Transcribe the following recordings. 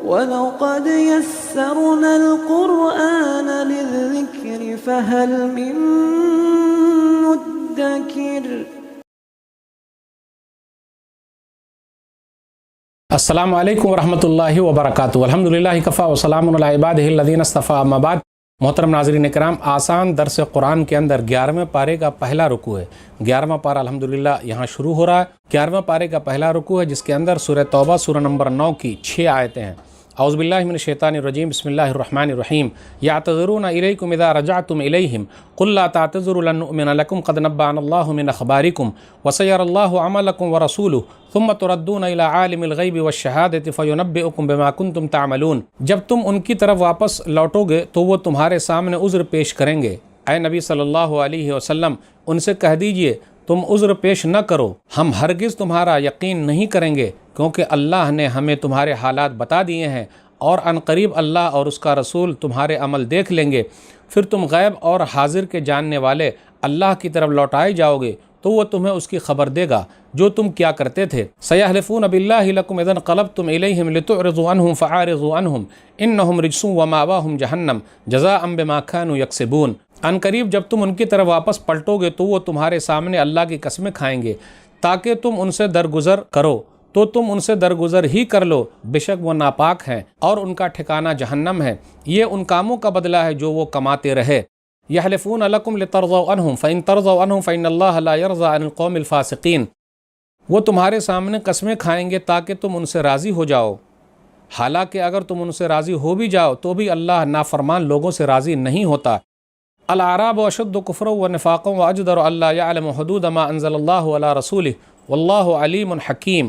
وَلَقَدْ يَسَّرْنَا الْقُرْآنَ لِلذِّكْرِ فَهَلْ مِن مُّدَّكِرٍ۔ السلام علیکم ورحمۃ اللہ وبرکاتہ۔ الحمدللہ کفا وسلام علی عبادہ الذین اصطفیٰ، اما بعد۔ محترم ناظرین کرام، آسان درس قرآن کے اندر 11ویں پارے کا پہلا رکوع ہے۔ 11واں پارہ الحمدللہ یہاں شروع ہو رہا ہے۔ 11ویں پارے کا پہلا رکوع ہے جس کے اندر سورہ توبہ سورہ نمبر 9 کی 6 آیتیں ہیں۔ اعوذ باللہ من الشیطان الرجیم، بسم اللہ الرحمن الرحیم۔ یعتذرون الیکم اذا رجعتم الیہم قل لا تعتذروا لن نؤمن لکم قد نبأنا اللہ من اخبارکم وسیری اللہ عملکم ورسولہ ثم تردون الی عالم الغیب والشہادۃ فینبئکم بما کنتم تعملون۔ جب تم ان کی طرف واپس لوٹو گے تو وہ تمہارے سامنے عذر پیش کریں گے۔ اے نبی صلی اللہ علیہ وسلم، ان سے کہہ دیجئے تم عذر پیش نہ کرو، ہم ہرگز تمہارا یقین نہیں کریں گے، کیونکہ اللہ نے ہمیں تمہارے حالات بتا دیے ہیں، اور عنقریب اللہ اور اس کا رسول تمہارے عمل دیکھ لیں گے۔ پھر تم غیب اور حاضر کے جاننے والے اللہ کی طرف لوٹائے جاؤ گے تو وہ تمہیں اس کی خبر دے گا جو تم کیا کرتے تھے۔ سیحلفون باللہ لکم اذا انقلبتم الیہم لتعرضوا عنہم فاعرضوا عنہم انہم رجس ومأواہم جہنم جزاء بما کانوا یکسبون۔ ان قریب جب تم ان کی طرف واپس پلٹو گے تو وہ تمہارے سامنے اللہ کی قسمیں کھائیں گے تاکہ تم ان سے درگزر کرو، تو تم ان سے درگزر ہی کر لو، بے شک وہ ناپاک ہیں اور ان کا ٹھکانہ جہنم ہے۔ یہ ان کاموں کا بدلہ ہے جو وہ کماتے رہے۔ یحلفون لکم لترضوا عنہم فإن ترضوا عنہم فإن اللہ لا يرضى عن القوم الفاسقین۔ وہ تمہارے سامنے قسمیں کھائیں گے تاکہ تم ان سے راضی ہو جاؤ، حالانکہ اگر تم ان سے راضی ہو بھی جاؤ تو بھی اللہ نافرمان لوگوں سے راضی نہیں ہوتا۔ الاعراب اشد کفرا ونفاقا واجدر الا يعلم حدود ما انزل اللہ علی رسولہ واللہ علیم حکیم۔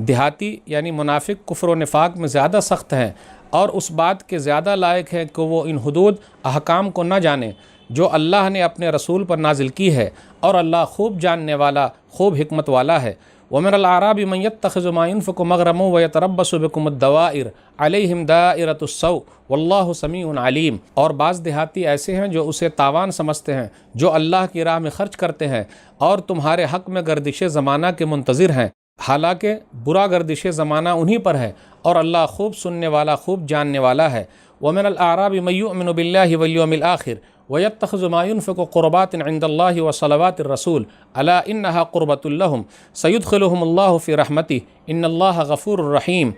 دیہاتی یعنی منافق کفر و نفاق میں زیادہ سخت ہیں اور اس بات کے زیادہ لائق ہیں کہ وہ ان حدود احکام کو نہ جانیں جو اللہ نے اپنے رسول پر نازل کی ہے، اور اللہ خوب جاننے والا، خوب حکمت والا ہے۔ ومن الاعراب من يتخذ ما ينفق مغرما ويتربص بكم الدوائر عليهم دائرة السوء واللہ سمیع علیم۔ اور بعض دیہاتی ایسے ہیں جو اسے تاوان سمجھتے ہیں جو اللہ کی راہ میں خرچ کرتے ہیں اور تمہارے حق میں گردش زمانہ کے منتظر ہیں، حالانکہ برا گردش زمانہ انہی پر ہے، اور اللہ خوب سننے والا، خوب جاننے والا ہے۔ ومن الاعراب من يؤمن باللہ والیوم الآخر ويتخذ ما ينفق قربات عند الله وصلوات الرسول الا انها قربۃ لهم سيدخلهم الله في رحمته ان الله غفور رحیم۔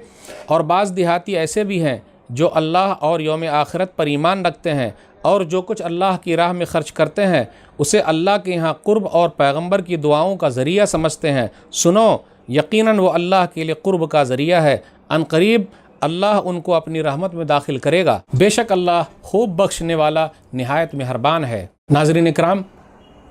اور بعض دیہاتی ایسے بھی ہیں جو اللہ اور یوم آخرت پر ایمان رکھتے ہیں اور جو کچھ اللہ کی راہ میں خرچ کرتے ہیں اسے اللہ کے یہاں قرب اور پیغمبر کی دعاؤں کا ذریعہ سمجھتے ہیں۔ سنو، یقیناً وہ اللہ کے لیے قرب کا ذریعہ ہے، ان قریب اللہ ان کو اپنی رحمت میں داخل کرے گا، بے شک اللہ خوب بخشنے والا نہایت مہربان ہے۔ ناظرین اکرام،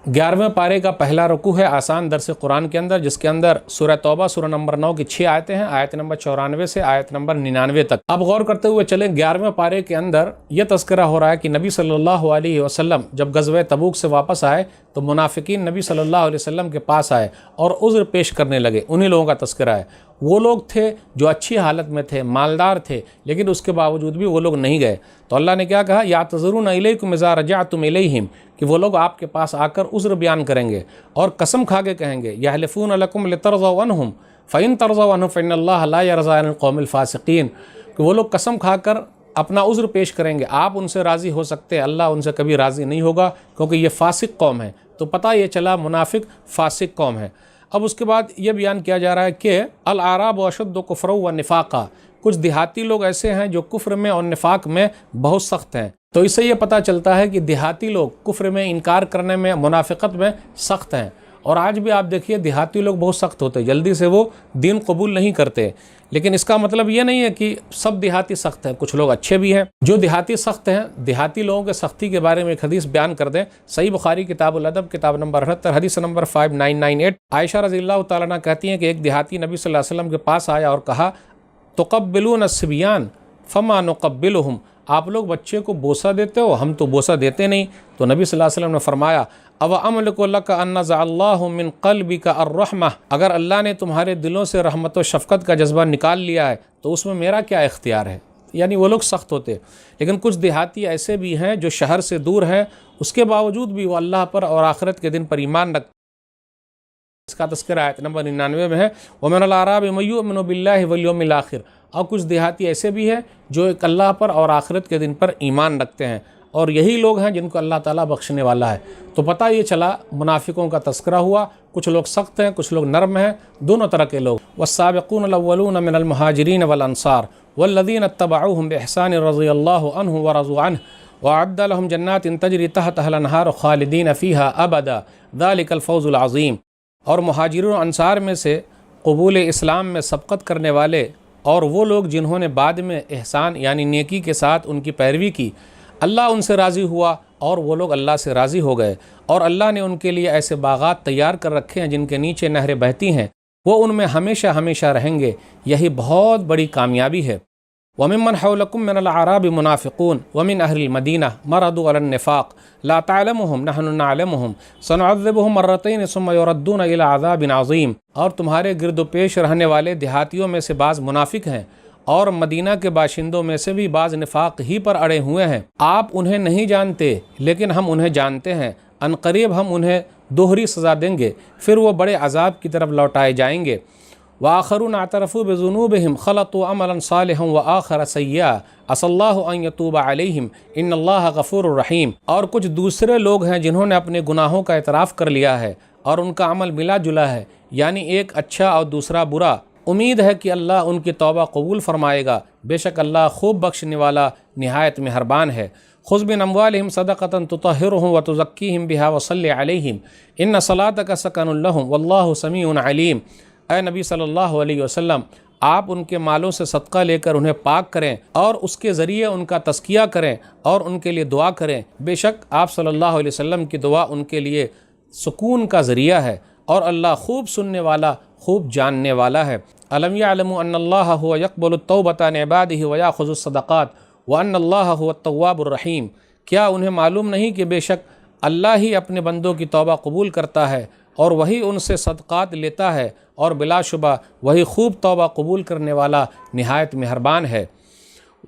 11ویں پارے کا پہلا رکوع ہے آسان درس قرآن کے اندر، جس کے اندر سورہ توبہ سورہ نمبر 9 کی 6 آیتیں ہیں، آیت نمبر 94 سے آیت نمبر 99 تک۔ اب غور کرتے ہوئے چلیں، 11ویں پارے کے اندر یہ تذکرہ ہو رہا ہے کہ نبی صلی اللہ علیہ وسلم جب غزوہ تبوک سے واپس آئے تو منافقین نبی صلی اللہ علیہ وسلم کے پاس آئے اور عذر پیش کرنے لگے۔ انہی لوگوں کا تذکرہ ہے۔ وہ لوگ تھے جو اچھی حالت میں تھے، مالدار تھے، لیکن اس کے باوجود بھی وہ لوگ نہیں گئے۔ تو اللہ نے کیا کہا؟ یعتذرون الیکم اذا رجعتم الیہم، کہ وہ لوگ آپ کے پاس آ کر عذر بیان کریں گے اور قسم کھا کے کہیں گے، یحلفون لکم لترضوا عنہم فإن ترضوا عنہم فإن اللہ لا يرضى عن القوم الفاسقین، کہ وہ لوگ قسم کھا کر اپنا عذر پیش کریں گے۔ آپ ان سے راضی ہو سکتے ہیں، اللہ ان سے کبھی راضی نہیں ہوگا کیونکہ یہ فاسق قوم ہے۔ تو پتہ یہ چلا منافق فاسق قوم ہے۔ اب اس کے بعد یہ بیان کیا جا رہا ہے کہ الاعراب اشد کفرا ونفاقا، کچھ دیہاتی لوگ ایسے ہیں جو کفر میں اور نفاق میں بہت سخت ہیں۔ تو اس سے یہ پتہ چلتا ہے کہ دیہاتی لوگ کفر میں انکار کرنے میں، منافقت میں سخت ہیں۔ اور آج بھی آپ دیکھیے دیہاتی لوگ بہت سخت ہوتے ہیں، جلدی سے وہ دین قبول نہیں کرتے۔ لیکن اس کا مطلب یہ نہیں ہے کہ سب دیہاتی سخت ہیں، کچھ لوگ اچھے بھی ہیں۔ جو دیہاتی سخت ہیں، دیہاتی لوگوں کے سختی کے بارے میں ایک حدیث بیان کر دیں۔ صحیح بخاری کتاب الادب کتاب نمبر 78 حدیث نمبر 5998، عائشہ رضی اللہ تعالیٰ عنہ کہتی ہیں کہ ایک دیہاتی نبی صلی اللہ علیہ وسلم کے پاس آیا اور کہا، تقبلون الصبیان فما نقبلہم، آپ لوگ بچے کو بوسہ دیتے ہو، ہم تو بوسہ دیتے نہیں۔ تو نبی صلی اللہ علیہ وسلم نے فرمایا، او املک لک ان نزع اللہ من قلبک الرحمہ، اگر اللہ نے تمہارے دلوں سے رحمت و شفقت کا جذبہ نکال لیا ہے تو اس میں میرا کیا اختیار ہے؟ یعنی وہ لوگ سخت ہوتے۔ لیکن کچھ دیہاتی ایسے بھی ہیں جو شہر سے دور ہیں، اس کے باوجود بھی وہ اللہ پر اور آخرت کے دن پر ایمان رکھتے۔ اس کا تذکرہ آیت نمبر 99 میں ہے، وَمِنَ الْأَعْرَابِ مَن يُؤْمِنُ بِاللَّهِ وَالْيَوْمِ الْآخِرِ، اور کچھ دیہاتی ایسے بھی ہیں جو ایک اللہ پر اور آخرت کے دن پر ایمان رکھتے ہیں، اور یہی لوگ ہیں جن کو اللہ تعالیٰ بخشنے والا ہے۔ تو پتہ یہ چلا منافقوں کا تذکرہ ہوا، کچھ لوگ سخت ہیں، کچھ لوگ نرم ہیں، دونوں طرح کے لوگ۔ والسابقون الاولون من المہاجرین والانصار والذین اتبعوہم بإحسان رضی اللہ عنہ ورضوا عنہ وأعد لهم جنات تجری تحتها الانہار خالدین فیہا ابدا ذلک الفوز العظیم۔ اور مہاجرون انصار میں سے قبول اسلام میں سبقت کرنے والے اور وہ لوگ جنہوں نے بعد میں احسان یعنی نیکی کے ساتھ ان کی پیروی کی، اللہ ان سے راضی ہوا اور وہ لوگ اللہ سے راضی ہو گئے، اور اللہ نے ان کے لیے ایسے باغات تیار کر رکھے ہیں جن کے نیچے نہریں بہتی ہیں، وہ ان میں ہمیشہ ہمیشہ رہیں گے، یہی بہت بڑی کامیابی ہے۔ وَمِمَّنْ حَوْلَكُم مِّنَ الْأَعْرَابِ مُنَافِقُونَ وَمِنْ أَهْلِ الْمَدِينَةِ مَرَضُوا عَلَى النِّفَاقِ لَا تَعْلَمُهُمْ نَحْنُ نَعْلَمُهُمْ سَنُعَذِّبُهُمْ مَرَّتَيْنِ ثُمَّ يُرَدُّونَ إِلَىٰ عَذَابٍ عَظِيمٍ۔ اور تمہارے گرد و پیش رہنے والے دیہاتیوں میں سے بعض منافق ہیں، اور مدینہ کے باشندوں میں سے بھی بعض نفاق ہی پر اڑے ہوئے ہیں، آپ انہیں نہیں جانتے لیکن ہم انہیں جانتے ہیں، ان قریب ہم انہیں دوہری سزا دیں گے، پھر وہ بڑے عذاب کی طرف لوٹائے جائیں گے۔ وآخرون اعترفوا بذنوبهم خلطوا عملا صالحا وآخر سیئا عسى اللہ ان یتوب علیہم ان اللہ غفور رحیم۔ اور کچھ دوسرے لوگ ہیں جنہوں نے اپنے گناہوں کا اعتراف کر لیا ہے اور ان کا عمل ملا جلا ہے، یعنی ایک اچھا اور دوسرا برا، امید ہے کہ اللہ ان کی توبہ قبول فرمائے گا، بے شک اللہ خوب بخشنے والا نہایت مہربان ہے۔ خذ من اموالہم صدقۃ تطہرہم وتزکیہم بہا وصلی علیہم ان صلاتک سکن لہم واللہ سمیع علیم۔ اے نبی صلی اللہ علیہ وسلم، آپ ان کے مالوں سے صدقہ لے کر انہیں پاک کریں اور اس کے ذریعے ان کا تزکیہ کریں اور ان کے لیے دعا کریں، بے شک آپ صلی اللہ علیہ وسلم کی دعا ان کے لیے سکون کا ذریعہ ہے، اور اللہ خوب سننے والا خوب جاننے والا ہے۔ الم یعلموا ان اللہ هو یقبل التوبۃ عن عبادہ ویأخذ الصدقات وان اللہ هو التواب الرحیم۔ کیا انہیں معلوم نہیں کہ بے شک اللہ ہی اپنے بندوں کی توبہ قبول کرتا ہے اور وہی ان سے صدقات لیتا ہے، اور بلا شبہ وہی خوب توبہ قبول کرنے والا نہایت مہربان ہے۔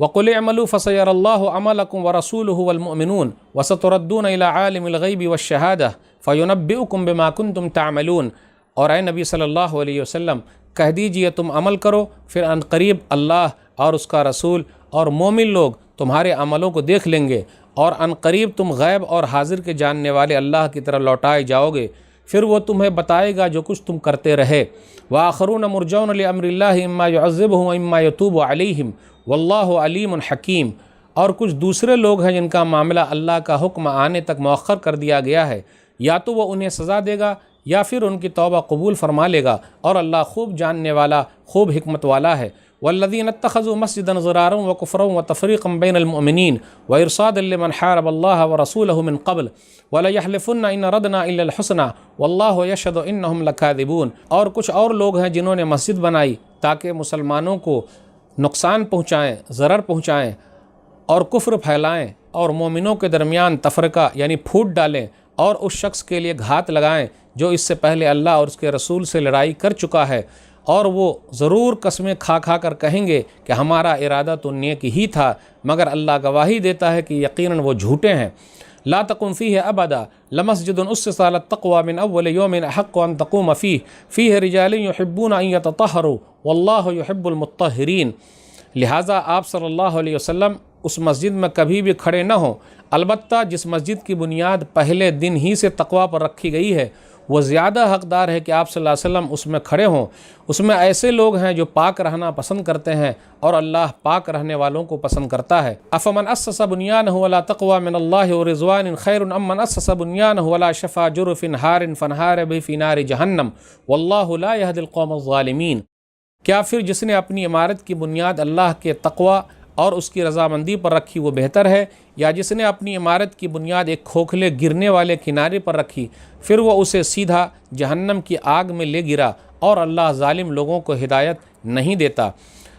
وَقُلِ اعْمَلُوا فَسَيَرَى اللَّهُ عَمَلَكُمْ وَرَسُولُهُ وَالْمُؤْمِنُونَ وَسَتُرَدُّونَ إِلَىٰ عَالِمِ الْغَيْبِ وَالشَّهَادَةِ فَيُنَبِّئُكُم بِمَا كُنتُمْ تَعْمَلُونَ۔ اور اے نبی صلی اللہ علیہ وسلم کہہ دیجئے تم عمل کرو، پھر ان قریب اللہ اور اس کا رسول اور مومن لوگ تمہارے عملوں کو دیکھ لیں گے، اور ان قریب تم غیب اور حاضر کے جاننے والے اللہ کی طرف لوٹائے جاؤ گے، پھر وہ تمہیں بتائے گا جو کچھ تم کرتے رہے۔ وآخرون مرجون لأمر اللہ اما يعذبهم واما يتوب علیہم واللہ علیم حکیم۔ اور کچھ دوسرے لوگ ہیں جن کا معاملہ اللہ کا حکم آنے تک مؤخر کر دیا گیا ہے، یا تو وہ انہیں سزا دے گا یا پھر ان کی توبہ قبول فرما لے گا، اور اللہ خوب جاننے والا خوب حکمت والا ہے۔ والذین اتخذوا مسجدا ضرارا وکفرا وتفریقا بین المؤمنین وارصادا لمن حارب اللہ ورسولہ من قبل وَلَيَحْلِفُنَّ إِنْ أَرَدْنَا إِلَّا الْحُسْنَى وَاللَّهُ يَشْهَدُ إِنَّهُمْ لَكَاذِبُونَ۔ اور کچھ اور لوگ ہیں جنہوں نے مسجد بنائی تاکہ مسلمانوں کو نقصان پہنچائیں، ضرر پہنچائیں اور کفر پھیلائیں، اور مومنوں کے درمیان تفرقہ یعنی پھوٹ ڈالیں، اور اس شخص کے لیے گھات لگائیں جو اس سے پہلے اللہ اور اس کے رسول سے لڑائی کر چکا ہے، اور وہ ضرور قسمیں کھا کھا کر کہیں گے کہ ہمارا ارادہ تو نیک ہی تھا، مگر اللہ گواہی دیتا ہے کہ یقیناً وہ جھوٹے ہیں۔ لا تقم فیہ ابدا لمسجد اسس علی التقوی من اول یوم احق ان تقوم فیہ رجال یحبون ان یتطہروا واللہ یحب المطہرین۔ لہٰذا آپ صلی اللہ علیہ وسلم اس مسجد میں کبھی بھی کھڑے نہ ہوں، البتہ جس مسجد کی بنیاد پہلے دن ہی سے تقوی پر رکھی گئی ہے وہ زیادہ حقدار ہے کہ آپ صلی اللہ علیہ وسلم اس میں کھڑے ہوں۔ اس میں ایسے لوگ ہیں جو پاک رہنا پسند کرتے ہیں، اور اللہ پاک رہنے والوں کو پسند کرتا ہے۔ افمن اسس بنیانہ علی تقوی من اللہ ورضوان خیر ام من اسس بنیانہ علی شفا جرف ہار فانہار بہ فی نار جہنم واللہ لا یہدی القوم الظالمین۔ کیا پھر جس نے اپنی عمارت کی بنیاد اللہ کے تقوی اور اس کی رضامندی پر رکھی وہ بہتر ہے، یا جس نے اپنی عمارت کی بنیاد ایک کھوکھلے گرنے والے کنارے پر رکھی پھر وہ اسے سیدھا جہنم کی آگ میں لے گرا، اور اللہ ظالم لوگوں کو ہدایت نہیں دیتا۔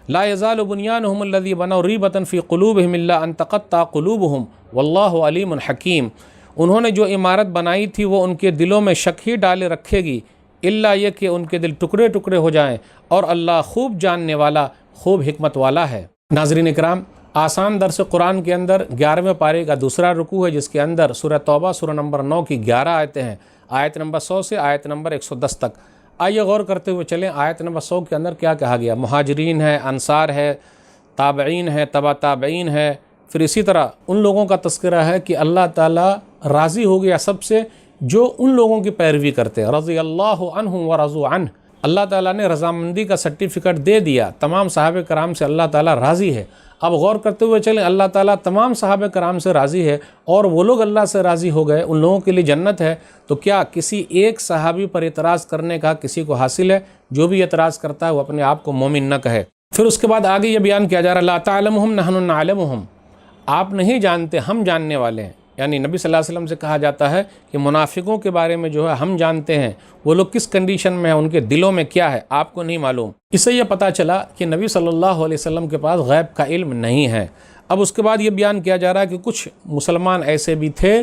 لا یزال بنیانہم الذی بنوا ریبۃ فی قلوبہم الا ان تقطع قلوبہم واللہ علیم حکیم۔ انہوں نے جو عمارت بنائی تھی وہ ان کے دلوں میں شک ہی ڈالے رکھے گی، الا یہ کہ ان کے دل ٹکڑے ٹکڑے ہو جائیں، اور اللہ خوب جاننے والا خوب حکمت والا ہے۔ ناظرین اکرام، آسان درس قرآن کے اندر 11ویں پارے کا دوسرا رکوع ہے، جس کے اندر سورہ توبہ سورہ نمبر 9 کی 11 آیتیں ہیں، آیت نمبر 100 سے آیت نمبر 110 تک۔ آئیے غور کرتے ہوئے چلیں آیت نمبر 100 کے اندر کیا کہا گیا۔ مہاجرین ہے، انصار ہے، تابعین ہے، تبع تابعین ہے، پھر اسی طرح ان لوگوں کا تذکرہ ہے کہ اللہ تعالیٰ راضی ہو گیا سب سے جو ان لوگوں کی پیروی کرتے ہیں۔ رضی اللہ عنہم ورضوا عنہ، اللہ تعالیٰ نے رضامندی کا سرٹیفکیٹ دے دیا، تمام صحابہ کرام سے اللہ تعالیٰ راضی ہے۔ اب غور کرتے ہوئے چلیں اللہ تعالیٰ تمام صحابہ کرام سے راضی ہے اور وہ لوگ اللہ سے راضی ہو گئے، ان لوگوں کے لیے جنت ہے، تو کیا کسی ایک صحابی پر اعتراض کرنے کا کسی کو حاصل ہے؟ جو بھی اعتراض کرتا ہے وہ اپنے آپ کو مومن نہ کہے۔ پھر اس کے بعد آگے یہ بیان کیا جا رہا ہے لا تعلمہم نحن نعلمہم، آپ نہیں جانتے ہم جاننے والے ہیں، یعنی نبی صلی اللہ علیہ وسلم سے کہا جاتا ہے کہ منافقوں کے بارے میں جو ہے ہم جانتے ہیں، وہ لوگ کس کنڈیشن میں ہیں، ان کے دلوں میں کیا ہے، آپ کو نہیں معلوم۔ اس سے یہ پتہ چلا کہ نبی صلی اللہ علیہ وسلم کے پاس غیب کا علم نہیں ہے۔ اب اس کے بعد یہ بیان کیا جا رہا ہے کہ کچھ مسلمان ایسے بھی تھے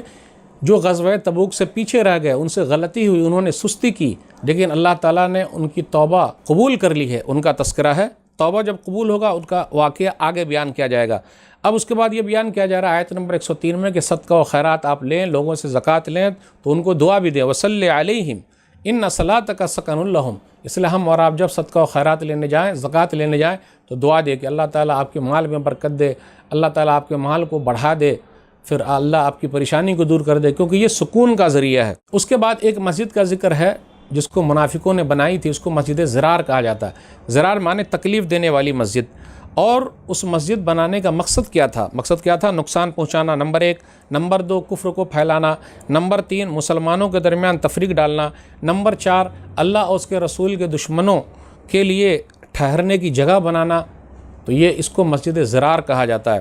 جو غزوہ تبوک سے پیچھے رہ گئے، ان سے غلطی ہوئی، انہوں نے سستی کی، لیکن اللہ تعالیٰ نے ان کی توبہ قبول کر لی ہے، ان کا تذکرہ ہے۔ توبہ جب قبول ہوگا ان کا واقعہ آگے بیان کیا جائے گا۔ اب اس کے بعد یہ بیان کیا جا رہا ہے آیت نمبر 103 میں کہ صدقہ و خیرات آپ لیں، لوگوں سے زکوٰۃ لیں تو ان کو دعا بھی دیں، وصلی علیہم ان صلاتک سکن لہم، اس لیے ہم اور آپ جب صدقہ و خیرات لینے جائیں، زکوٰۃ لینے جائیں تو دعا دے کہ اللہ تعالیٰ آپ کے مال میں برکت دے، اللہ تعالیٰ آپ کے مال کو بڑھا دے، پھر اللہ آپ کی پریشانی کو دور کر دے، کیونکہ یہ سکون کا ذریعہ ہے۔ اس کے بعد ایک مسجد کا ذکر ہے جس کو منافقوں نے بنائی تھی، اس کو مسجد زرار کہا جاتا ہے۔ زرار معنی تکلیف دینے والی مسجد، اور اس مسجد بنانے کا مقصد کیا تھا؟ مقصد کیا تھا؟ نقصان پہنچانا، نمبر 1، نمبر 2 کفر کو پھیلانا، نمبر 3 مسلمانوں کے درمیان تفریق ڈالنا، نمبر 4 اللہ اور اس کے رسول کے دشمنوں کے لیے ٹھہرنے کی جگہ بنانا، تو یہ اس کو مسجد زرار کہا جاتا ہے۔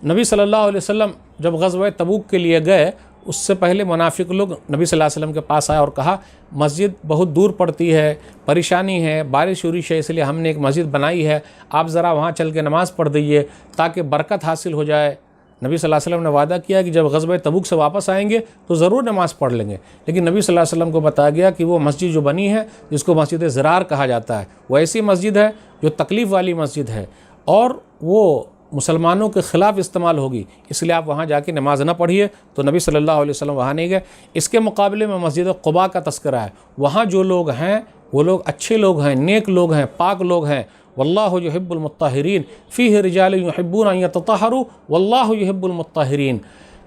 نبی صلی اللہ علیہ وسلم جب غزوہ تبوک کے لیے گئے، اس سے پہلے منافق لوگ نبی صلی اللہ علیہ وسلم کے پاس آئے اور کہا مسجد بہت دور پڑتی ہے، پریشانی ہے، بارش وریش ہے، اس لیے ہم نے ایک مسجد بنائی ہے، آپ ذرا وہاں چل کے نماز پڑھ دیجئے تاکہ برکت حاصل ہو جائے۔ نبی صلی اللہ علیہ وسلم نے وعدہ کیا کہ جب غزوہ تبوک سے واپس آئیں گے تو ضرور نماز پڑھ لیں گے، لیکن نبی صلی اللہ علیہ وسلم کو بتایا گیا کہ وہ مسجد جو بنی ہے جس کو مسجد زرار کہا جاتا ہے، وہ ایسی مسجد ہے جو تکلیف والی مسجد ہے اور وہ مسلمانوں کے خلاف استعمال ہوگی، اس لیے آپ وہاں جا کے نماز نہ پڑھیے، تو نبی صلی اللہ علیہ وسلم وہاں نہیں گئے۔ اس کے مقابلے میں مسجد قباء کا تذکرہ ہے، وہاں جو لوگ ہیں وہ لوگ اچھے لوگ ہیں، نیک لوگ ہیں، پاک لوگ ہیں۔ واللہ یحب المطہرین فیہ رجال یحبون ان یتطہروا واللہ یحب المطہرین،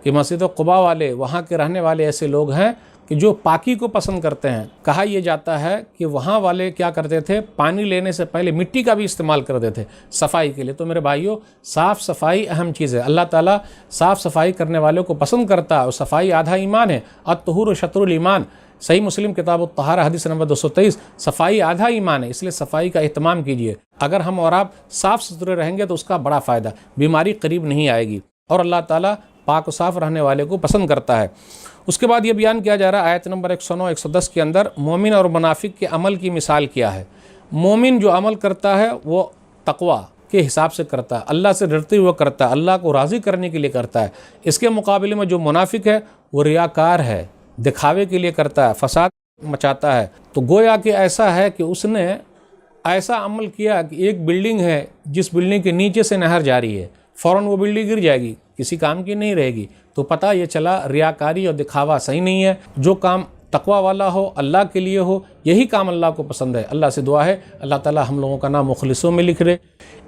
کہ مسجد قباء والے، وہاں کے رہنے والے ایسے لوگ ہیں کہ جو پاکی کو پسند کرتے ہیں۔ کہا یہ جاتا ہے کہ وہاں والے کیا کرتے تھے، پانی لینے سے پہلے مٹی کا بھی استعمال کرتے تھے صفائی کے لیے۔ تو میرے بھائیوں، صاف صفائی اہم چیز ہے، اللہ تعالیٰ صاف صفائی کرنے والوں کو پسند کرتا ہے، اور صفائی آدھا ایمان ہے، الطہور شطر الایمان۔ صحیح مسلم کتاب الطہارہ حدیث نمبر 223، صفائی آدھا ایمان ہے، اس لیے صفائی کا اہتمام کیجیے۔ اگر ہم اور آپ صاف ستھرے رہیں گے تو اس کا بڑا فائدہ، بیماری قریب نہیں آئے گی، اور اللہ تعالیٰ پاک و صاف رہنے والے کو پسند کرتا ہے۔ اس کے بعد یہ بیان کیا جا رہا ہے آیت نمبر 109 110 کے اندر مومن اور منافق کے عمل کی مثال کیا ہے۔ مومن جو عمل کرتا ہے وہ تقوی کے حساب سے کرتا ہے، اللہ سے ڈرتے ہوئے کرتا ہے، اللہ کو راضی کرنے کے لیے کرتا ہے۔ اس کے مقابلے میں جو منافق ہے وہ ریاکار ہے، دکھاوے کے لیے کرتا ہے، فساد مچاتا ہے۔ تو گویا کہ ایسا ہے کہ اس نے ایسا عمل کیا کہ ایک بلڈنگ ہے جس بلڈنگ کے نیچے سے نہر جاری ہے، فوراً وہ بلڈنگ گر جائے گی، کسی کام کی نہیں رہے گی۔ تو پتہ یہ چلا ریاکاری اور دکھاوا صحیح نہیں ہے، جو کام تقوی والا ہو، اللہ کے لیے ہو، یہی کام اللہ کو پسند ہے۔ اللہ سے دعا ہے اللہ تعالی ہم لوگوں کا نام مخلصوں میں لکھ دے۔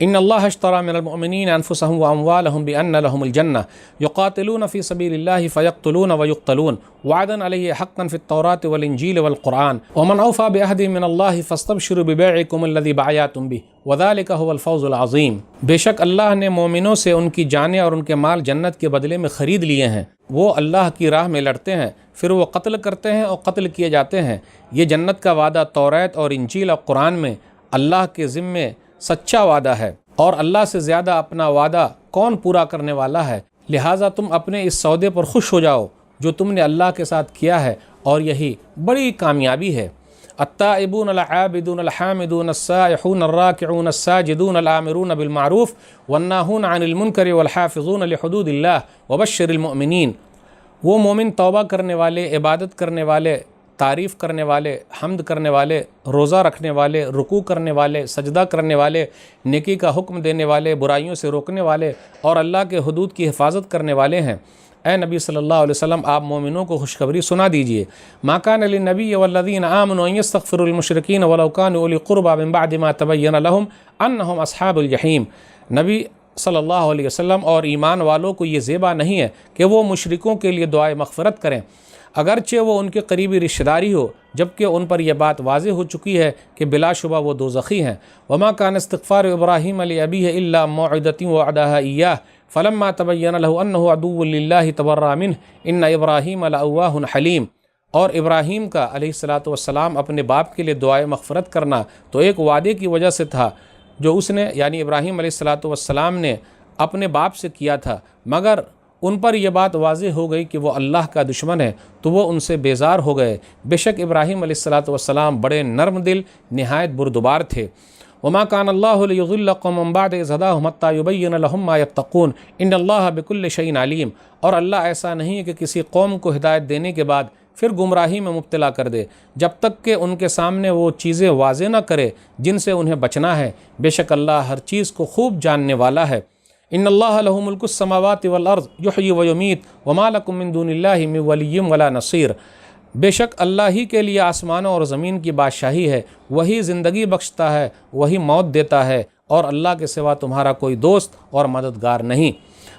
ان اللہ اشتری من المؤمنین انفسهم واموالهم بان لهم الجنہ یقاتلون فی سبیل اللہ فیقتلون ویقتلون وعدا علیہ حقا فی التوراۃ والانجیل والقرآن ومن اوفی بعہد من اللہ فاستبشروا ببیعکم الذی بایعتم بہ وذلک هو الفوز العظیم۔ بے شک اللہ نے مومنوں سے ان کی جانیں اور ان کے مال جنت کے بدلے میں خرید لیے ہیں، وہ اللہ کی راہ میں لڑتے ہیں، پھر وہ قتل کرتے ہیں اور قتل کیے جاتے ہیں۔ یہ جنت کا وعدہ توریت اور انجیل اور قرآن میں اللہ کے ذمے سچا وعدہ ہے، اور اللہ سے زیادہ اپنا وعدہ کون پورا کرنے والا ہے؟ لہٰذا تم اپنے اس سودے پر خوش ہو جاؤ جو تم نے اللہ کے ساتھ کیا ہے، اور یہی بڑی کامیابی ہے۔ التائبون العابدون الحامدون السائحون الراکعون الساجدون الآمرون بالمعروف والناہون عن المنکر والحافظون لحدود اللہ وبشر المؤمنین۔ وہ مومن توبہ کرنے والے، عبادت کرنے والے، تعریف کرنے والے، حمد کرنے والے، روزہ رکھنے والے، رکوع کرنے والے، سجدہ کرنے والے، نیکی کا حکم دینے والے، برائیوں سے روکنے والے، اور اللہ کے حدود کی حفاظت کرنے والے ہیں۔ اے نبی صلی اللہ علیہ وسلم آپ مومنوں کو خوشخبری سنا دیجئے، ما کان للنبی والذین آمنوا ان یستغفروا للمشرکین ولو کانوا اولی قربی من بعد ما تبین لهم انہم اصحاب الجحیم۔ نبی صلی اللہ علیہ وسلم اور ایمان والوں کو یہ زیبا نہیں ہے کہ وہ مشرکوں کے لیے دعائے مغفرت کریں اگرچہ وہ ان کے قریبی رشتہ داری ہو، جبکہ ان پر یہ بات واضح ہو چکی ہے کہ بلا شبہ وہ دوزخی ہیں۔ وما کان استغفار ابراہیم لابیہ الا موعدۃ وعدہا ایاہ فلما تبین لہ انہ عدو للہ تبرأ منہ ان ابراہیم لأواہ حلیم۔ اور ابراہیم کا علیہ الصلاۃ والسلام اپنے باپ کے لیے دعائے مغفرت کرنا تو ایک وعدے کی وجہ سے تھا جو اس نے یعنی ابراہیم علیہ الصلاۃ والسلام نے اپنے باپ سے کیا تھا، مگر ان پر یہ بات واضح ہو گئی کہ وہ اللہ کا دشمن ہے تو وہ ان سے بیزار ہو گئے۔ بے شک ابراہیم علیہ الصلاۃ والسلام بڑے نرم دل نہایت بردبار تھے۔ وما کان اللہ لیضل قوما بعد اذ ہداہم حتی یبین لہم ما یتقون ان اللہ بکل شیء علیم۔ اور اللہ ایسا نہیں ہے کہ کسی قوم کو ہدایت دینے کے بعد پھر گمراہی میں مبتلا کر دے جب تک کہ ان کے سامنے وہ چیزیں واضح نہ کرے جن سے انہیں بچنا ہے۔ بے شک اللہ ہر چیز کو خوب جاننے والا ہے۔ ان اللہ لہ ملک السماوات والارض یحیی ویمیت وما لکم من دون اللہ من ولی ولا نصیر۔ بے شک اللہ ہی کے لیے آسمانوں اور زمین کی بادشاہی ہے، وہی زندگی بخشتا ہے، وہی موت دیتا ہے، اور اللہ کے سوا تمہارا کوئی دوست اور مددگار نہیں۔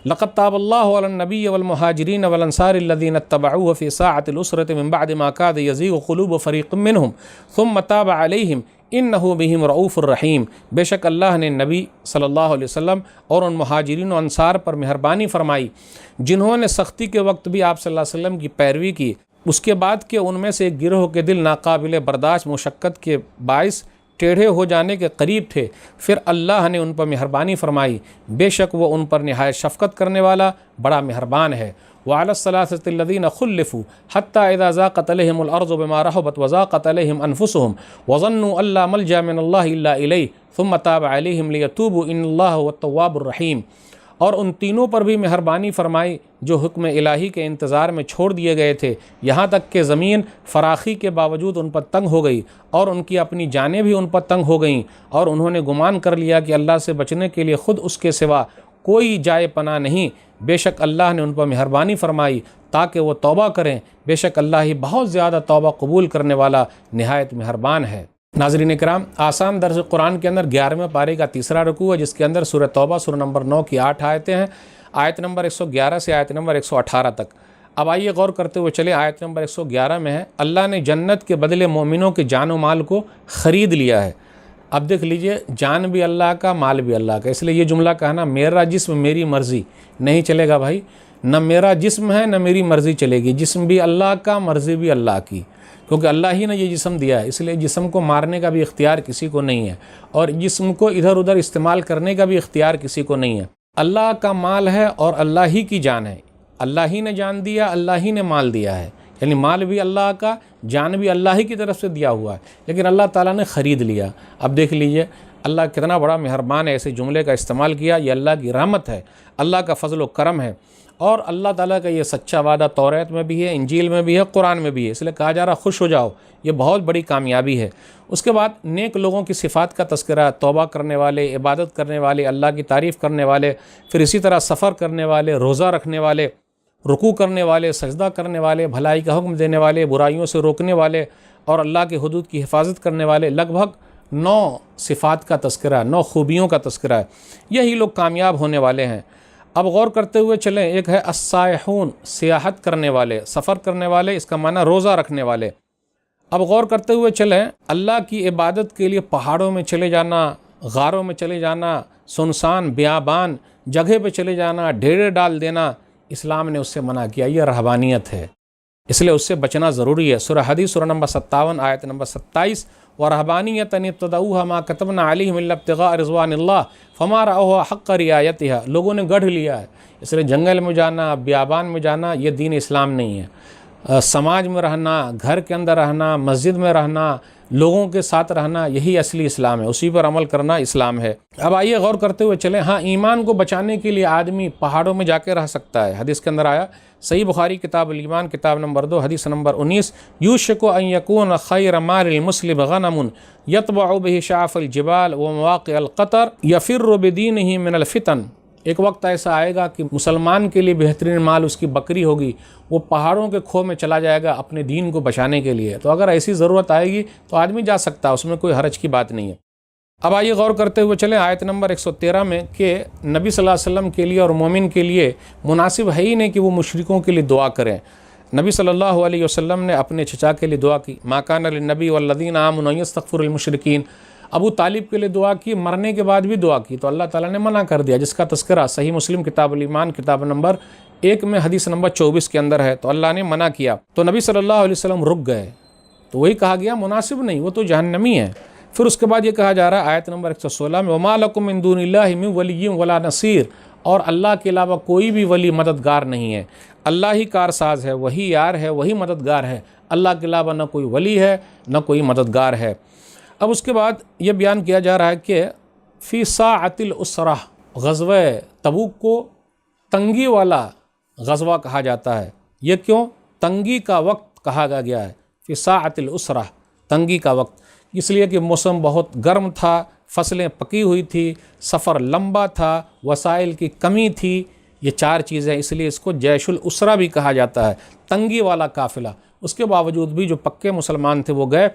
لقد تاب اللہ علی النبی والمہاجرین والانصار الذین اتبعوه فی ساعة العسرة من بعد ما کاد یزیغ قلوب فریق منہم ثم تاب علیہم انہ بہم رؤوف الرحیم۔ بے شک اللہ نے نبی صلی اللہ علیہ وسلم اور ان مہاجرین و انصار پر مہربانی فرمائی جنہوں نے سختی کے وقت بھی آپ صلی اللہ علیہ وسلم کی پیروی کی، اس کے بعد کہ ان میں سے ایک گروہ کے دل ناقابل برداشت مشقت کے باعث ٹیڑھے ہو جانے کے قریب تھے، پھر اللہ نے ان پر مہربانی فرمائی، بے شک وہ ان پر نہایت شفقت کرنے والا بڑا مہربان ہے۔ وعلی الثلاثة الذین خلفوا حتی اذا ضاقت علیہم الارض بما رحبت وضاقت علیہم انفسہم وظنوا ان لا ملجا من اللہ الا الیہ ثم تاب علیہم لیتوبوا ان اللہ هو التواب الرحیم۔ اور ان تینوں پر بھی مہربانی فرمائی جو حکم الہی کے انتظار میں چھوڑ دیے گئے تھے، یہاں تک کہ زمین فراخی کے باوجود ان پر تنگ ہو گئی اور ان کی اپنی جانیں بھی ان پر تنگ ہو گئیں، اور انہوں نے گمان کر لیا کہ اللہ سے بچنے کے لیے خود اس کے سوا کوئی جائے پناہ نہیں۔ بے شک اللہ نے ان پر مہربانی فرمائی تاکہ وہ توبہ کریں، بے شک اللہ ہی بہت زیادہ توبہ قبول کرنے والا نہایت مہربان ہے۔ ناظرین کرام، آسان درس قرآن کے اندر 11ویں پارے کا تیسرا رکوع ہے، جس کے اندر سورہ توبہ سورہ نمبر 9 کی 8 آیتیں ہیں، آیت نمبر 111 سے آیت نمبر 118 تک۔ اب آئیے غور کرتے ہوئے چلے، آیت نمبر 111 میں ہے اللہ نے جنت کے بدلے مومنوں کے جان و مال کو خرید لیا ہے۔ اب دیکھ لیجئے، جان بھی اللہ کا، مال بھی اللہ کا، اس لیے یہ جملہ کہنا میرا جسم میری مرضی نہیں چلے گا بھائی، نہ میرا جسم ہے نہ میری مرضی چلے گی، جسم بھی اللہ کا، مرضی بھی اللہ کی، کیونکہ اللہ ہی نے یہ جسم دیا ہے، اس لیے جسم کو مارنے کا بھی اختیار کسی کو نہیں ہے، اور جسم کو ادھر ادھر استعمال کرنے کا بھی اختیار کسی کو نہیں ہے۔ اللہ کا مال ہے اور اللہ ہی کی جان ہے، اللہ ہی نے جان دیا، اللہ ہی نے مال دیا ہے، یعنی مال بھی اللہ کا، جان بھی اللہ ہی کی طرف سے دیا ہوا ہے، لیکن اللہ تعالیٰ نے خرید لیا۔ اب دیکھ لیجئے اللہ کتنا بڑا مہربان ہے، ایسے جملے کا استعمال کیا، یہ اللہ کی رحمت ہے، اللہ کا فضل و کرم ہے، اور اللہ تعالیٰ کا یہ سچا وعدہ توریت میں بھی ہے، انجیل میں بھی ہے، قرآن میں بھی ہے، اس لیے کہا جا رہا خوش ہو جاؤ، یہ بہت بڑی کامیابی ہے۔ اس کے بعد نیک لوگوں کی صفات کا تذکرہ، توبہ کرنے والے، عبادت کرنے والے، اللہ کی تعریف کرنے والے، پھر اسی طرح سفر کرنے والے، روزہ رکھنے والے، رکوع کرنے والے، سجدہ کرنے والے، بھلائی کا حکم دینے والے، برائیوں سے روکنے والے، اور اللہ کے حدود کی حفاظت کرنے والے، لگ بھگ 9 صفات کا تذکرہ، 9 خوبیوں کا تذکرہ ہے، یہی لوگ کامیاب ہونے والے ہیں۔ اب غور کرتے ہوئے چلیں، ایک ہے السائحون، سیاحت کرنے والے، سفر کرنے والے، اس کا معنی روزہ رکھنے والے۔ اب غور کرتے ہوئے چلیں، اللہ کی عبادت کے لیے پہاڑوں میں چلے جانا، غاروں میں چلے جانا، سنسان بیابان جگہ پہ چلے جانا، ڈھیرے ڈال دینا، اسلام نے اس سے منع کیا، یہ رہبانیت ہے، اس لیے اس سے بچنا ضروری ہے۔ سورہ حدیث سورہ نمبر 57 آیت نمبر 27، وَرَهْبَانِيَّةً ابْتَدَعُوهَا مَا كَتَبْنَا عَلَيْهِمْ إِلَّا ابْتِغَاءَ رِضْوَانِ اللَّهِ فَمَا رَأَوْهَا حَقَّ رِعَایَتِهَا، لوگوں نے گڑھ لیا ہے، اس لیے جنگل میں جانا، بیابان میں جانا، یہ دین اسلام نہیں ہے۔ سماج میں رہنا، گھر کے اندر رہنا، مسجد میں رہنا، لوگوں کے ساتھ رہنا، یہی اصلی اسلام ہے، اسی پر عمل کرنا اسلام ہے۔ اب آئیے غور کرتے ہوئے چلیں، ہاں ایمان کو بچانے کے لیے آدمی پہاڑوں میں جا کے رہ سکتا ہے، حدیث کے اندر آیا، صحیح بخاری کتاب الایمان کتاب نمبر 2 حدیث نمبر 19، یوشک ان یکون خیر مال المسلم غنم یتبع به شعف الجبال ومواقع القطر یفر بدینہ من الفتن ایک وقت ایسا آئے گا کہ مسلمان کے لیے بہترین مال اس کی بکری ہوگی، وہ پہاڑوں کے کھو میں چلا جائے گا اپنے دین کو بچانے کے لیے۔ تو اگر ایسی ضرورت آئے گی تو آدمی جا سکتا ہے، اس میں کوئی حرج کی بات نہیں ہے۔ اب آئیے غور کرتے ہوئے چلیں آیت نمبر 113 میں کہ نبی صلی اللہ علیہ وسلم کے لیے اور مومن کے لیے مناسب ہے ہی نہیں کہ وہ مشرکوں کے لیے دعا کریں۔ نبی صلی اللہ علیہ وسلم نے اپنے چچا کے لیے دعا کی، ما کان للنبی والذین آمنوا ان یستغفروا للمشرکین۔ ابو طالب کے لیے دعا کی، مرنے کے بعد بھی دعا کی، تو اللہ تعالیٰ نے منع کر دیا، جس کا تذکرہ صحیح مسلم کتاب الایمان کتاب نمبر 1 میں حدیث نمبر 24 کے اندر ہے۔ تو اللہ نے منع کیا تو نبی صلی اللہ علیہ وسلم رک گئے، تو وہی کہا گیا مناسب نہیں، وہ تو جہنمی ہے۔ پھر اس کے بعد یہ کہا جا رہا ہے آیت نمبر 116 میں وَمَا لَكُم مِّن دُونِ اللَّهِ مِن وَلِيٍّ وَلَا نَصِيرٍ، اور اللہ کے علاوہ کوئی بھی ولی مددگار نہیں ہے، اللہ ہی کارساز ہے، وہی یار ہے، وہی مددگار ہے، اللہ کے علاوہ نہ کوئی ولی ہے نہ کوئی مددگار ہے۔ اب اس کے بعد یہ بیان کیا جا رہا ہے کہ فی ساعۃ العسرہ، غزوہ تبوک کو تنگی والا غزوہ کہا جاتا ہے۔ یہ کیوں؟ تنگی کا وقت کہا گیا ہے، فی ساعۃ العسرہ، تنگی کا وقت، اس لیے کہ موسم بہت گرم تھا، فصلیں پکی ہوئی تھی، سفر لمبا تھا، وسائل کی کمی تھی، یہ 4 چیزیں، اس لیے اس کو جیش العسرہ بھی کہا جاتا ہے، تنگی والا قافلہ۔ اس کے باوجود بھی جو پکے مسلمان تھے وہ گئے،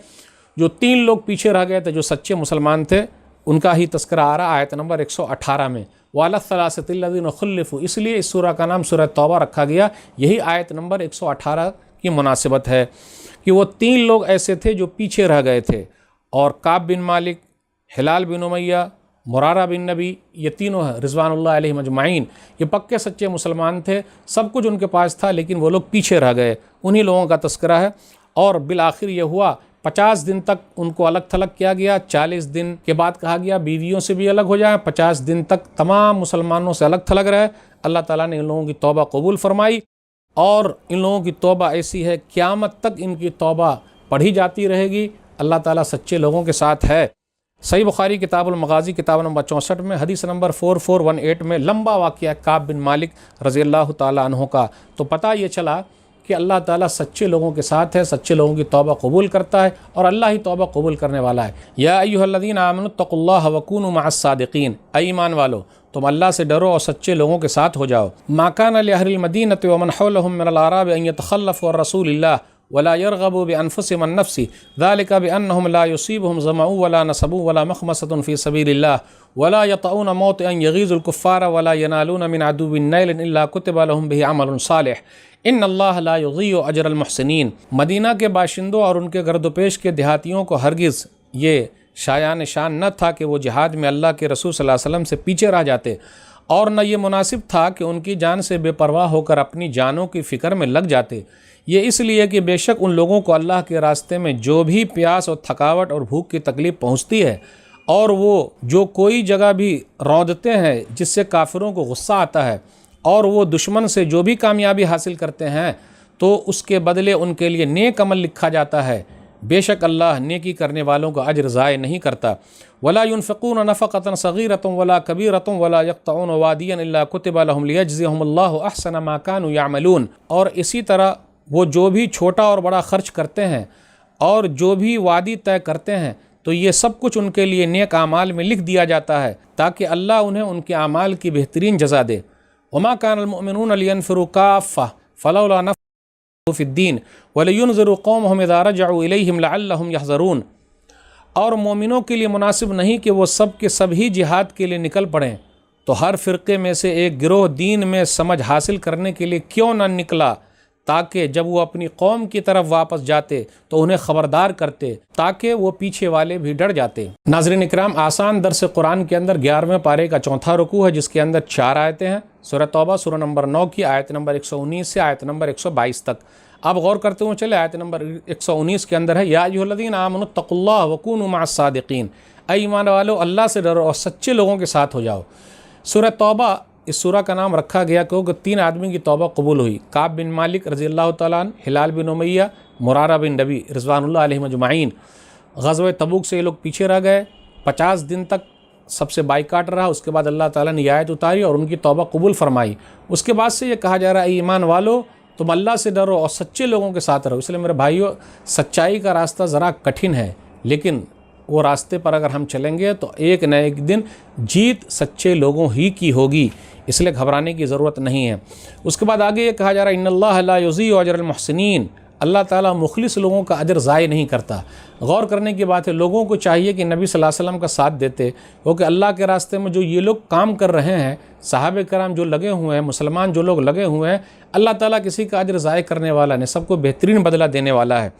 جو 3 لوگ پیچھے رہ گئے تھے جو سچے مسلمان تھے ان کا ہی تذکرہ آ رہا آیت نمبر 118 میں، وَعَلَى الثَّلَاثَةِ الَّذِينَ خُلِّفُوا، اس لیے اس سورہ کا نام سورہ توبہ رکھا گیا، یہی آیت نمبر 118 کی مناسبت ہے کہ وہ 3 لوگ ایسے تھے جو پیچھے رہ گئے تھے، اور کعب بن مالک، ہلال بن امیہ، مرارہ بن نبی، یہ تینوں ہیں رضوان اللہ علیہم اجمعین، یہ پکے سچے مسلمان تھے، سب کچھ ان کے پاس تھا لیکن وہ لوگ پیچھے رہ گئے، انہی لوگوں کا تذکرہ ہے۔ اور بالآخر یہ ہوا 50 دن تک ان کو الگ تھلگ کیا گیا، 40 دن کے بعد کہا گیا بیویوں سے بھی الگ ہو جائیں، 50 دن تک تمام مسلمانوں سے الگ تھلگ رہے۔ اللہ تعالیٰ نے ان لوگوں کی توبہ قبول فرمائی، اور ان لوگوں کی توبہ ایسی ہے قیامت تک ان کی توبہ پڑھی جاتی رہے گی، اللہ تعالیٰ سچے لوگوں کے ساتھ ہے۔ صحیح بخاری کتاب المغازی کتاب نمبر 64 میں حدیث نمبر 4418 میں لمبا واقعہ کعب بن مالک رضی اللہ تعالیٰ عنہ کا، تو پتہ یہ چلا کہ اللہ تعالیٰ سچے لوگوں کے ساتھ ہے، سچے لوگوں کی توبہ قبول کرتا ہے، اور اللہ ہی توبہ قبول کرنے والا ہے۔ یا ایھا الذین آمنوا اتقوا اللہ وکونوا مع الصادقین، اے ایمان والو تم اللہ سے ڈرو اور سچے لوگوں کے ساتھ ہو جاؤ۔ ما کان لأہل المدینۃ ومن حولهم من الاعراب ان يتخلفوا عن رسول اللہ ولا يرغبوا بانفسهم عن نفسه ذلك بانهم لا يصيبهم ظمأ ولا نصب ولا مخمصة في سبيل الله ولا يطؤون موطئا يغيظ الكفار ولا ينالون من عدو نيلا الا كتب لهم به عمل صالح ان اللہ لا یضیع اجر المحسنین۔ مدینہ کے باشندوں اور ان کے گرد و پیش کے دیہاتیوں کو ہرگز یہ شایان شان نہ تھا کہ وہ جہاد میں اللہ کے رسول صلی اللہ علیہ وسلم سے پیچھے رہ جاتے، اور نہ یہ مناسب تھا کہ ان کی جان سے بے پرواہ ہو کر اپنی جانوں کی فکر میں لگ جاتے۔ یہ اس لیے کہ بے شک ان لوگوں کو اللہ کے راستے میں جو بھی پیاس اور تھکاوٹ اور بھوک کی تکلیف پہنچتی ہے، اور وہ جو کوئی جگہ بھی روندتے ہیں جس سے کافروں کو غصہ آتا ہے، اور وہ دشمن سے جو بھی کامیابی حاصل کرتے ہیں تو اس کے بدلے ان کے لیے نیک عمل لکھا جاتا ہے، بے شک اللہ نیکی کرنے والوں کا اجر ضائع نہیں کرتا۔ ولا ينفقون نفقة صغيرة ولا كبيرة ولا يقطعون واديا الا كتب لهم ليجزيهم الله احسن ما كانوا يعملون، اور اسی طرح وہ جو بھی چھوٹا اور بڑا خرچ کرتے ہیں اور جو بھی وادی طے کرتے ہیں تو یہ سب کچھ ان کے لیے نیک اعمال میں لکھ دیا جاتا ہے تاکہ اللہ انہیں ان کے اعمال کی بہترین جزا دے۔ وما كان المؤمنون لينفروا كافة فلولا نفر في الدين ولينذروا قومهم اذا رجعوا اليهم لعلهم يحذرون، اور مومنوں کے لیے مناسب نہیں کہ وہ سب کے سب ہی جہاد کے لیے نکل پڑیں، تو ہر فرقے میں سے ایک گروہ دین میں سمجھ حاصل کرنے کے لیے کیوں نہ نکلا، تاکہ جب وہ اپنی قوم کی طرف واپس جاتے تو انہیں خبردار کرتے تاکہ وہ پیچھے والے بھی ڈر جاتے۔ ناظرین اکرام، آسان درس قرآن کے اندر 11ویں پارے کا 4تھا رکوع ہے، جس کے اندر 4 آیتیں ہیں۔ سورہ توبہ سورہ نمبر 9 کی آیت نمبر 119 سے آیت نمبر 122 تک۔ اب غور کرتے ہوئے چلے، آیت نمبر 119 کے اندر ہے یا ایھا الذین آمنوا اتقوا اللہ وکونوا مع الصادقین، اے ایمان والو اللہ سے ڈرو اور سچے لوگوں کے ساتھ ہو جاؤ۔ سورہ توبہ اس سورہ کا نام رکھا گیا کیونکہ 3 آدمی کی توبہ قبول ہوئی، کعب بن مالک رضی اللہ تعالیٰ عنہ، ہلال بن امیہ، مرارہ بن نبی رضوان اللہ علیہم اجمعین۔ غزوہ تبوک سے یہ لوگ پیچھے رہ گئے، 50 دن تک سب سے بائیکاٹ رہا، اس کے بعد اللہ تعالیٰ نے یہ آیت اتاری اور ان کی توبہ قبول فرمائی۔ اس کے بعد سے یہ کہا جا رہا ہے اے ایمان والو تم اللہ سے ڈرو اور سچے لوگوں کے ساتھ رہو۔ اس لیے میرے بھائیو، سچائی کا راستہ ذرا کٹھن ہے، لیکن وہ راستے پر اگر ہم چلیں گے تو ایک نہ ایک دن جیت سچے لوگوں ہی کی ہوگی۔ اس لیے گھبرانے کی ضرورت نہیں ہے۔ اس کے بعد آگے یہ کہا جا رہا ہے ان اللہ لا یضیع اجر المحسنین، اللہ تعالیٰ مخلص لوگوں کا اجر ضائع نہیں کرتا۔ غور کرنے کی بات ہے، لوگوں کو چاہیے کہ نبی صلی اللہ علیہ وسلم کا ساتھ دیتے، کیونکہ اللہ کے راستے میں جو یہ لوگ کام کر رہے ہیں، صحابہ کرام جو لگے ہوئے ہیں، مسلمان جو لوگ لگے ہوئے ہیں، اللہ تعالیٰ کسی کا اجر ضائع کرنے والا نہیں، سب کو بہترین بدلہ دینے والا ہے۔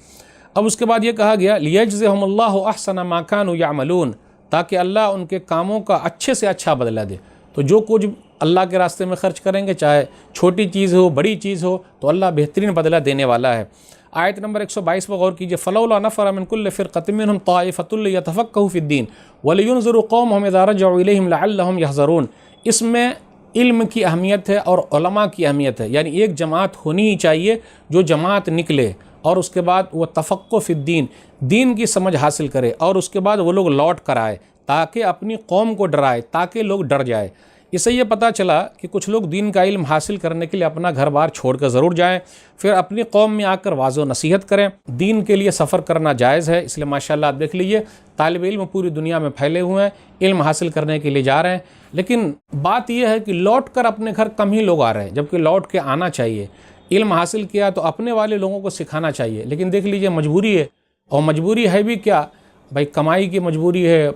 اب اس کے بعد یہ کہا گیا لیجزہم اللہ احسن ما کانوا یعملون، تاکہ اللہ ان کے کاموں کا اچھے سے اچھا بدلہ دے۔ تو جو کچھ اللہ کے راستے میں خرچ کریں گے، چاہے چھوٹی چیز ہو بڑی چیز ہو، تو اللہ بہترین بدلہ دینے والا ہے۔ آیت نمبر 122 پر غور کیجئے، فلولا نفر من کل فرقۃ منهم طائفۃ لیتفقہوا فی الدین ولینذروا قومهم اذا رجعوا الیہم لعلہم یحذرون۔ اس میں علم کی اہمیت ہے اور علماء کی اہمیت ہے، یعنی ایک جماعت ہونی ہی چاہیے جو جماعت نکلے اور اس کے بعد وہ تفقہ فی الدین، دین کی سمجھ حاصل کرے، اور اس کے بعد وہ لوگ لوٹ کر آئے تاکہ اپنی قوم کو ڈرائے، تاکہ لوگ ڈر جائے۔ اس سے یہ پتہ چلا کہ کچھ لوگ دین کا علم حاصل کرنے کے لیے اپنا گھر بار چھوڑ کر ضرور جائیں، پھر اپنی قوم میں آ کر واضح و نصیحت کریں۔ دین کے لیے سفر کرنا جائز ہے، اس لیے ماشاءاللہ آپ دیکھ لیجئے طالب علم پوری دنیا میں پھیلے ہوئے ہیں، علم حاصل کرنے کے لیے جا رہے ہیں، لیکن بات یہ ہے کہ لوٹ کر اپنے گھر کم ہی لوگ آ رہے ہیں، جبکہ لوٹ کے آنا چاہیے۔ علم حاصل کیا تو اپنے والے لوگوں کو سکھانا چاہیے، لیکن دیکھ لیجئے مجبوری ہے، اور مجبوری ہے بھی کیا بھائی، کمائی کی مجبوری ہے،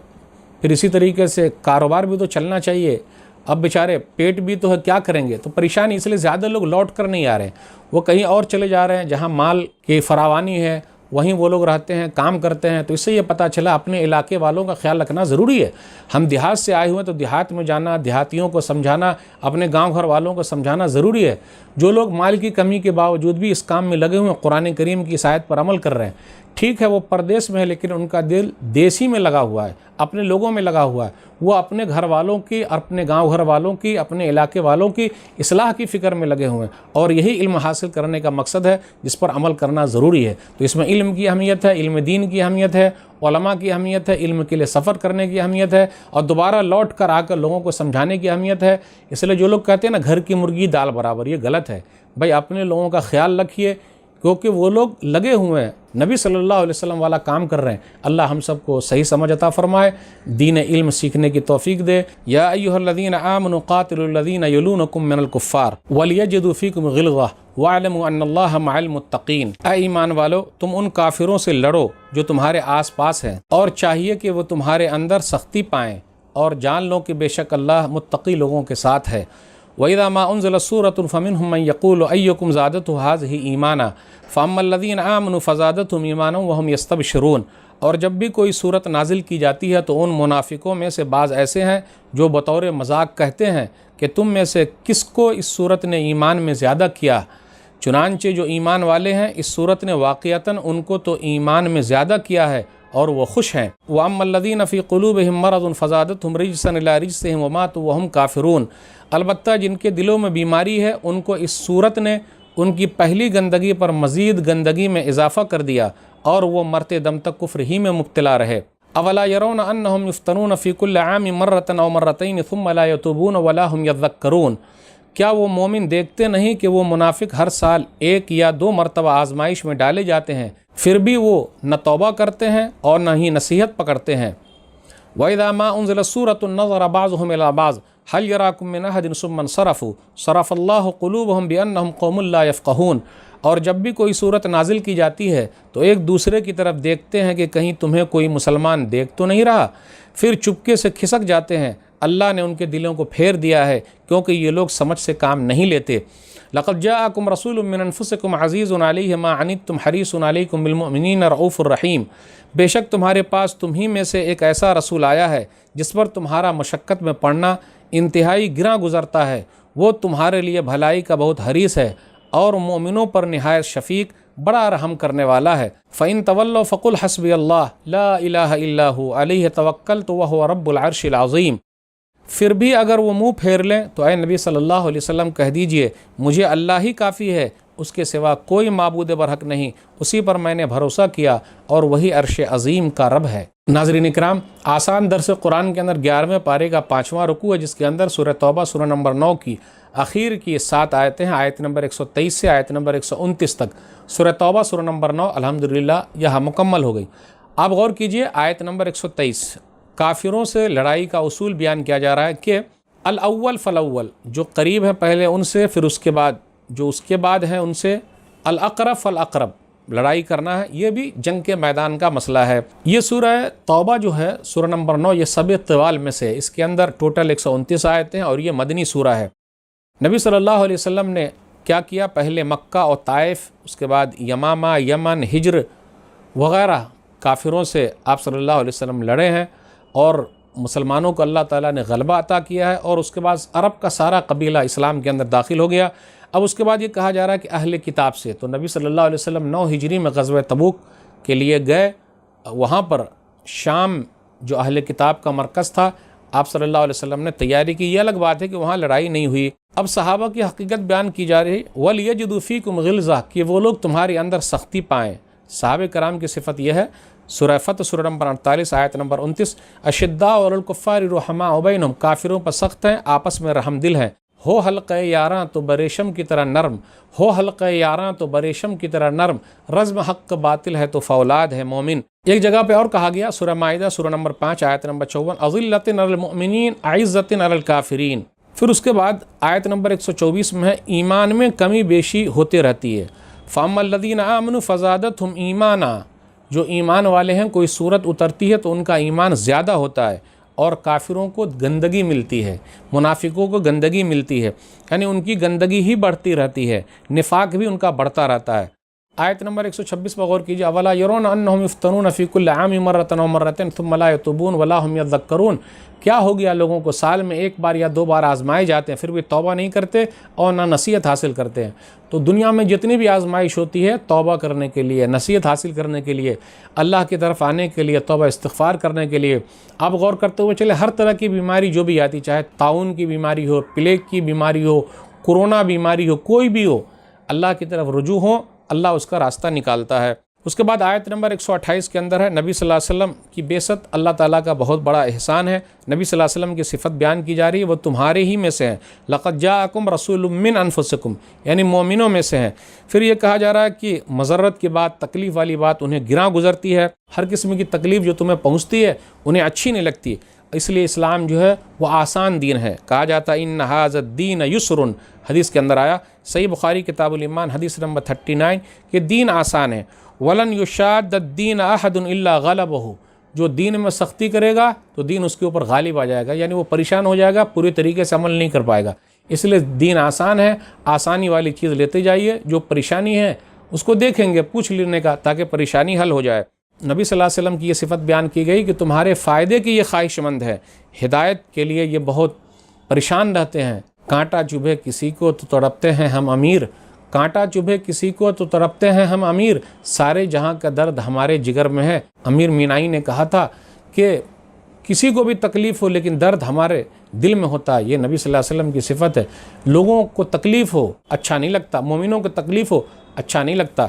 پھر اسی طریقے سے کاروبار بھی تو چلنا چاہیے، اب بیچارے پیٹ بھی تو ہے، کیا کریں گے؟ تو پریشانی، اس لیے زیادہ لوگ لوٹ کر نہیں آ رہے ہیں، وہ کہیں اور چلے جا رہے ہیں جہاں مال کی فراوانی ہے، وہیں وہ لوگ رہتے ہیں، کام کرتے ہیں۔ تو اس سے یہ پتہ چلا اپنے علاقے والوں کا خیال رکھنا ضروری ہے۔ ہم دیہات سے آئے ہوئے ہیں تو دیہات میں جانا، دیہاتیوں کو سمجھانا، اپنے گاؤں گھر والوں کو سمجھانا ضروری ہے۔ جو لوگ مال کی کمی کے باوجود بھی اس کام میں لگے ہوئے ہیں، قرآن کریم کی اس آیت پر عمل کر رہے ہیں، ٹھیک ہے وہ پردیس میں ہے، لیکن ان کا دل دیسی میں لگا ہوا ہے، اپنے لوگوں میں لگا ہوا ہے، وہ اپنے گھر والوں کی، اپنے گاؤں گھر والوں کی، اپنے علاقے والوں کی اصلاح کی فکر میں لگے ہوئے ہیں، اور یہی علم حاصل کرنے کا مقصد ہے جس پر عمل کرنا ضروری ہے۔ تو اس میں علم کی اہمیت ہے، علم دین کی اہمیت ہے، علماء کی اہمیت ہے، علم کے لیے سفر کرنے کی اہمیت ہے، اور دوبارہ لوٹ کر آ کر لوگوں کو سمجھانے کی اہمیت ہے۔ اس لیے جو لوگ کہتے ہیں نا گھر کی مرغی دال برابر، یہ غلط ہے۔ بھائی اپنے لوگوں کا خیال رکھیے، کیونکہ وہ لوگ لگے ہوئے ہیں، نبی صلی اللہ علیہ وسلم والا کام کر رہے ہیں۔ اللہ ہم سب کو صحیح سمجھ عطا فرمائے، دین علم سیکھنے کی توفیق دے۔ یا ایھا الذین آمنوا قاتلوا الذین یلونکم من الکفار ولیجدوا فیکم غلظہ واعلموا ان اللہ مع المتقین۔ اے ایمان والو، تم ان کافروں سے لڑو جو تمہارے آس پاس ہیں، اور چاہیے کہ وہ تمہارے اندر سختی پائیں، اور جان لو کہ بے شک اللہ متقی لوگوں کے ساتھ ہے۔ وَإِذَا مَا أُنزِلَتْ سُورَةٌ فَمِنْهُم مَّن يَقُولُ أَيُّكُمْ زَادَتْهُ هَٰذِهِ إِيمَانًا فَأَمَّا الَّذِينَ آمَنُوا فَزَادَتْهُمْ إِيمَانًا وَهُمْ يَسْتَبْشِرُونَ۔ اور جب بھی کوئی صورت نازل کی جاتی ہے تو ان منافقوں میں سے بعض ایسے ہیں جو بطور مذاق کہتے ہیں کہ تم میں سے کس کو اس صورت نے ایمان میں زیادہ کیا، چنانچہ جو ایمان والے ہیں اس صورت نے واقعتاً ان کو تو ایمان میں زیادہ کیا ہے اور وہ خوش ہیں۔ وَأَمَّا الَّذِينَ فِي قُلُوبِهِم مَّرَضٌ فَزَادَتْهُمْ رِجْسًا إِلَىٰ رِجْسِهِمْ وَمَاتُوا وَهُمْ كَافِرُونَ۔ البتہ جن کے دلوں میں بیماری ہے ان کو اس صورت نے ان کی پہلی گندگی پر مزید گندگی میں اضافہ کر دیا، اور وہ مرتے دم تک کفر ہی میں مبتلا رہے۔ اولا يرون انهم يفتنون في كل عام مرة او مرتين ثم لا يتوبون ولا هم يذكرون۔ کیا وہ مومن دیکھتے نہیں کہ وہ منافق ہر سال ایک یا دو مرتبہ آزمائش میں ڈالے جاتے ہیں، پھر بھی وہ نہ توبہ کرتے ہیں اور نہ ہی نصیحت پکڑتے ہیں۔ وَإِذَا مَا أُنزِلَتْ سُورَةٌ نَظَرَ بَعْضُهُمْ إِلَىٰ بَعْضٍ هَلْ يَرَاكُم مِّنْ أَحَدٍ ثُمَّ انصَرَفُوا صَرَفَ اللَّهُ قُلُوبَهُم بِأَنَّهُمْ قَوْمٌ لَّا يَفْقَهُونَ۔ اور جب بھی کوئی صورت نازل کی جاتی ہے تو ایک دوسرے کی طرف دیکھتے ہیں کہ کہیں تمہیں کوئی مسلمان دیکھ تو نہیں رہا، پھر چپکے سے کھسک جاتے ہیں۔ اللہ نے ان کے دلوں کو پھیر دیا ہے کیونکہ یہ لوگ سمجھ سے کام نہیں لیتے۔ لقد جاءکم رسول من انفسکم عزیز علیہ ما عنتم حریص علیکم بالمؤمنین رؤوف الرحیم۔ بے شک تمہارے پاس تم ہی میں سے ایک ایسا رسول آیا ہے جس پر تمہارا مشقت میں پڑنا انتہائی گراں گزرتا ہے، وہ تمہارے لیے بھلائی کا بہت حریص ہے، اور مومنوں پر نہایت شفیق، بڑا رحم کرنے والا ہے۔ فَإِن تَوَلَّوْا فَقُلْ حَسْبِيَ اللَّهُ لَا إِلَٰهَ إِلَّا هُوَ عَلَيْهِ تَوَكَّلْتُ وَهُوَ رَبُّ الْعَرْشِ الْعَظِيمِ۔ پھر بھی اگر وہ منہ پھیر لیں تو اے نبی صلی اللہ علیہ وسلم کہہ دیجئے مجھے اللہ ہی کافی ہے، اس کے سوا کوئی معبود برحق نہیں، اسی پر میں نے بھروسہ کیا اور وہی عرش عظیم کا رب ہے۔ ناظرین اکرام، آسان درس قرآن کے اندر 11ویں پارے کا 5واں رکوع ہے، جس کے اندر سورہ توبہ سورہ نمبر 9 کی آخر کی 7 آیتیں ہیں، آیت نمبر 123 سے آیت نمبر 129 تک۔ سورہ توبہ سورہ نمبر 9 الحمدللہ یہاں مکمل ہو گئی۔ آپ غور کیجئے آیت نمبر 123، کافروں سے لڑائی کا اصول بیان کیا جا رہا ہے کہ الاول فالاول، جو قریب ہے پہلے ان سے، پھر اس کے بعد جو اس کے بعد ہیں ان سے، الاقرب فالاقرب، لڑائی کرنا ہے، یہ بھی جنگ کے میدان کا مسئلہ ہے۔ یہ سورہ توبہ جو ہے سورہ نمبر 9، یہ سب طوال میں سے، اس کے اندر ٹوٹل 129 آیتیں ہیں اور یہ مدنی سورہ ہے۔ نبی صلی اللہ علیہ وسلم نے کیا کیا؟ پہلے مکہ اور طائف، اس کے بعد یمامہ، یمن، ہجر وغیرہ کافروں سے آپ صلی اللہ علیہ وسلم لڑے ہیں اور مسلمانوں کو اللہ تعالیٰ نے غلبہ عطا کیا ہے، اور اس کے بعد عرب کا سارا قبیلہ اسلام کے اندر داخل ہو گیا۔ اب اس کے بعد یہ کہا جا رہا ہے کہ اہل کتاب سے، تو نبی صلی اللہ علیہ وسلم 9 ہجری میں غزوہ تبوک کے لیے گئے، وہاں پر شام جو اہل کتاب کا مرکز تھا، آپ صلی اللہ علیہ وسلم نے تیاری کی۔ یہ الگ بات ہے کہ وہاں لڑائی نہیں ہوئی۔ اب صحابہ کی حقیقت بیان کی جا رہی، وَلْيَجِدُوا فِيكُمْ غِلْظَةً، کہ وہ لوگ تمہارے اندر سختی پائیں۔ صحابہ کرام کی صفت یہ ہے۔ سورہ فتح سورہ نمبر 48 آیت نمبر 29، اشداء علی الکفار رحماء بینہم، کافروں پر سخت ہیں، آپس میں رحم دل ہیں۔ ہو حلقہ یاراں تو بریشم کی طرح نرم، ہو حلقہ یاراں تو بریشم کی طرح نرم، رزم حق باطل ہے تو فولاد ہے مومن۔ ایک جگہ پہ اور کہا گیا سورہ مائدہ سورہ نمبر 5 آیت نمبر 54، اذلۃ علی المؤمنین اعزۃ علی الکافرین۔ پھر اس کے بعد آیت نمبر 124 میں ہے، ایمان میں کمی بیشی ہوتے رہتی ہے۔ فَأَمَّا الَّذِينَ آمَنُوا فَزَادَتْهُمْ ایمانا، جو ایمان والے ہیں، کوئی صورت اترتی ہے تو ان کا ایمان زیادہ ہوتا ہے، اور کافروں کو گندگی ملتی ہے، منافقوں کو گندگی ملتی ہے، یعنی ان کی گندگی ہی بڑھتی رہتی ہے، نفاق بھی ان کا بڑھتا رہتا ہے۔ آیت نمبر 126 پر غور کیجیے، اولا یرون انہم یفتنون فی کل عام مرۃ و مرۃ ثم لا یتوبون ولا هم یذکرون، کیا ہو گیا لوگوں کو سال میں ایک بار یا 2 بار آزمائے جاتے ہیں، پھر بھی توبہ نہیں کرتے اور نہ نصیحت حاصل کرتے ہیں۔ تو دنیا میں جتنی بھی آزمائش ہوتی ہے، توبہ کرنے کے لیے، نصیحت حاصل کرنے کے لیے، اللہ کی طرف آنے کے لیے، توبہ استغفار کرنے کے لیے۔ آپ غور کرتے ہوئے چلے، ہر طرح کی بیماری جو بھی آتی، چاہے طاعون کی بیماری ہو، پلیگ کی بیماری ہو، کورونا بیماری ہو، کوئی بھی ہو، اللہ کی طرف رجوع ہو، اللہ اس کا راستہ نکالتا ہے۔ اس کے بعد آیت نمبر 128 کے اندر ہے، نبی صلی اللہ علیہ وسلم کی بعثت اللہ تعالیٰ کا بہت بڑا احسان ہے۔ نبی صلی اللہ علیہ وسلم کی صفت بیان کی جا رہی ہے، وہ تمہارے ہی میں سے ہیں، لقد جاءکم رسول من انفسکم، یعنی مومنوں میں سے ہیں۔ پھر یہ کہا جا رہا ہے کہ مضرت کی بات، تکلیف والی بات انہیں گراں گزرتی ہے، ہر قسم کی تکلیف جو تمہیں پہنچتی ہے انہیں اچھی نہیں لگتی، اس لیے اسلام جو ہے وہ آسان دین ہے۔ کہا جاتا ہے ان ھذا الدین یسر، حدیث کے اندر آیا، صحیح بخاری کتاب الایمان حدیث نمبر 39، کہ دین آسان ہے۔ ولن یشاد الدین احد الا غلبہ، جو دین میں سختی کرے گا تو دین اس کے اوپر غالب آ جائے گا، یعنی وہ پریشان ہو جائے گا، پوری طریقے سے عمل نہیں کر پائے گا۔ اس لیے دین آسان ہے، آسانی والی چیز لیتے جائیے، جو پریشانی ہے اس کو دیکھیں گے، پوچھ لینے کا، تاکہ پریشانی حل ہو جائے۔ نبی صلی اللہ علیہ وسلم کی یہ صفت بیان کی گئی کہ تمہارے فائدے کی یہ خواہش مند ہے، ہدایت کے لیے یہ بہت پریشان رہتے ہیں۔ کانٹا چبھے کسی کو تو تڑپتے ہیں ہم امیر، کانٹا چبھے کسی کو تو تڑپتے ہیں ہم امیر، سارے جہاں کا درد ہمارے جگر میں ہے۔ امیر مینائی نے کہا تھا کہ کسی کو بھی تکلیف ہو لیکن درد ہمارے دل میں ہوتا ہے، یہ نبی صلی اللہ علیہ وسلم کی صفت ہے۔ لوگوں کو تکلیف ہو اچھا نہیں لگتا، مومنوں کو تکلیف ہو اچھا نہیں لگتا۔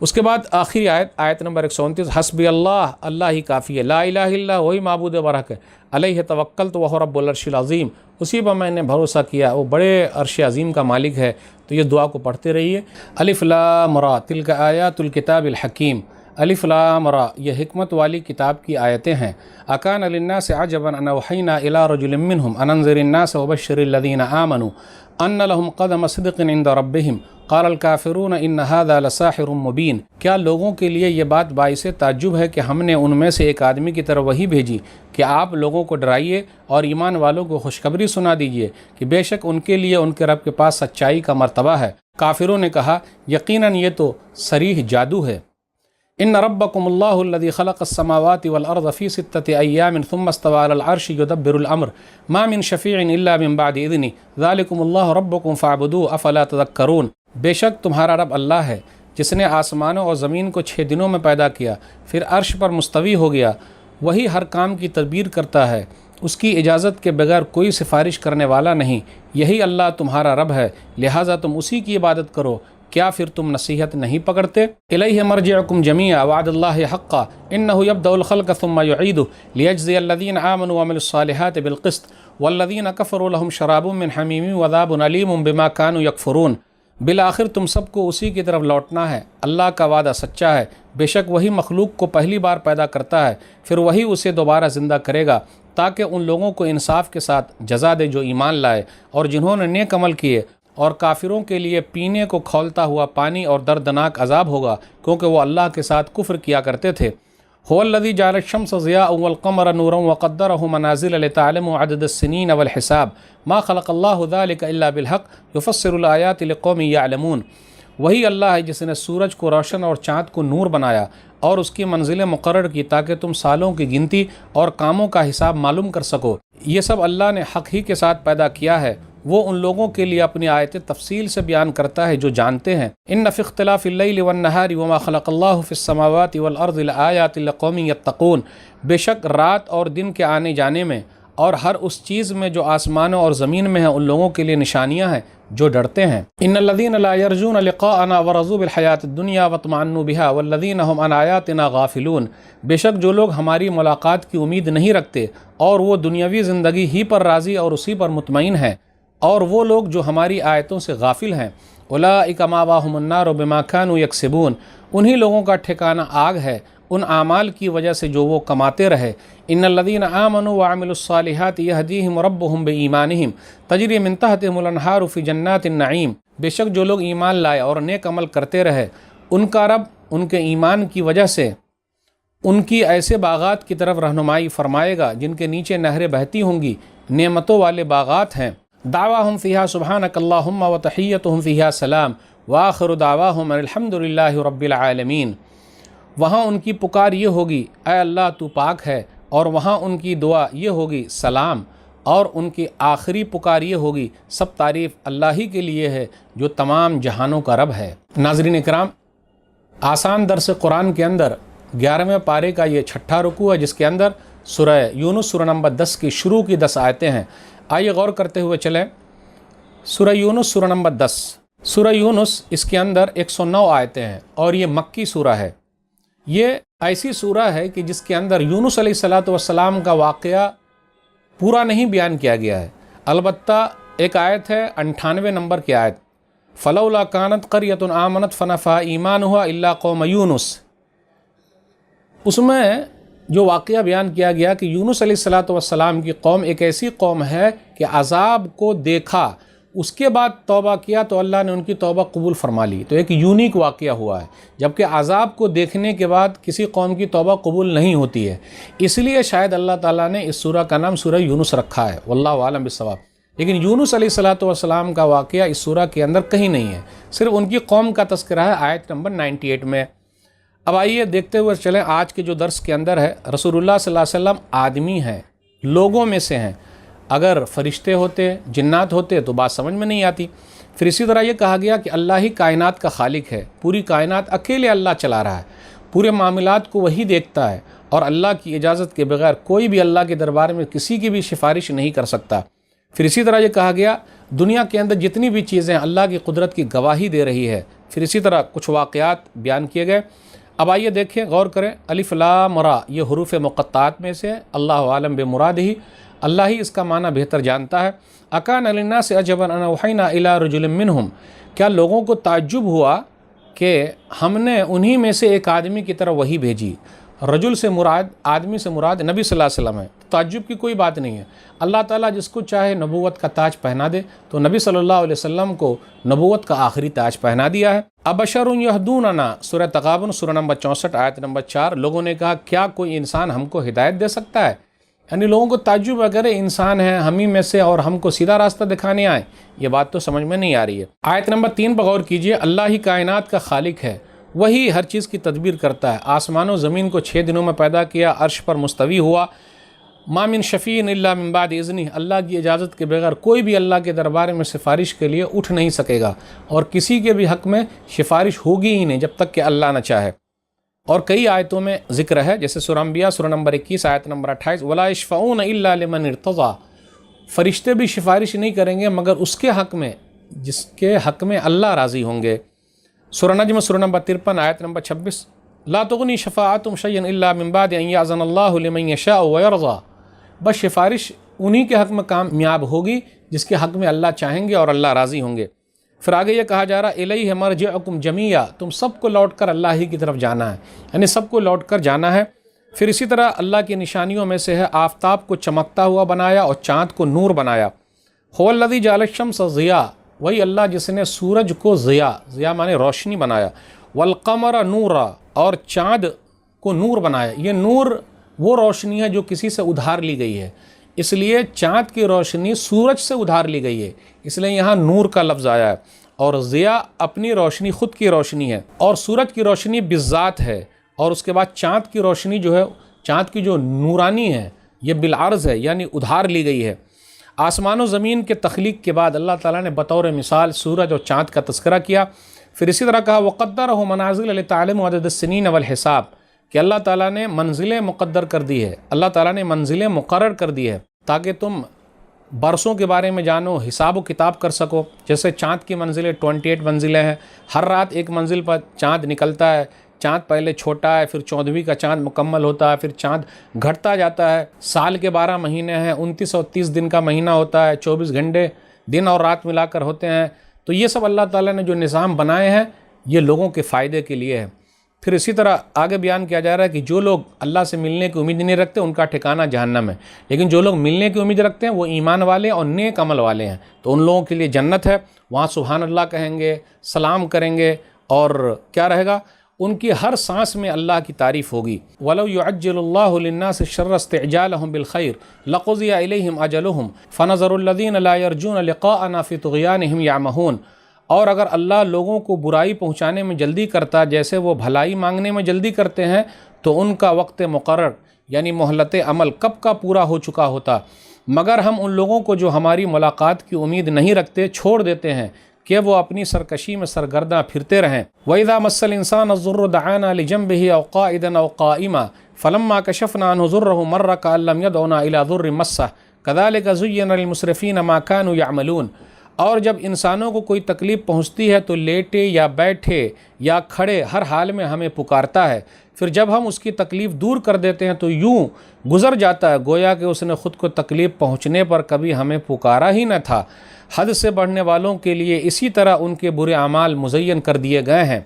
اس کے بعد آخری آیت نمبر 129، حسبی اللہ، اللہ ہی کافی ہے، لا الہ الا، وہی معبود برحق ہے، علیہ توکلت وہو رب العرش العظیم، اسی پر میں نے بھروسہ کیا، وہ بڑے عرش عظیم کا مالک ہے۔ تو یہ دعا کو پڑھتے رہیے۔ الف لام را تلک آیات الکتاب الحکیم، الف لام را، یہ حکمت والی کتاب کی آیتیں ہیں۔ اکان للناس عجبا ان اوحینا الی رجل منہم ان انذر الناس وبشر الذین آمنوا ان لهم قدم صدق عند ربهم قال الکافرون ان هذا لساحر مبین، کیا لوگوں کے لیے یہ بات باعث تعجب ہے کہ ہم نے ان میں سے ایک آدمی کی طرف وحی بھیجی کہ آپ لوگوں کو ڈرائیے اور ایمان والوں کو خوشخبری سنا دیجیے کہ بے شک ان کے لیے ان کے رب کے پاس سچائی کا مرتبہ ہے۔ کافروں نے کہا یقیناً یہ تو صریح جادو ہے۔ ان ربکم اللہ الذی خلق السماوات والارض فی 6 ایام ثم استوى علی العرش یدبر الامر ما من شفیع الا من بعد اذنہ ذلکم اللہ ربکم فاعبدوه افلا تذکرون، بے شک تمہارا رب اللہ ہے جس نے آسمانوں اور زمین کو 6 دنوں میں پیدا کیا، پھر عرش پر مستوی ہو گیا، وہی ہر کام کی تدبیر کرتا ہے، اس کی اجازت کے بغیر کوئی سفارش کرنے والا نہیں، یہی اللہ تمہارا رب ہے، لہٰذا تم اسی کی عبادت کرو، کیا پھر تم نصیحت نہیں پکڑتے؟ الیہ مرجعکم جمیعا وعد اللہ حقا انہ یبدأ الخلق ثم یعیدہ لیجزی الذین آمنوا وعملوا الصالحات بالقسط والذین کفروا لهم شراب من حمیم وعذاب علیم بما كانوا یکفرون، بالآخر تم سب کو اسی کی طرف لوٹنا ہے، اللہ کا وعدہ سچا ہے، بے شک وہی مخلوق کو پہلی بار پیدا کرتا ہے، پھر وہی اسے دوبارہ زندہ کرے گا، تاکہ ان لوگوں کو انصاف کے ساتھ جزا دے جو ایمان لائے اور جنہوں نے نیک عمل کیے، اور کافروں کے لیے پینے کو کھولتا ہوا پانی اور دردناک عذاب ہوگا، کیونکہ وہ اللہ کے ساتھ کفر کیا کرتے تھے۔ هو الذي جعل الشمس ضياء والقمر نورا وقدره منازل لتعلموا عدد السنين والحساب ما خلق الله ذلك الا بالحق يفسر الآيات لقوم يعلمون۔ وہی اللہ ہے جس نے سورج کو روشن اور چاند کو نور بنایا اور اس کی منزلیں مقرر کی تاکہ تم سالوں کی گنتی اور کاموں کا حساب معلوم کر سکو۔ یہ سب اللہ نے حق ہی کے ساتھ پیدا کیا ہے، وہ ان لوگوں کے لیے اپنی آیتیں تفصیل سے بیان کرتا ہے جو جانتے ہیں۔ ان فی اختلاف اللیل والنہار وما خلق اللہ فی السماوات والارض لآیات لقوم یتقون، بے شک رات اور دن کے آنے جانے میں اور ہر اس چیز میں جو آسمانوں اور زمین میں ہے ان لوگوں کے لیے نشانیاں ہیں جو ڈرتے ہیں۔ ان الذین لا یرجون لقاءنا ورضوا بالحیاۃ الدنیا واطمأنوا بها والذین هم عن آیاتنا غافلون، بے شک جو لوگ ہماری ملاقات کی امید نہیں رکھتے اور وہ دنیاوی زندگی ہی پر راضی اور اسی پر مطمئن ہیں، اور وہ لوگ جو ہماری آیتوں سے غافل ہیں، اولئک مأواہم النار بما كانوا یکسبون، انہی لوگوں کا ٹھکانہ آگ ہے ان اعمال کی وجہ سے جو وہ کماتے رہے۔ ان الذین آمنوا وعملوا الصالحات یہدیہم ربہم بایمانہم تجری من تحتہم الانہار فی جنات النعیم، بے شک جو لوگ ایمان لائے اور نیک عمل کرتے رہے ان کا رب ان کے ایمان کی وجہ سے ان کی ایسے باغات کی طرف رہنمائی فرمائے گا جن کے نیچے نہریں بہتی ہوں گی، نعمتوں والے باغات ہیں۔ دعواہم فیہا سبحانک اللہم وتحیتہم فیہا سلام وآخر دعواہم الحمد للہ رب العالمین۔ وہاں ان کی پکار یہ ہوگی اے اللہ تو پاک ہے، اور وہاں ان کی دعا یہ ہوگی سلام، اور ان کی آخری پکار یہ ہوگی سب تعریف اللہ ہی کے لیے ہے جو تمام جہانوں کا رب ہے۔ ناظرین اکرام، آسان درس قرآن کے اندر 11ویں پارے کا یہ چھٹا رکوع ہے جس کے اندر سورہ یونس سورہ نمبر 10 کی شروع کی 10 آیتیں ہیں۔ آئیے غور کرتے ہوئے چلیں۔ سورہ یونس سورہ نمبر 10، سورہ یونس اس کے اندر 109 آیتیں ہیں اور یہ مکی سورہ ہے۔ یہ ایسی سورہ ہے کہ جس کے اندر یونس علیہ السلام کا واقعہ پورا نہیں بیان کیا گیا ہے، البتہ ایک آیت ہے 98 نمبر کی آیت، فلولا کانت قریۃ آمنت فنفع ایمانها الا قوم یونس، اس میں جو واقعہ بیان کیا گیا کہ یونس علیہ السلام کی قوم ایک ایسی قوم ہے کہ عذاب کو دیکھا، اس کے بعد توبہ کیا تو اللہ نے ان کی توبہ قبول فرما لی۔ تو ایک یونیک واقعہ ہوا ہے، جبکہ عذاب کو دیکھنے کے بعد کسی قوم کی توبہ قبول نہیں ہوتی ہے، اس لیے شاید اللہ تعالیٰ نے اس سورہ کا نام سورہ یونس رکھا ہے، واللہ عالم بالصواب۔ لیکن یونس علیہ السلام کا واقعہ اس سورہ کے اندر کہیں نہیں ہے، صرف ان کی قوم کا تذکرہ ہے آیت نمبر 98 میں۔ اب آئیے دیکھتے ہوئے چلیں آج کے جو درس کے اندر ہے۔ رسول اللہ صلی اللہ علیہ وسلم آدمی ہیں، لوگوں میں سے ہیں، اگر فرشتے ہوتے جنات ہوتے تو بات سمجھ میں نہیں آتی۔ پھر اسی طرح یہ کہا گیا کہ اللہ ہی کائنات کا خالق ہے، پوری کائنات اکیلے اللہ چلا رہا ہے، پورے معاملات کو وہی دیکھتا ہے، اور اللہ کی اجازت کے بغیر کوئی بھی اللہ کے دربار میں کسی کی بھی سفارش نہیں کر سکتا۔ پھر اسی طرح یہ کہا گیا دنیا کے اندر جتنی بھی چیزیں اللہ کی قدرت کی گواہی دے رہی ہے۔ پھر اسی طرح کچھ واقعات بیان کیے گئے۔ اب آئیے دیکھیں، غور کریں، الف لام را یہ حروف مقطعات میں سے اللہ عالم بمراد ہی، اللہ ہی اس کا معنی بہتر جانتا ہے۔ اکان للناس عجبا ان اوحینا الی رجل منہم، کیا لوگوں کو تعجب ہوا کہ ہم نے انہی میں سے ایک آدمی کی طرف وحی بھیجی۔ رجل سے مراد، آدمی سے مراد نبی صلی اللہ علیہ وسلم ہے، تعجب کی کوئی بات نہیں ہے۔ اللہ تعالیٰ جس کو چاہے نبوت کا تاج پہنا دے، تو نبی صلی اللہ علیہ وسلم کو نبوت کا آخری تاج پہنا دیا ہے۔ ابشر یہدوننا سورہ تغابن سورہ نمبر 64 آیت نمبر 4، لوگوں نے کہا کیا کوئی انسان ہم کو ہدایت دے سکتا ہے؟ یعنی لوگوں کو تعجب اگر انسان ہے ہم ہی میں سے اور ہم کو سیدھا راستہ دکھانے آئے، یہ بات تو سمجھ میں نہیں آ رہی ہے۔ آیت نمبر 3 پر غور کیجئے، اللہ ہی کائنات کا خالق ہے، وہی ہر چیز کی تدبیر کرتا ہے، آسمان و زمین کو 6 دنوں میں پیدا کیا، عرش پر مستوی ہوا، ما من شفیع الا من بعد اذنہ، اللہ کی اجازت کے بغیر کوئی بھی اللہ کے دربار میں سفارش کے لیے اٹھ نہیں سکے گا، اور کسی کے بھی حق میں سفارش ہوگی ہی نہیں جب تک کہ اللہ نہ چاہے۔ اور کئی آیتوں میں ذکر ہے، جیسے سورہ انبیاء سورہ نمبر 21 آیت نمبر 28، ولا یشفعون الا لمن ارتضی، فرشتے بھی سفارش نہیں کریں گے مگر اس کے حق میں جس کے حق میں اللہ راضی ہوں گے۔ سورہ نجم سورہ نمبر 53 آیت نمبر 26، لا تغنی شفاعتهم شیئا الا من بعد ان یاذن اللہ لمن یشاء ویرضی، بس سفارش انہی کے حق میں کامیاب ہوگی جس کے حق میں اللہ چاہیں گے اور اللہ راضی ہوں گے۔ پھر آگے یہ کہا جا رہا الیہ مرجعکم جمیعا، تم سب کو لوٹ کر اللہ ہی کی طرف جانا ہے، یعنی سب کو لوٹ کر جانا ہے۔ پھر اسی طرح اللہ کی نشانیوں میں سے ہے آفتاب کو چمکتا ہوا بنایا اور چاند کو نور بنایا۔ هو الذی جعل الشمس ضیاء، وہی اللہ جس نے سورج کو ضیاء مانے روشنی بنایا، والقمر نورا، اور چاند کو نور بنایا۔ یہ نور وہ روشنی ہے جو کسی سے ادھار لی گئی ہے، اس لیے چاند کی روشنی سورج سے ادھار لی گئی ہے، اس لیے یہاں نور کا لفظ آیا ہے۔ اور ضیاء اپنی روشنی خود کی روشنی ہے، اور سورج کی روشنی بالذات ہے، اور اس کے بعد چاند کی روشنی جو ہے، چاند کی جو نورانی ہے یہ بالعرض ہے، یعنی ادھار لی گئی ہے۔ آسمان و زمین کے تخلیق کے بعد اللہ تعالیٰ نے بطور مثال سورج اور چاند کا تذکرہ کیا۔ پھر اسی طرح کہا وَقَدَّرَهُ مَنَازِلَ لِتَعْلَمُوا عَدَدَ السِّنِينَ وَالْحِسَابَ، کہ اللہ تعالیٰ نے منزلیں مقدر کر دی ہے، اللہ تعالیٰ نے منزلیں مقرر کر دی ہے تاکہ تم برسوں کے بارے میں جانو، حساب و کتاب کر سکو۔ جیسے چاند کی منزلیں 28 منزلیں ہیں، ہر رات ایک منزل پر چاند نکلتا ہے، چاند پہلے چھوٹا ہے، پھر 14ویں کا چاند مکمل ہوتا ہے، پھر چاند گھٹتا جاتا ہے۔ سال کے 12 مہینے ہیں، 29 اور 30 دن کا مہینہ ہوتا ہے، 24 گھنٹے دن اور رات ملا کر ہوتے ہیں۔ تو یہ سب اللہ تعالیٰ نے جو نظام بنائے ہیں یہ لوگوں کے فائدے کے لیے ہے۔ پھر اسی طرح آگے بیان کیا جا رہا ہے کہ جو لوگ اللہ سے ملنے کی امید نہیں رکھتے ان کا ٹھکانہ جہنم ہے، لیکن جو لوگ ملنے کی امید رکھتے ہیں وہ ایمان والے اور نیک عمل والے ہیں، تو ان لوگوں کے لیے جنت ہے، وہاں سبحان اللہ کہیں گے، سلام کریں گے، اور کیا رہے گا، ان کی ہر سانس میں اللہ کی تعریف ہوگی۔ وَلَوْ يُعَجِّلُ اللَّهُ لِلنَّاسِ الشَّرَّ اسْتِعْجَالَهُم بِالْخَيْرِ لَقُضِيَ إِلَيْهِمْ أَجَلُهُمْ فَنَظَرُ الَّذِينَ لَا يَرْجُونَ لِقَاءَنَا فِي طُغْيَانِهِمْ يَعْمَهُونَ، اور اگر اللہ لوگوں کو برائی پہنچانے میں جلدی کرتا جیسے وہ بھلائی مانگنے میں جلدی کرتے ہیں، تو ان کا وقت مقرر یعنی مہلت عمل کب کا پورا ہو چکا ہوتا، مگر ہم ان لوگوں کو جو ہماری ملاقات کی امید نہیں رکھتے چھوڑ دیتے ہیں کہ وہ اپنی سرکشی میں سرگرداں پھرتے رہیں۔ وَإِذَا مَسَّ الْإِنسَانَ الضُّرُّ دَعَانَا لِجَنبِهِ أَوْ قَاعِدًا أَوْ قَائِمًا فَلَمَّا كَشَفْنَا عَنْهُ ضُرَّهُ مَرَّ كَأَن لَّمْ يَدْعُنَا إِلَىٰ ضُرٍّ مَّسَّهُ كَذَٰلِكَ زُيِّنَ لِلْمُسْرِفِينَ مَا كَانُوا يَعْمَلُونَ، اور جب انسانوں کو کوئی تکلیف پہنچتی ہے تو لیٹے یا بیٹھے یا کھڑے ہر حال میں ہمیں پکارتا ہے، پھر جب ہم اس کی تکلیف دور کر دیتے ہیں تو یوں گزر جاتا ہے گویا کہ اس نے خود کو تکلیف پہنچنے پر کبھی ہمیں پکارا ہی نہ تھا۔ حد سے بڑھنے والوں کے لیے اسی طرح ان کے برے اعمال مزین کر دیے گئے ہیں۔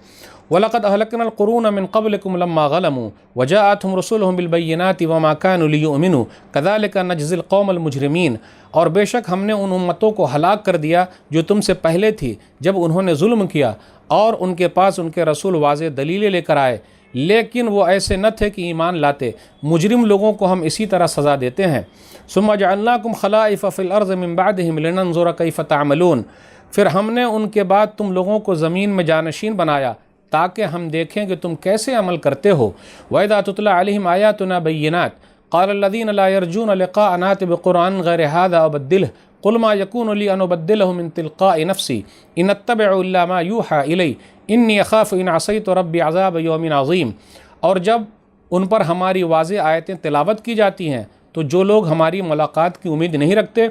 وَلَقَدْ أَهْلَكْنَا الْقُرُونَ مِنْ قَبْلِكُمْ لَمَّا ظَلَمُوا وَجَاءَتْهُمْ رُسُلُهُم بِالْبَيِّنَاتِ وَمَا كَانُوا لِيُؤْمِنُوا كَذَٰلِكَ نَجْزِي الْقَوْمَ الْمُجْرِمِينَ، اور بے شک ہم نے ان امتوں کو ہلاک کر دیا جو تم سے پہلے تھی جب انہوں نے ظلم کیا، اور ان کے پاس ان کے رسول واضح دلیلیں لے کر آئے، لیکن وہ ایسے نہ تھے کہ ایمان لاتے۔ مجرم لوگوں کو ہم اسی طرح سزا دیتے ہیں۔ ثُمَّ جَعَلْنَاكُمْ خَلَائِفَ فِي الْأَرْضِ مِن بَعْدِهِمْ لِنَنظُرَ كَيْفَ تَعْمَلُونَ، پھر ہم نے ان کے بعد تم لوگوں کو زمین میں جانشین بنایا تاکہ ہم دیکھیں کہ تم کیسے عمل کرتے ہو۔ وَإِذَا تُتْلَىٰ عَلَيْهِمْ آيَاتُنَا بَيِّنَاتٍ قَالَ الَّذِينَ لَا يَرْجُونَ لِقَاءَنَا ائْتِ بِقُرْآنٍ غَيْرِ هَٰذَا أَوْ بَدِّلْهُ قُلْ مَا يَكُونُ لِي أَنْ أُبَدِّلَهُ مِن تِلْقَاءِ نَفْسِي إِنْ أَتَّبِعُ إِلَّا مَا يُوحَىٰ إِلَيَّ إِنِّي أَخَافُ إِنْ عَصَيْتُ رَبِّي عَذَابَ يَوْمٍ عَظِيمٍ، اور جب ان پر ہماری واضح آیتیں تلاوت کی جاتی ہیں تو جو لوگ ہماری ملاقات کی امید نہیں رکھتے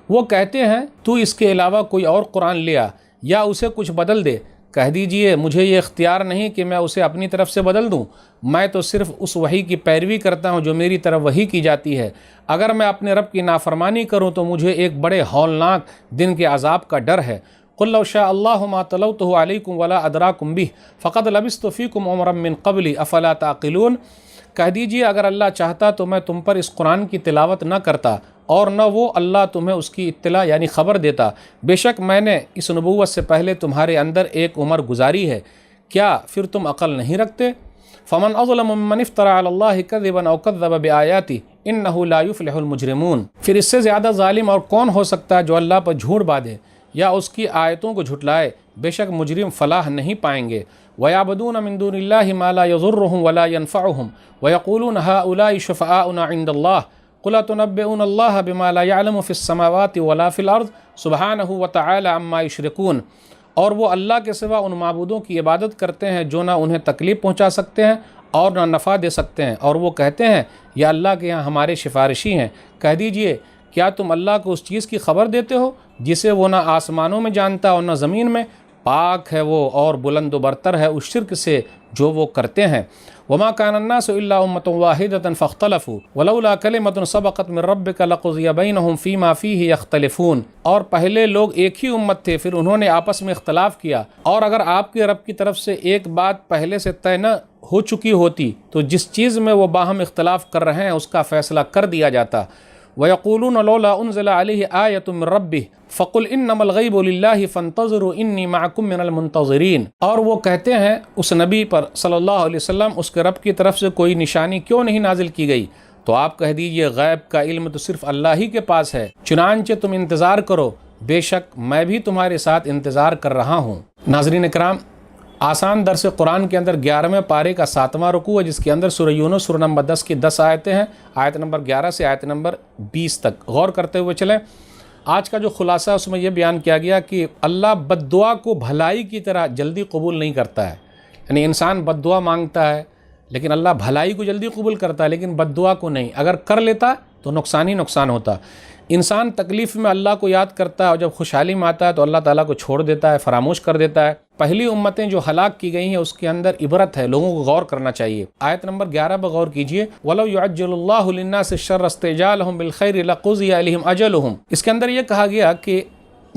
وہ کہتے ہیں تو اس کے علاوہ کوئی اور قرآن لے آ یا اسے کچھ بدل دے۔ کہہ دیجئے مجھے یہ اختیار نہیں کہ میں اسے اپنی طرف سے بدل دوں، میں تو صرف اس وحی کی پیروی کرتا ہوں جو میری طرف وحی کی جاتی ہے۔ اگر میں اپنے رب کی نافرمانی کروں تو مجھے ایک بڑے ہولناک دن کے عذاب کا ڈر ہے۔ قُلْ لَوْ شَاءَ اللَّهُ مَا تَلَوْتُهُ عَلَيْكُمْ وَلَا أَدْرَاكُمْ بِهِ فَقَدْ لَبِثْتُ فِيكُمْ عُمُرًا مِّن قَبْلِي أَفَلَا تَعْقِلُونَ، کہہ دیجئے اگر اللہ چاہتا تو میں تم پر اس قرآن کی تلاوت نہ کرتا اور نہ وہ اللہ تمہیں اس کی اطلاع یعنی خبر دیتا، بے شک میں نے اس نبوت سے پہلے تمہارے اندر ایک عمر گزاری ہے، کیا پھر تم عقل نہیں رکھتے؟ فَمَنْ أَظْلَمُ مِمَّنِ افْتَرَىٰ عَلَى اللَّهِ كَذِبًا أَوْ كَذَّبَ بِآيَاتِهِ إِنَّهُ لَا يُفْلِحُ الْمُجْرِمُونَ، پھر اس سے زیادہ ظالم اور کون ہو سکتا ہے جو اللہ پر جھوٹ باندھے یا اس کی آیتوں کو جھٹلائے، بے شک مجرم فلاح نہیں پائیں گے۔ وَيَعْبُدُونَ مِن دُونِ اللَّهِ مَا لَا يَضُرُّهُمْ وَلَا يَنفَعُهُمْ وَيَقُولُونَ هَٰؤُلَاءِ شُفَعَاؤُنَا عِندَ اللَّهِ قُلْ أَتُنَبِّئُونَ اللَّهَ بِمَا لَا يَعْلَمُ فِي السَّمَاوَاتِ وَلَا فِي الْأَرْضِ سُبْحَانَهُ وَتَعَالَىٰ عَمَّا يُشْرِكُونَ، اور وہ اللہ کے سوا ان معبودوں کی عبادت کرتے ہیں جو نہ انہیں تکلیف پہنچا سکتے ہیں اور نہ نفع دے سکتے ہیں، اور وہ کہتے ہیں یا اللہ کے یہاں ہمارے سفارشی ہیں۔ کہہ دیجئے کیا تم اللہ کو اس چیز کی خبر دیتے ہو جسے وہ نہ آسمانوں میں جانتا اور نہ زمین میں؟ پاک ہے وہ اور بلند و برتر ہے اس شرک سے جو وہ کرتے ہیں۔ وما كان الناس الا امة واحدة فاختلفوا ولولا كلمة سبقت من ربك لقضي بينهم فيما فيه يختلفون، اور پہلے لوگ ایک ہی امت تھے، پھر انہوں نے آپس میں اختلاف کیا، اور اگر آپ کے رب کی طرف سے ایک بات پہلے سے طے نہ ہو چکی ہوتی تو جس چیز میں وہ باہم اختلاف کر رہے ہیں اس کا فیصلہ کر دیا جاتا۔ وَيَقُولُونَ لَوْلَا أُنزِلَ عَلَيْهِ آيَةٌ مِّن رَّبِّهِ فَقُلْ إِنَّمَا الْغَيْبُ لِلَّهِ فَانتَظِرُوا إِنِّي مَعَكُم مِّنَ الْمُنتَظِرِينَ، اور وہ کہتے ہیں اس نبی پر صلی اللہ علیہ وسلم اس کے رب کی طرف سے کوئی نشانی کیوں نہیں نازل کی گئی؟ تو آپ کہہ دیجئے غیب کا علم تو صرف اللہ ہی کے پاس ہے، چنانچہ تم انتظار کرو، بے شک میں بھی تمہارے ساتھ انتظار کر رہا ہوں۔ ناظرین کرام، آسان درس قرآن کے اندر 11ویں پارے کا 7واں رکوع ہے، جس کے اندر سورہ یونس سورہ نمبر 10 کی 10 آیتیں ہیں، آیت نمبر 11 سے آیت نمبر 20 تک غور کرتے ہوئے چلیں۔ آج کا جو خلاصہ ہے اس میں یہ بیان کیا گیا کہ اللہ بد دعا کو بھلائی کی طرح جلدی قبول نہیں کرتا ہے، یعنی انسان بد دعا مانگتا ہے لیکن اللہ بھلائی کو جلدی قبول کرتا ہے لیکن بد دعا کو نہیں، اگر کر لیتا تو نقصان ہی نقصان ہوتا۔ انسان تکلیف میں اللہ کو یاد کرتا ہے اور جب خوشحالی میں آتا ہے تو اللہ تعالیٰ کو چھوڑ دیتا ہے، فراموش کر دیتا ہے۔ پہلی امتیں جو ہلاک کی گئی ہیں اس کے اندر عبرت ہے، لوگوں کو غور کرنا چاہیے۔ آیت نمبر 11 پر غور کیجئے، وَلَوْ يُعَجِّلُ اللَّهُ لِلنَّاسِ الشَّرَّ اسْتِعْجَالَهُم بِالْخَيْرِ لَقُضِيَ إِلَيْهِمْ أَجَلُهُم، اس کے اندر یہ کہا گیا کہ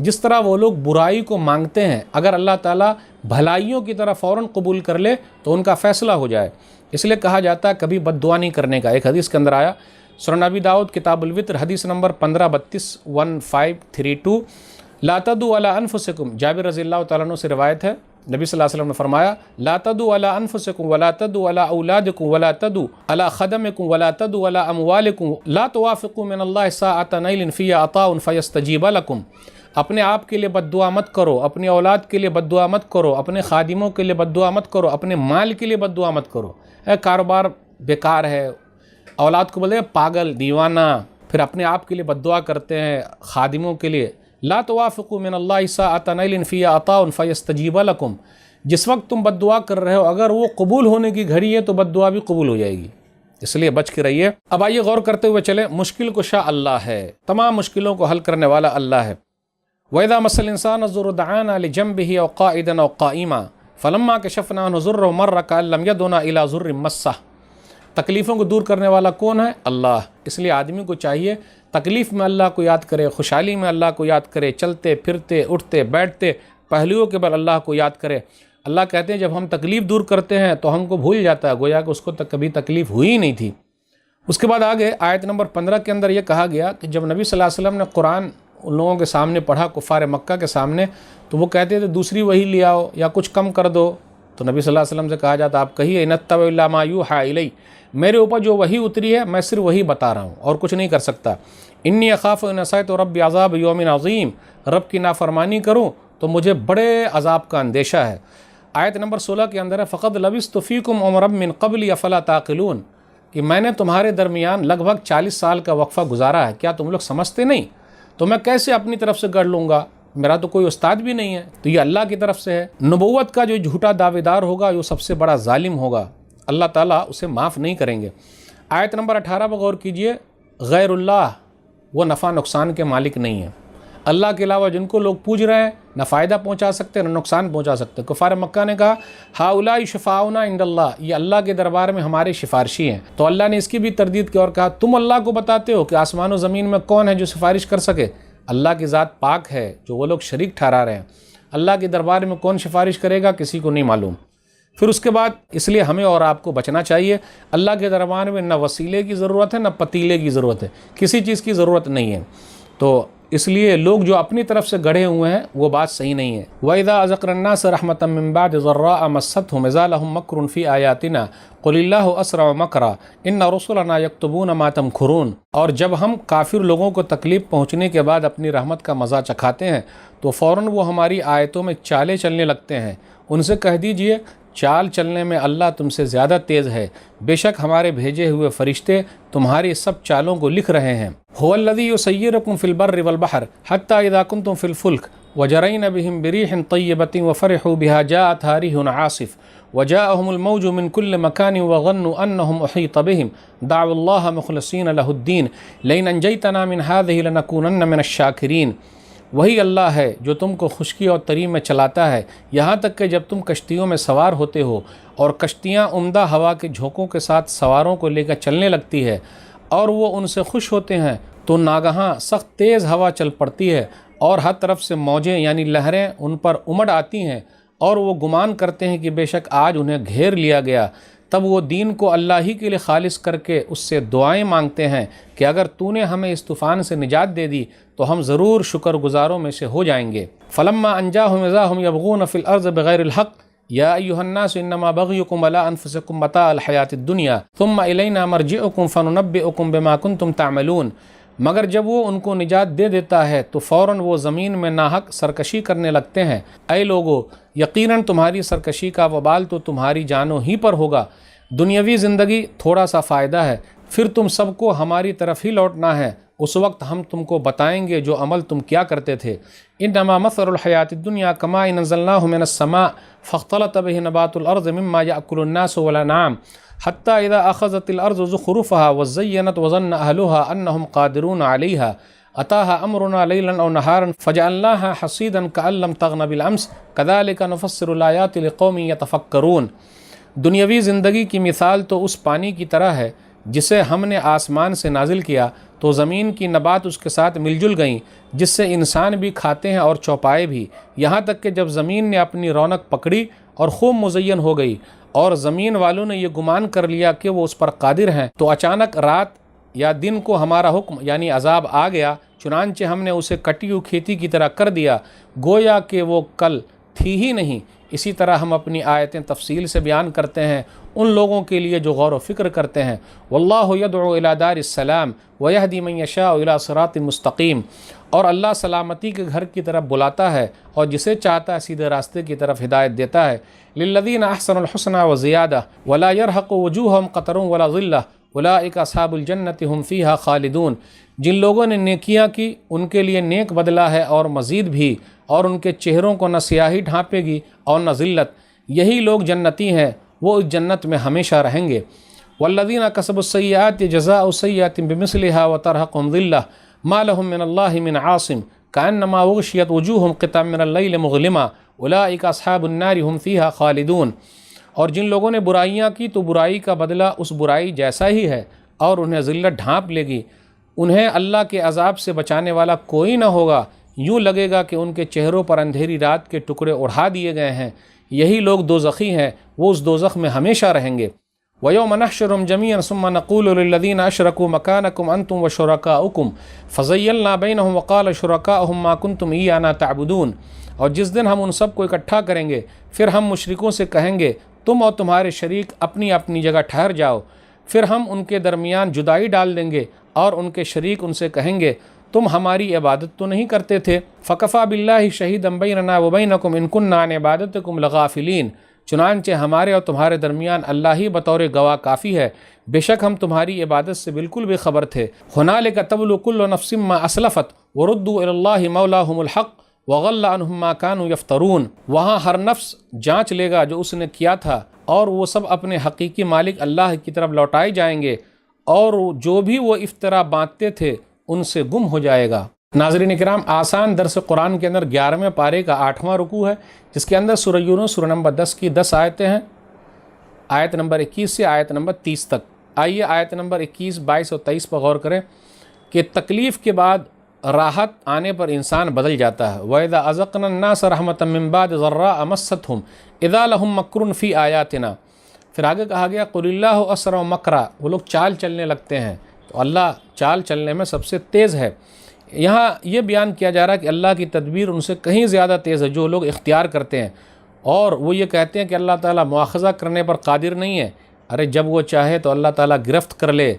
جس طرح وہ لوگ برائی کو مانگتے ہیں اگر اللہ تعالیٰ بھلائیوں کی طرح فوراً قبول کر لے تو ان کا فیصلہ ہو جائے، اس لیے کہا جاتا ہے کبھی بد دعا نہیں کرنے کا۔ ایک حدیث کے اندر آیا، سنن نبی داؤد کتاب الوتر حدیث نمبر 1532 لا تدعوا علی انفسکم، جابر رضی اللہ تعالیٰ عنہ سے روایت ہے، نبی صلی اللہ علیہ وسلم نے فرمایا لا تدعوا علی انفسکم ولا تدعوا علی اولادکم ولا تدعوا علی خدمکم ولا تدعوا علی اموالکم لا توافقوا من اللہ ساعۃ نیل فی عطاء فیستجیب لکم، اپنے آپ کے لیے بد دعا مت کرو، اپنی اولاد کے لیے بد دعا مت کرو، اپنے خادموں کے لیے بد دعا مت کرو، اپنے مال کے لیے بد دعا مت کرو۔ کاروبار بیکار ہے، اولاد کو بولے پاگل دیوانہ، پھر اپنے آپ کے لیے بد دعا کرتے ہیں، خادموں کے لیے۔ لا توافقوا من اللہ ساعۃ نیل فی عطاء فیستجیب لکم، جس وقت تم بد دعا کر رہے ہو اگر وہ قبول ہونے کی گھڑی ہے تو بد دعا بھی قبول ہو جائے گی، اس لیے بچ کے رہیے۔ اب آئیے غور کرتے ہوئے چلیں، مشکل کشا اللہ ہے، تمام مشکلوں کو حل کرنے والا اللہ ہے۔ وَإِذَا مَسَّ الْإِنسَانَ الضُّرُّ دَعَانَا لِجَنبِهِ أَوْ قَاعِدًا أَوْ قَائِمًا فَلَمَّا كَشَفْنَا عَنْهُ ضُرَّهُ مَرَّ كَأَن لَّمْ يَدْعُنَا إِلَىٰ ضُرٍّ مَّسَّهُ، تکلیفوں کو دور کرنے والا کون ہے؟ اللہ۔ اس لیے آدمی کو چاہیے تکلیف میں اللہ کو یاد کرے، خوشحالی میں اللہ کو یاد کرے، چلتے پھرتے اٹھتے بیٹھتے پہلوؤں کے بل اللہ کو یاد کرے۔ اللہ کہتے ہیں جب ہم تکلیف دور کرتے ہیں تو ہم کو بھول جاتا ہے، گویا کہ اس کو کبھی تکلیف ہوئی ہی نہیں تھی۔ اس کے بعد آگے آیت نمبر 15 کے اندر یہ کہا گیا کہ جب نبی صلی اللہ علیہ وسلم نے قرآن ان لوگوں کے سامنے پڑھا، کفار مکہ کے سامنے، تو وہ کہتے تھے دوسری وحی لے آؤ یا کچھ کم کر دو، تو نبی صلی اللہ علیہ وسلم سے کہا جاتا آپ کہیے نتبع الا ما یوحی الی، میرے اوپر جو وحی اتری ہے میں صرف وہی بتا رہا ہوں اور کچھ نہیں کر سکتا۔ انی اخاف ان عصیت ربی عذاب یوم عظیم، رب کی نافرمانی کروں تو مجھے بڑے عذاب کا اندیشہ ہے۔ آیت نمبر 16 کے اندر ہے فقد لبثت فیکم عمرا من قبل افلا تعقلون، کہ میں نے تمہارے درمیان لگ بھگ 40 سال کا وقفہ گزارا ہے، کیا تم لوگ سمجھتے نہیں؟ تو میں کیسے اپنی طرف سے گڑھ لوں گا، میرا تو کوئی استاد بھی نہیں ہے، تو یہ اللہ کی طرف سے ہے۔ نبوت کا جو جھوٹا دعوے دار ہوگا وہ سب سے بڑا ظالم ہوگا، اللہ تعالیٰ اسے معاف نہیں کریں گے۔ آیت نمبر 18 پر غور کیجئے، غیر اللہ وہ نفع نقصان کے مالک نہیں ہے، اللہ کے علاوہ جن کو لوگ پوج رہے ہیں نہ فائدہ پہنچا سکتے نہ نقصان پہنچا سکتے۔ کفار مکہ نے کہا ہؤلاء شفاعنا عند اللہ، یہ اللہ کے دربار میں ہمارے سفارشی ہیں، تو اللہ نے اس کی بھی تردید کی اور کہا تم اللہ کو بتاتے ہو کہ آسمان و زمین میں کون ہے جو سفارش کر سکے؟ اللہ کی ذات پاک ہے، جو وہ لوگ شریک ٹھہرا رہے ہیں، اللہ کے دربار میں کون سفارش کرے گا کسی کو نہیں معلوم۔ پھر اس کے بعد اس لیے ہمیں اور آپ کو بچنا چاہیے، اللہ کے دربار میں نہ وسیلے کی ضرورت ہے نہ پتیلے کی ضرورت ہے، کسی چیز کی ضرورت نہیں ہے، تو اس لیے لوگ جو اپنی طرف سے گڑھے ہوئے ہیں وہ بات صحیح نہیں ہے۔ وَإِذَا أَذَقْنَا النَّاسَ رَحْمَةً مِّن بَعْدِ ضَرَّاءَ مَسَّتْهُمْ إِذَا لَهُم مَّكْرٌ فِي آيَاتِنَا قُلِ اللَّهُ أَسْرَعُ مَكْرًا إِنَّ رُسُلَنَا يَكْتُبُونَ مَا تَمْكُرُونَ، اور جب ہم کافر لوگوں کو تکلیف پہنچنے کے بعد اپنی رحمت کا مزہ چکھاتے ہیں تو فوراً وہ ہماری آیتوں میں چالیں چلنے لگتے ہیں، ان سے کہہ دیجئے چال چلنے میں اللہ تم سے زیادہ تیز ہے، بے شک ہمارے بھیجے ہوئے فرشتے تمہاری سب چالوں کو لکھ رہے ہیں۔ هو الذی یسیرکم فی البر والبحر حتی اذا کنتم فی الفلک وجرین بهم بریح طیبۃ وفرحوا بها جاءتها ریح عاصف وجاءهم الموج من كل مكان وظنوا انهم احيط بهم دعوا الله مخلصین له الدین لئن انجیتنا من هذه لنکونن من الشاکرین۔ وہی اللہ ہے جو تم کو خشکی اور تری میں چلاتا ہے، یہاں تک کہ جب تم کشتیوں میں سوار ہوتے ہو اور کشتیاں عمدہ ہوا کے جھونکوں کے ساتھ سواروں کو لے کر چلنے لگتی ہے اور وہ ان سے خوش ہوتے ہیں تو ناگہاں سخت تیز ہوا چل پڑتی ہے اور ہر طرف سے موجیں یعنی لہریں ان پر امڑ آتی ہیں اور وہ گمان کرتے ہیں کہ بے شک آج انہیں گھیر لیا گیا۔ تب وہ دین کو اللہ ہی کے لیے خالص کر کے اس سے دعائیں مانگتے ہیں کہ اگر تو نے ہمیں اس طوفان سے نجات دے دی تو ہم ضرور شکر گزاروں میں سے ہو جائیں گے۔ فلما انجاہم اذا ہم یبغون فی الارض بغیر الحق یا ایھا الناس انما بغیکم علی انفسکم متاع الحیاۃ الدنیا ثم الینا مرجعکم فننبئکم بما کنتم تعملون۔ مگر جب وہ ان کو نجات دے دیتا ہے تو فوراً وہ زمین میں ناحق سرکشی کرنے لگتے ہیں۔ اے لوگو، یقیناً تمہاری سرکشی کا وبال تو تمہاری جانوں ہی پر ہوگا۔ دنیاوی زندگی تھوڑا سا فائدہ ہے، پھر تم سب کو ہماری طرف ہی لوٹنا ہے، اس وقت ہم تم کو بتائیں گے جو عمل تم کیا کرتے تھے۔ انما مثل الحیات الدنیا کماء انزلناہ من السماء فاختلط به نبات الارض مما یأکل الناس والانعام حتی اذا اخذت الارض زخرفها وزینت وظن اہلها انہم قادرون علیہا اتاها امرنا لیلا او نہارا فجعلناها حصیدا کأن لم تغن بالامس کذلک نفسر الآیات لقوم یتفکرون۔ دنیاوی زندگی کی مثال تو اس پانی کی طرح ہے جسے ہم نے آسمان سے نازل کیا تو زمین کی نبات اس کے ساتھ مل جل گئیں، جس سے انسان بھی کھاتے ہیں اور چوپائے بھی، یہاں تک کہ جب زمین نے اپنی رونق پکڑی اور خوب مزین ہو گئی اور زمین والوں نے یہ گمان کر لیا کہ وہ اس پر قادر ہیں تو اچانک رات یا دن کو ہمارا حکم یعنی عذاب آ گیا، چنانچہ ہم نے اسے کٹی ہوئی کھیتی کی طرح کر دیا گویا کہ وہ کل تھی ہی نہیں۔ اسی طرح ہم اپنی آیتیں تفصیل سے بیان کرتے ہیں ان لوگوں کے لیے جو غور و فکر کرتے ہیں۔ واللہ یدعو الی دار السلام ویہدی من یشاء الی صراط مستقیم، اور اللہ سلامتی کے گھر کی طرف بلاتا ہے اور جسے چاہتا ہے سیدھے راستے کی طرف ہدایت دیتا ہے۔ للذین احسنوا الحسنى وزیادہ ولا یرہق وجوہہم قتر ولا ذلہ اولئک اصحاب الجنۃ ہم فیہا خالدون۔ جن لوگوں نے نیکیاں کی ان کے لیے نیک بدلہ ہے اور مزید بھی، اور ان کے چہروں کو نہ سیاہی ڈھانپے گی اور نہ ذلت، یہی لوگ جنتی ہیں، وہ اس جنت میں ہمیشہ رہیں گے۔ والذین کسبوا السیئات جزاء سیئۃ بمثلها وترہقہم ذلہ ما لهم من اللہ من عاصم کأنما اغشیت وجوہہم قطعا من اللیل مظلما اولئک اصحاب النار ہم فیہا خالدون۔ اور جن لوگوں نے برائیاں کی تو برائی کا بدلہ اس برائی جیسا ہی ہے اور انہیں ذلت ڈھانپ لے گی، انہیں اللہ کے عذاب سے بچانے والا کوئی نہ ہوگا، یوں لگے گا کہ ان کے چہروں پر اندھیری رات کے ٹکڑے اڑا دیے گئے ہیں، یہی لوگ دوزخی ہیں، وہ اس دوزخ میں ہمیشہ رہیں گے۔ وَيَوْمَ نَحْشُرُهُمْ جَمِيعًا ثُمَّ نَقُولُ لِلَّذِينَ أَشْرَكُوا مَكَانَكُمْ أَنْتُمْ وَشُرَكَاؤُكُمْ فَزَيَّلْنَا بَيْنَهُمْ وَقَالَ شُرَكَاؤُهُمْ مَا كُنْتُمْ إِيَّانَا تَعْبُدُونَ۔ اور جس دن ہم ان سب کو اکٹھا کریں گے پھر ہم مشرکوں سے کہیں گے تم اور تمہارے شریک اپنی اپنی جگہ ٹھہر جاؤ، پھر ہم ان کے درمیان جدائی ڈال دیں گے اور ان کے شریک ان سے کہیں گے تم ہماری عبادت تو نہیں کرتے تھے۔ فَكَفَى بِاللَّهِ شَهِيدًا بَيْنَنَا وَبَيْنَكُمْ إِن كُنَّا عَنْ عِبَادَتِكُمْ لَغَافِلِينَ۔ چنانچہ ہمارے اور تمہارے درمیان اللہ ہی بطور گواہ کافی ہے، بے شک ہم تمہاری عبادت سے بالکل بے خبر تھے۔ هُنَالِكَ تَبْلُو كُلُّ نَفْسٍ مَّا أَسْلَفَتْ وَرُدُّوا إِلَى اللَّهِ مَوْلَاهُمُ الْحَقِّ وَغَلَّ عَنْهُم مَّا كَانُوا يَفْتَرُونَ۔ وہاں ہر نفس جانچ لے گا جو اس نے کیا تھا، اور وہ سب اپنے حقیقی مالک اللہ کی طرف لوٹائے جائیں گے، اور جو بھی وہ افطرا باندھتے تھے ان سے گم ہو جائے گا۔ ناظرین کرام، آسان درس قرآن کے اندر 11ویں پارے کا 8واں رکوع ہے، جس کے اندر سورہ یونس سورہ نمبر 10 کی 10 آیتیں ہیں، آیت نمبر 21 سے آیت نمبر 30 تک۔ آئیے آیت نمبر 21، 22 اور 23 پر غور کریں کہ تکلیف کے بعد راحت آنے پر انسان بدل جاتا ہے۔ وَإِذَا أَذَقْنَا النَّاسَ رَحْمَةً مِّن بَعْدِ ضَرَّاءَ مَسَّتْهُمْ إِذَا لَهُم مَّكْرٌ فِي آيَاتِنَا۔ پھر آگے کہا گیا قُلِ اللَّهُ أَسْرَعُ مَكْرًا، وہ لوگ چال چلنے لگتے ہیں، تو اللہ چال چلنے میں سب سے تیز ہے۔ یہاں یہ بیان کیا جا رہا ہے کہ اللہ کی تدبیر ان سے کہیں زیادہ تیز ہے جو لوگ اختیار کرتے ہیں، اور وہ یہ کہتے ہیں کہ اللہ تعالیٰ مواخذہ کرنے پر قادر نہیں ہے۔ ارے جب وہ چاہے تو اللہ تعالیٰ گرفت کر لے،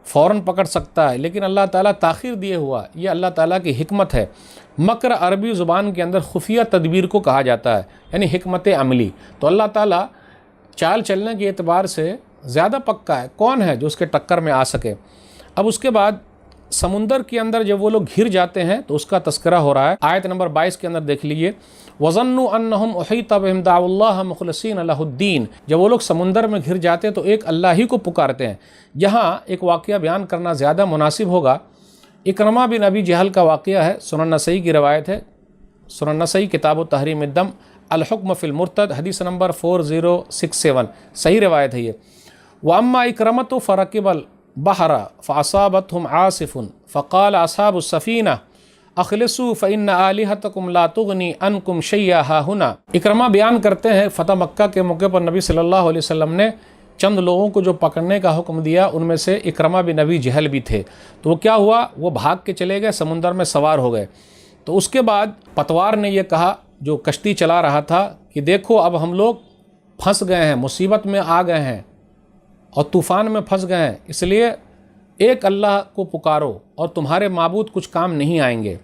فوراً پکڑ سکتا ہے، لیکن اللہ تعالیٰ تاخیر دیے ہوا، یہ اللہ تعالیٰ کی حکمت ہے۔ مکر عربی زبان کے اندر خفیہ تدبیر کو کہا جاتا ہے، یعنی حکمت عملی۔ تو اللہ تعالیٰ چال چلنے کے اعتبار سے زیادہ پکا ہے، کون ہے جو اس کے ٹکر میں آ سکے۔ اب اس کے بعد سمندر کے اندر جب وہ لوگ گھر جاتے ہیں تو اس کا تذکرہ ہو رہا ہے، آیت نمبر 22 کے اندر دیکھ لیجئے، وَظَنُّوا أَنَّهُمْ أُحِيطَ بِهِمْ دَعَوُا اللَّهَ مُخْلِصِينَ لَهُ الدِّينَ۔ جب وہ لوگ سمندر میں گھر جاتے تو ایک اللہ ہی کو پکارتے ہیں۔ یہاں ایک واقعہ بیان کرنا زیادہ مناسب ہوگا اکرمہ بن ابی جہل کا واقعہ ہے، سنن نسائی کی روایت ہے، سنن نسائی کتاب تحریم الدم الحکم فی المرتد حدیث نمبر 4067، صحیح روایت ہے یہ۔ واما اکرمۃ فرکب البحر فاصابتهم عاصف فقال اصحاب السفینہ اخلصوا فإن آلہتکم لا تغنی عنکم شیئا ہا ہنا۔ اکرمہ بیان کرتے ہیں فتح مکہ کے موقع پر نبی صلی اللہ علیہ وسلم نے چند لوگوں کو جو پکڑنے کا حکم دیا، ان میں سے اکرمہ بن ابی جہل بھی تھے۔ تو وہ کیا ہوا، وہ بھاگ کے چلے گئے، سمندر میں سوار ہو گئے۔ تو اس کے بعد پتوار نے یہ کہا، جو کشتی چلا رہا تھا، کہ دیکھو اب ہم لوگ پھنس گئے ہیں، مصیبت میں آ گئے ہیں اور طوفان میں پھنس گئے ہیں، اس لیے ایک اللہ کو پکارو اور تمہارے معبود کچھ کام نہیں آئیں گے۔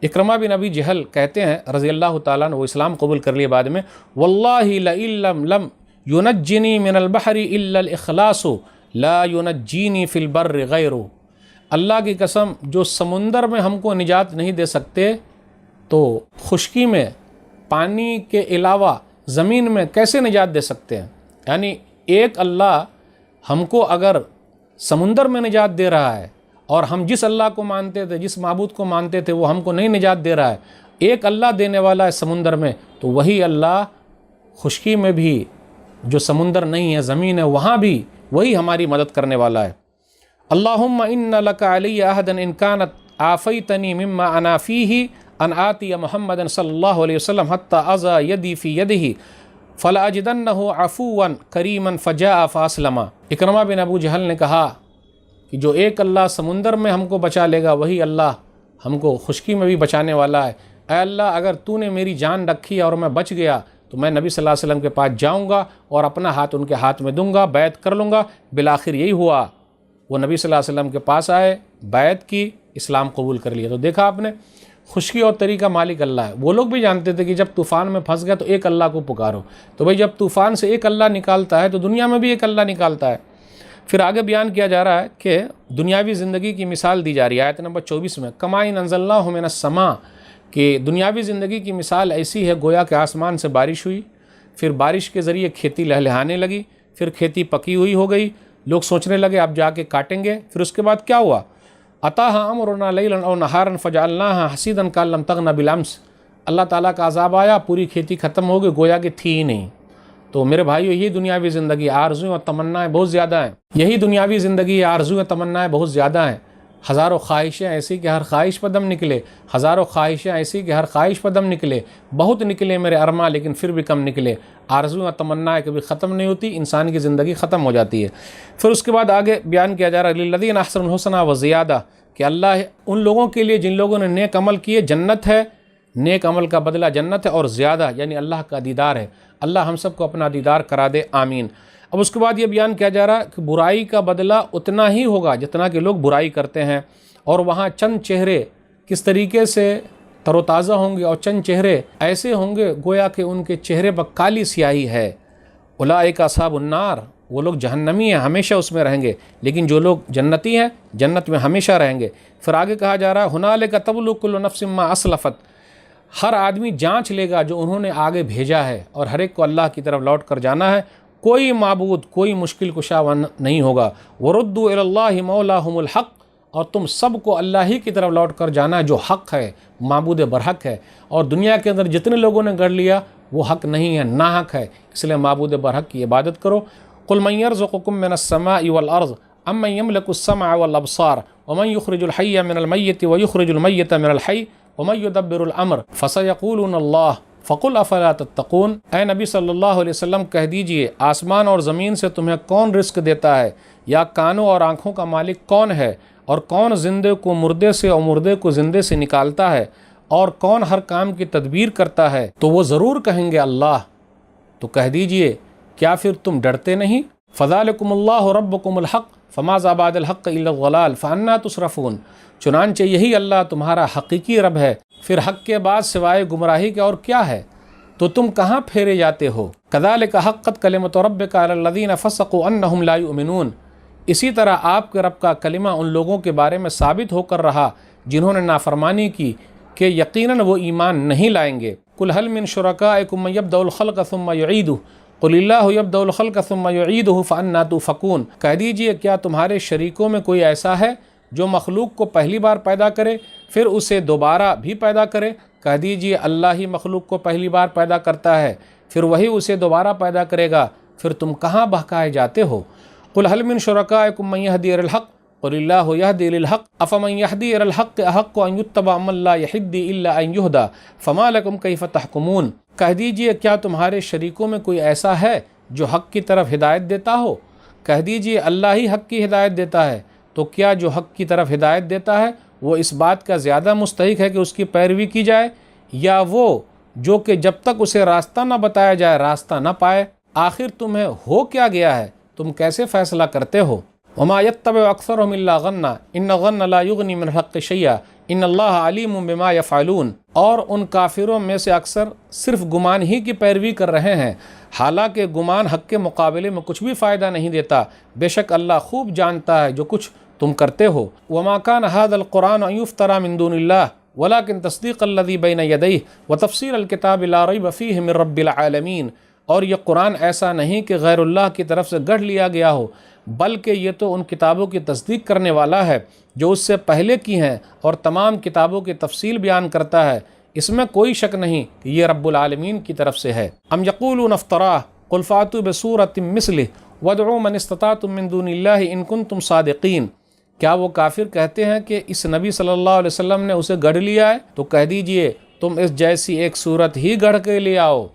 اکرمہ بن ابی جہل کہتے ہیں رضی اللہ تعالیٰ عنہ، وہ اسلام قبول کر لیے بعد میں، واللہ لئن لم ینجنی من البحر الا الاخلاص لا ینجینی فی البر غیرہ۔ اللہ کی قسم، جو سمندر میں ہم کو نجات نہیں دے سکتے تو خشکی میں، پانی کے علاوہ زمین میں کیسے نجات دے سکتے ہیں؟ یعنی ایک اللہ ہم کو اگر سمندر میں نجات دے رہا ہے اور ہم جس اللہ کو مانتے تھے، جس معبود کو مانتے تھے، وہ ہم کو نہیں نجات دے رہا ہے، ایک اللہ دینے والا ہے سمندر میں، تو وہی اللہ خشکی میں بھی، جو سمندر نہیں ہے زمین ہے وہاں بھی وہی ہماری مدد کرنے والا ہے۔ اللہم ان لک علی عہدا ان کانت آفیتنی مما انا فیہ ان آتی محمد صلی اللہ علیہ وسلم حتی اضا یدی فی یدہ فلاجدنہ عفوا کریما فجاء فاسلما۔ اکرمہ بن ابو جہل نے کہا کہ جو ایک اللہ سمندر میں ہم کو بچا لے گا، وہی اللہ ہم کو خشکی میں بھی بچانے والا ہے۔ اے اللہ، اگر تو نے میری جان رکھی اور میں بچ گیا تو میں نبی صلی اللہ علیہ وسلم کے پاس جاؤں گا اور اپنا ہاتھ ان کے ہاتھ میں دوں گا، بیعت کر لوں گا۔ بالآخر یہی ہوا، وہ نبی صلی اللہ علیہ وسلم کے پاس آئے، بیعت کی، اسلام قبول کر لیا۔ تو دیکھا آپ نے، خشکی اور تری کا مالک اللہ ہے۔ وہ لوگ بھی جانتے تھے کہ جب طوفان میں پھنس گیا تو ایک اللہ کو پکارو، تو بھائی جب طوفان سے ایک اللہ نکالتا ہے تو دنیا میں بھی ایک اللہ نکالتا ہے۔ پھر آگے بیان کیا جا رہا ہے کہ دنیاوی زندگی کی مثال دی جا رہی ہے آیت نمبر 24 میں، کما ان انزلناہ من السماء، کہ دنیاوی زندگی کی مثال ایسی ہے گویا کہ آسمان سے بارش ہوئی، پھر بارش کے ذریعے کھیتی لہلہانے لگی، پھر کھیتی پکی ہوئی ہو گئی، لوگ سوچنے لگے اب جا کے کاٹیں گے، پھر اس کے بعد کیا ہوا، اتاها امرنا لیلا او نہارا فجعلناها حصیدا کان لم تغن بالامس، اللہ تعالیٰ کا عذاب آیا، پوری کھیتی ختم ہو گئی، گویا کہ تھی ہی نہیں۔ تو میرے بھائیو، یہی دنیاوی زندگی، آرزویں اور تمنائیں بہت زیادہ ہیں، یہی دنیاوی زندگی، آرزویں تمنائیں بہت زیادہ ہیں۔ ہزاروں خواہشیں ایسی کہ ہر خواہش پر دم نکلے، ہزاروں خواہشیں ایسی کہ ہر خواہش پر دم نکلے، بہت نکلے میرے ارماں لیکن پھر بھی کم نکلے۔ آرزویں اور تمنائیں کبھی ختم نہیں ہوتی، انسان کی زندگی ختم ہو جاتی ہے۔ پھر اس کے بعد آگے بیان کیا جا رہا ہے للذین احسنوا الحسنی وزیادہ، کہ اللہ ان لوگوں کے لیے جن لوگوں نے نیک عمل کیے جنت ہے، نیک عمل کا بدلہ جنت ہے، اور زیادہ یعنی اللہ کا دیدار ہے۔ اللہ ہم سب کو اپنا دیدار کرا دے، آمین۔ اب اس کے بعد یہ بیان کیا جا رہا ہے کہ برائی کا بدلہ اتنا ہی ہوگا جتنا کہ لوگ برائی کرتے ہیں، اور وہاں چند چہرے کس طریقے سے تر و تازہ ہوں گے، اور چند چہرے ایسے ہوں گے گویا کہ ان کے چہرے پر کالی سیاہی ہے۔ اولئک اصحاب النار، وہ لوگ جہنمی ہیں، ہمیشہ اس میں رہیں گے، لیکن جو لوگ جنتی ہیں جنت میں ہمیشہ رہیں گے۔ پھر آگے کہا جا رہا ہے ہنالک تبلو کل نفس ما اسلفت، ہر آدمی جانچ لے گا جو انہوں نے آگے بھیجا ہے، اور ہر ایک کو اللہ کی طرف لوٹ کر جانا ہے، کوئی معبود، کوئی مشکل کشا نہیں ہوگا۔ وردوا الی اللہ مولاہم الحق، اور تم سب کو اللہ ہی کی طرف لوٹ کر جانا ہے جو حق ہے، معبود برحق ہے، اور دنیا کے اندر جتنے لوگوں نے گڑھ لیا وہ حق نہیں ہے، ناحق ہے، اس لیے معبود برحق کی عبادت کرو۔ قل من یرزقکم من السماء والارض ام من یملک السمع والابصار ومن یخرج الحی من المیت ویخرج المیت من الحی ومن یدبر الامر فسیقولون اللہ فقل افلا تتقون۔ اے نبی صلی اللہ علیہ وسلم کہہ دیجئے، آسمان اور زمین سے تمہیں کون رزق دیتا ہے، یا کانوں اور آنکھوں کا مالک کون ہے، اور کون زندے کو مردے سے اور مردے کو زندے سے نکالتا ہے، اور کون ہر کام کی تدبیر کرتا ہے، تو وہ ضرور کہیں گے اللہ۔ تو کہہ دیجئے کیا پھر تم ڈرتے نہیں؟ فذالکم اللہ ربکم الحق فماذا بعد الحق الا الضلال فانا تصرفون، چنانچہ یہی اللہ تمہارا حقیقی رب ہے، پھر حق کے بعد سوائے گمراہی کے اور کیا ہے، تو تم کہاں پھیرے جاتے ہو؟ کذالک حقت کلمۃ ربک علی الذین فسقوا انہم لا یؤمنون، اسی طرح آپ کے رب کا کلمہ ان لوگوں کے بارے میں ثابت ہو کر رہا جنہوں نے نافرمانی کی کہ یقیناً وہ ایمان نہیں لائیں گے۔ قل هل من شرکائکم من یبدأ الخلق ثم یعیدہ قل اللہ یبدأ الخلق ثم یعیدہ فانا تؤفکون، کہہ دیجئے کیا تمہارے شریکوں میں کوئی ایسا ہے جو مخلوق کو پہلی بار پیدا کرے پھر اسے دوبارہ بھی پیدا کرے؟ کہہ دیجئے اللہ ہی مخلوق کو پہلی بار پیدا کرتا ہے پھر وہی اسے دوبارہ پیدا کرے گا، پھر تم کہاں بہکائے جاتے ہو؟ قل هل من شرکائکم من یہدی الی الحق قل اللہ یہدی الی الحق افمن یہدی الی الحق احق ان یتبع من لا یہدی الا ان یہدی فما لکم کیف تحکمون۔ کہہ دیجئے کیا تمہارے شریکوں میں کوئی ایسا ہے جو حق کی طرف ہدایت دیتا ہو؟ کہہ دیجئے اللہ ہی حق کی ہدایت دیتا ہے، تو کیا جو حق کی طرف ہدایت دیتا ہے وہ اس بات کا زیادہ مستحق ہے کہ اس کی پیروی کی جائے، یا وہ جو کہ جب تک اسے راستہ نہ بتایا جائے راستہ نہ پائے؟ آخر تمہیں ہو کیا گیا ہے؟ تم کیسے فیصلہ کرتے ہو؟ وما يتبع اکثرهم الا ظنا ان الظن لا یغنی من الحق شیئا ان اللہ علیم بما یفعلون۔ اور ان کافروں میں سے اکثر صرف گمان ہی کی پیروی کر رہے ہیں، حالانکہ گمان حق کے مقابلے میں کچھ بھی فائدہ نہیں دیتا، بے شک اللہ خوب جانتا ہے جو کچھ تم کرتے ہو۔ وما كان هذا القرآن ان يفترى من دون اللہ ولكن تصدیق الذی بین یدیہ وتفصیل الکتاب لا ریب فیہ من رب العالمین۔ اور یہ قرآن ایسا نہیں کہ غیر اللہ کی طرف سے گڑھ لیا گیا ہو، بلکہ یہ تو ان کتابوں کی تصدیق کرنے والا ہے جو اس سے پہلے کی ہیں، اور تمام کتابوں کی تفصیل بیان کرتا ہے، اس میں کوئی شک نہیں کہ یہ رب العالمین کی طرف سے ہے۔ ام یقولون افتراہ قل فاتوا بسورۃ مثلہ وادعوا من استطعتم من دون اللہ ان کنتم صادقین۔ کیا وہ کافر کہتے ہیں کہ اس نبی صلی اللہ علیہ وسلم نے اسے گڑھ لیا ہے؟ تو کہہ دیجئے تم اس جیسی ایک صورت ہی گڑھ کے لے آؤ،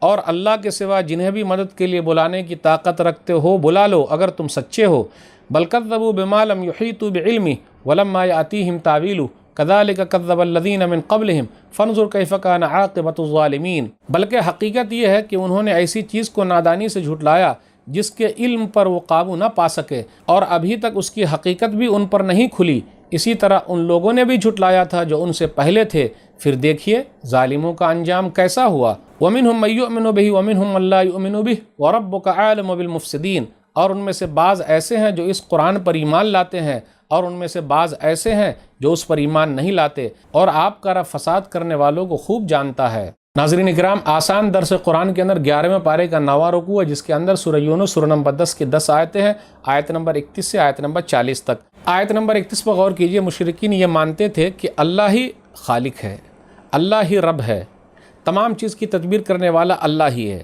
اور اللہ کے سوا جنہیں بھی مدد کے لیے بلانے کی طاقت رکھتے ہو بلا لو اگر تم سچے ہو۔ بل کذبوا بما لم یحیطوا بعلمہ ولما یأتیہم تاویلہ کذالک کذب الذین من قبلہم فانظر کیف کان عاقبۃ الظالمین۔ بلکہ حقیقت یہ ہے کہ انہوں نے ایسی چیز کو نادانی سے جھٹلایا جس کے علم پر وہ قابو نہ پا سکے، اور ابھی تک اس کی حقیقت بھی ان پر نہیں کھلی۔ اسی طرح ان لوگوں نے بھی جھٹلایا تھا جو ان سے پہلے تھے، پھر دیکھیے ظالموں کا انجام کیسا ہوا۔ وَمِنْهُمْ مَن يُؤْمِنُ بِهِ وَمِنْهُمْ مَن لَّا يُؤْمِنُ بِهِ وَرَبُّكَ أَعْلَمُ بِالْمُفْسِدِينَ۔ اور ان میں سے بعض ایسے ہیں جو اس قرآن پر ایمان لاتے ہیں، اور ان میں سے بعض ایسے ہیں جو اس پر ایمان نہیں لاتے، اور آپ کا رب فساد کرنے والوں کو خوب جانتا ہے۔ ناظرین اکرام، آسان درس قرآن کے اندر 11ویں پارے کا 9واں رکوع ہے، جس کے اندر سورہ یونس سورہ نمبر 10 کی 10 آیتیں ہیں، آیت نمبر 31 سے آیت نمبر 40 تک۔ آیت نمبر 31 پر غور کیجئے۔ مشرکین یہ مانتے تھے کہ اللہ ہی خالق ہے، اللہ ہی رب ہے، تمام چیز کی تدبیر کرنے والا اللہ ہی ہے۔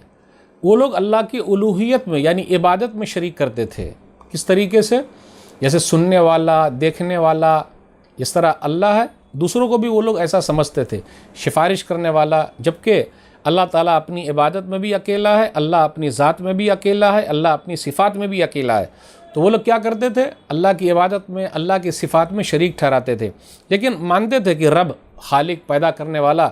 وہ لوگ اللہ کی الوہیت میں یعنی عبادت میں شریک کرتے تھے۔ کس طریقے سے؟ جیسے سننے والا، دیکھنے والا، اس طرح اللہ ہے، دوسروں کو بھی وہ لوگ ایسا سمجھتے تھے، سفارش کرنے والا، جبکہ اللہ تعالیٰ اپنی عبادت میں بھی اکیلا ہے، اللہ اپنی ذات میں بھی اکیلا ہے، اللہ اپنی صفات میں بھی اکیلا ہے۔ تو وہ لوگ کیا کرتے تھے؟ اللہ کی عبادت میں، اللہ کی صفات میں شریک ٹھہراتے تھے، لیکن مانتے تھے کہ رب، خالق، پیدا کرنے والا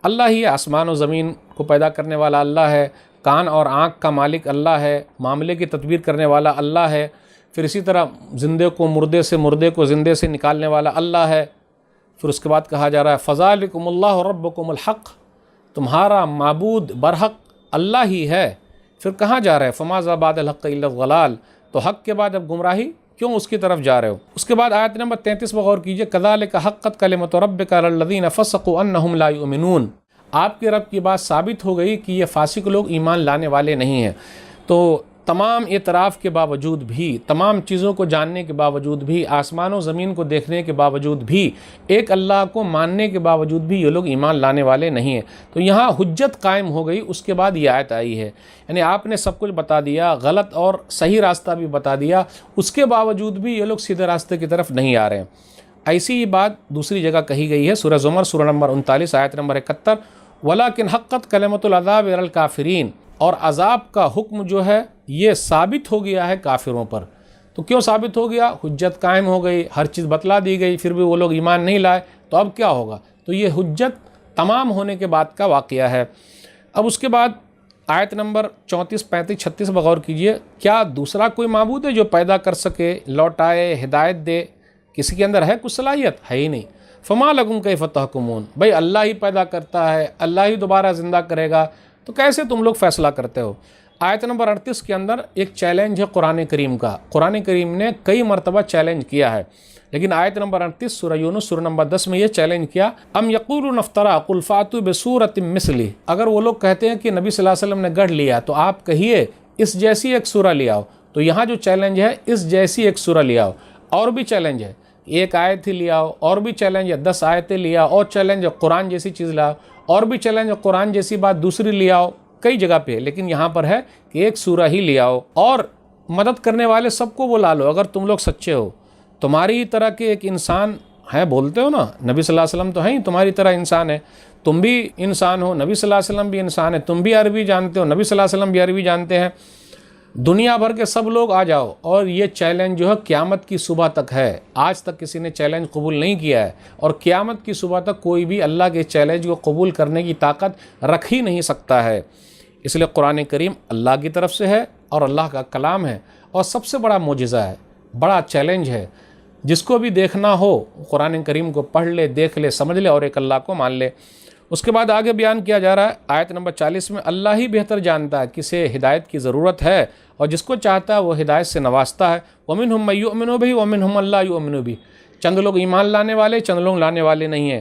اللہ ہی ہے، آسمان و زمین کو پیدا کرنے والا اللہ ہے، کان اور آنکھ کا مالک اللہ ہے، معاملے کی تدبیر کرنے والا اللہ ہے، پھر اسی طرح زندے کو مردے سے، مردے کو زندے سے نکالنے والا اللہ ہے۔ پھر اس کے بعد کہا جا رہا ہے فَذَلِكُمُ اللَّهُ رَبُّكُمُ الْحَقُّ، تمہارا معبود برحق اللہ ہی ہے۔ پھر کہاں جا رہے ہیں؟ فَمَاذَا بَعْدَ الْحَقِّ إِلَّا الضَّلَالُ، تو حق کے بعد اب گمراہی، کیوں اس کی طرف جا رہے ہو؟ اس کے بعد آیت نمبر 33 پر غور کیجئے۔ كَذَلِكَ حَقَّتْ كَلِمَةُ رَبِّكَ عَلَى الَّذِينَ فَسَقُوا أَنَّهُمْ لَا يُؤْمِنُونَ۔ آپ کے رب کی بات ثابت ہو گئی کہ یہ فاسق لوگ ایمان لانے والے نہیں ہیں۔ تو تمام اعتراف کے باوجود بھی، تمام چیزوں کو جاننے کے باوجود بھی، آسمان و زمین کو دیکھنے کے باوجود بھی، ایک اللہ کو ماننے کے باوجود بھی یہ لوگ ایمان لانے والے نہیں ہیں۔ تو یہاں حجت قائم ہو گئی، اس کے بعد یہ آیت آئی ہے، یعنی آپ نے سب کچھ بتا دیا، غلط اور صحیح راستہ بھی بتا دیا، اس کے باوجود بھی یہ لوگ سیدھے راستے کی طرف نہیں آ رہے ہیں۔ ایسی ہی بات دوسری جگہ کہی گئی ہے، سورہ زمر سورہ نمبر 39 آیت نمبر 71، وَلَكِنْ حَقَّتْ كَلِمَةُ الْعَذَابِ عَلَى الْكَافِرِينَ، اور عذاب کا حکم جو ہے یہ ثابت ہو گیا ہے کافروں پر۔ تو کیوں ثابت ہو گیا؟ حجت قائم ہو گئی، ہر چیز بتلا دی گئی، پھر بھی وہ لوگ ایمان نہیں لائے، تو اب کیا ہوگا؟ تو یہ حجت تمام ہونے کے بعد کا واقعہ ہے۔ اب اس کے بعد آیت نمبر 34، 35، 36 بغور کیجئے۔ کیا دوسرا کوئی معبود ہے جو پیدا کر سکے، لوٹائے، ہدایت دے؟ کسی کے اندر ہے کچھ صلاحیت؟ ہے ہی نہیں۔ فَمَا لَكُمْ كَيْفَ تَحْكُمُونَ، بھائی اللہ ہی پیدا کرتا ہے، اللہ ہی دوبارہ زندہ کرے گا، تو کیسے تم لوگ فیصلہ کرتے ہو؟ آیت نمبر 38 کے اندر ایک چیلنج ہے قرآن کریم کا۔ قرآن کریم نے کئی مرتبہ چیلنج کیا ہے، لیکن آیت نمبر 38 سورہ یونس سورہ نمبر 10 میں یہ چیلنج کیا، ام یقولون افترا قل فاتوا بسورۃ مثلہ، اگر وہ لوگ کہتے ہیں کہ نبی صلی اللہ علیہ وسلم نے گڑھ لیا تو آپ کہیے اس جیسی ایک سورہ لے آؤ۔ تو یہاں جو چیلنج ہے، اس جیسی ایک سورہ لے آؤ۔ اور بھی چیلنج ہے، ایک آیت ہی لے آؤ، اور بھی چیلنج ہے 10 آیتیں لے آؤ، اور چیلنج ہے قرآن جیسی چیز لاؤ، اور بھی چیلنج ہے قرآن جیسی بات دوسری لے آؤ، کئی جگہ پہ، لیکن یہاں پر ہے کہ ایک سورہ ہی لے آؤ، اور مدد کرنے والے سب کو بلا لو اگر تم لوگ سچے ہو۔ تمہاری ہی طرح کے ایک انسان ہے، بولتے ہو نا نبی صلی اللہ علیہ وسلم تو ہیں ہی تمہاری طرح انسان ہے، تم بھی انسان ہو، نبی صلی اللہ علیہ وسلم بھی انسان ہے، تم بھی عربی جانتے ہو، نبی صلی اللہ علیہ وسلم بھی عربی جانتے ہیں، دنیا بھر کے سب لوگ آ جاؤ۔ اور یہ چیلنج جو ہے قیامت کی صبح تک ہے، آج تک کسی نے چیلنج قبول نہیں کیا ہے، اور قیامت کی صبح تک کوئی بھی اللہ کے چیلنج کو قبول کرنے کی طاقت رکھ ہی نہیں سکتا ہے۔ اس لیے قرآن کریم اللہ کی طرف سے ہے اور اللہ کا کلام ہے، اور سب سے بڑا معجزہ ہے، بڑا چیلنج ہے۔ جس کو بھی دیکھنا ہو قرآن کریم کو پڑھ لے، دیکھ لے، سمجھ لے، اور ایک اللہ کو مان لے۔ اس کے بعد آگے بیان کیا جا رہا ہے آیت نمبر 40 میں، اللہ ہی بہتر جانتا ہے کسے ہدایت کی ضرورت ہے، اور جس کو چاہتا ہے وہ ہدایت سے نوازتا ہے۔ وَمِنْهُمْ مَن يُؤْمِنُ بِهِ وَمِنْهُمْ مَن لَّا يُؤْمِنُ بِهِ، چند لوگ ایمان لانے والے، چند لوگ لانے والے نہیں ہیں۔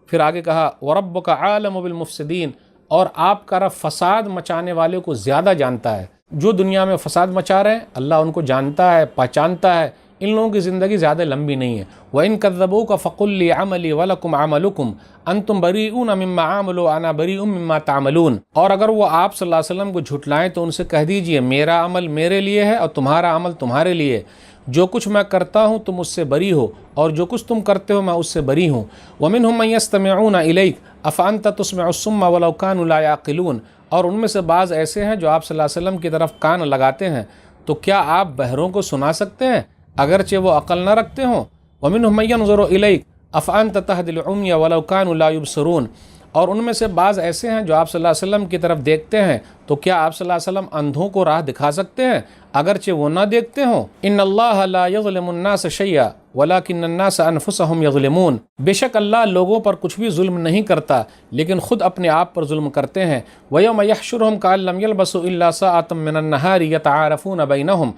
پھر آگے کہا وَرَبُّكَ عَالِمُ بِالْمُفْسِدِينَ، اور آپ کا رب فساد مچانے والے کو زیادہ جانتا ہے۔ جو دنیا میں فساد مچا رہے ہیں اللہ ان کو جانتا ہے، پہچانتا ہے، ان لوگوں کی زندگی زیادہ لمبی نہیں ہے۔ وَإِن كَذَّبُوكَ فَقُل لِّي عَمَلِي وَلَكُمْ عَمَلُكُمْ أَنتُمْ بَرِيئُونَ مِمَّا عَمِلُوا وَأَنَا بَرِيءٌ مِمَّا تَعْمَلُونَ، اور اگر وہ آپ صلی اللہ علیہ وسلم کو جھٹلائیں تو ان سے کہہ دیجئے میرا عمل میرے لیے ہے اور تمہارا عمل تمہارے لیے، جو کچھ میں کرتا ہوں تم اس سے بری ہو، اور جو کچھ تم کرتے ہو میں اس سے بری ہوں۔ وَمِنْهُمْ مَن يَسْتَمِعُونَ إِلَيْكَ أَفَأَنْتَ تُسْمِعُ الصُّمَّ وَلَوْ كَانُوا لَا يَعْقِلُونَ، اور ان میں سے بعض ایسے ہیں جو آپ صلی اللہ علیہ وسلم کی طرف کان لگاتے ہیں، تو کیا آپ بہروں کو سنا سکتے ہیں اگرچہ وہ عقل نہ رکھتے ہوں؟ وَمِنْهُمْ مَن يَنظُرُ إِلَيْكَ أَفَأَنْتَ تَهْدِي الْعُمْيَ وَلَوْ كَانُوا لَا يُبْصِرُونَ، اور ان میں سے بعض ایسے ہیں جو آپ صلی اللہ علیہ وسلم کی طرف دیکھتے ہیں، تو کیا آپ صلی اللہ علیہ وسلم اندھوں کو راہ دکھا سکتے ہیں اگرچہ وہ نہ دیکھتے ہوں؟ ان اللہ لا یظلم الناس شیئا ولکن الناس انفسهم یظلمون، بے شک اللہ لوگوں پر کچھ بھی ظلم نہیں کرتا لیکن خود اپنے آپ پر ظلم کرتے ہیں۔ ویوم یحشرهم کأن لم یلبثوا الا ساعة من النہار یتعارفون بینہم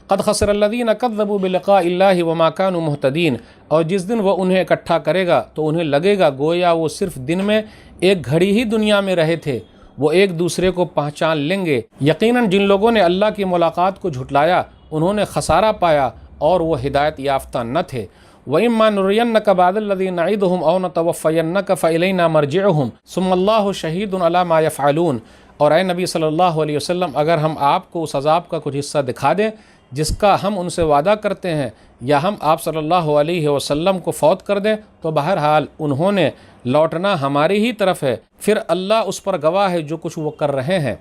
قد خسر الذین کذبوا بلقاء اللہ وما كانوا مہتدین، اور جس دن وہ انہیں اکٹھا کرے گا تو انہیں لگے گا گویا وہ صرف دن میں ایک گھڑی ہی دنیا میں رہے تھے، وہ ایک دوسرے کو پہچان لیں گے۔ یقیناً جن لوگوں نے اللہ کی ملاقات کو جھٹلایا انہوں نے خسارہ پایا اور وہ ہدایت یافتہ نہ تھے۔ وَإِمَّا نُرِيَنَّكَ بَعْضَ الَّذِي نَعِدُهُمْ أَوْ نَتَوَفَّيَنَّكَ فَإِلَيْنَا مَرْجِعُهُمْ ثُمَّ اللَّهُ شَهِيدٌ عَلَى مَا يَفْعَلُونَ، اور اے نبی صلی اللہ علیہ وسلم اگر ہم آپ کو اس عذاب کا کچھ حصہ دکھا دیں جس کا ہم ان سے وعدہ کرتے ہیں، یا ہم آپ صلی اللہ علیہ وسلم کو فوت کر دیں، تو بہرحال انہوں نے لوٹنا ہماری ہی طرف ہے، پھر اللہ اس پر گواہ ہے جو کچھ وہ کر رہے ہیں۔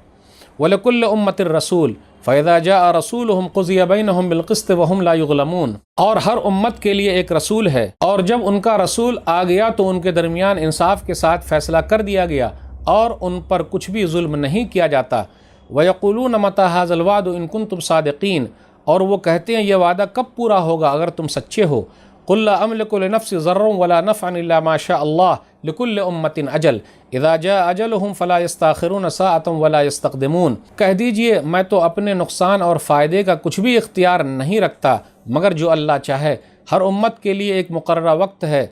وَلِكُلِّ أُمَّةٍ رَسُولٌ فَإِذَا جَاءَ رَسُولُهُمْ قُضِيَ بَيْنَهُمْ بِالْقِسْطِ وَهُمْ لَا يُظْلَمُونَ، اور ہر امت کے لیے ایک رسول ہے، اور جب ان کا رسول آ گیا تو ان کے درمیان انصاف کے ساتھ فیصلہ کر دیا گیا اور ان پر کچھ بھی ظلم نہیں کیا جاتا۔ وَيَقُولُونَ مَتَىٰ هَٰذَا الْوَعْدُ إِن كُنتُمْ صَادِقِينَ، اور وہ کہتے ہیں یہ وعدہ کب پورا ہوگا اگر تم سچے ہو۔ قُل لَّا أَمْلِكُ لِنَفْسِي ضَرًّا وَلَا نَفْعًا إِلَّا مَا شَاءَ اللَّهُ لِكُلِّ أُمَّةٍ أَجَلٌ إِذَا جَاءَ أَجَلُهُمْ فَلَا يَسْتَأْخِرُونَ سَاعَةً وَلَا يَسْتَقْدِمُونَ، کہہ دیجئے میں تو اپنے نقصان اور فائدے کا کچھ بھی اختیار نہیں رکھتا مگر جو اللہ چاہے، ہر امت کے لیے ایک مقررہ وقت ہے،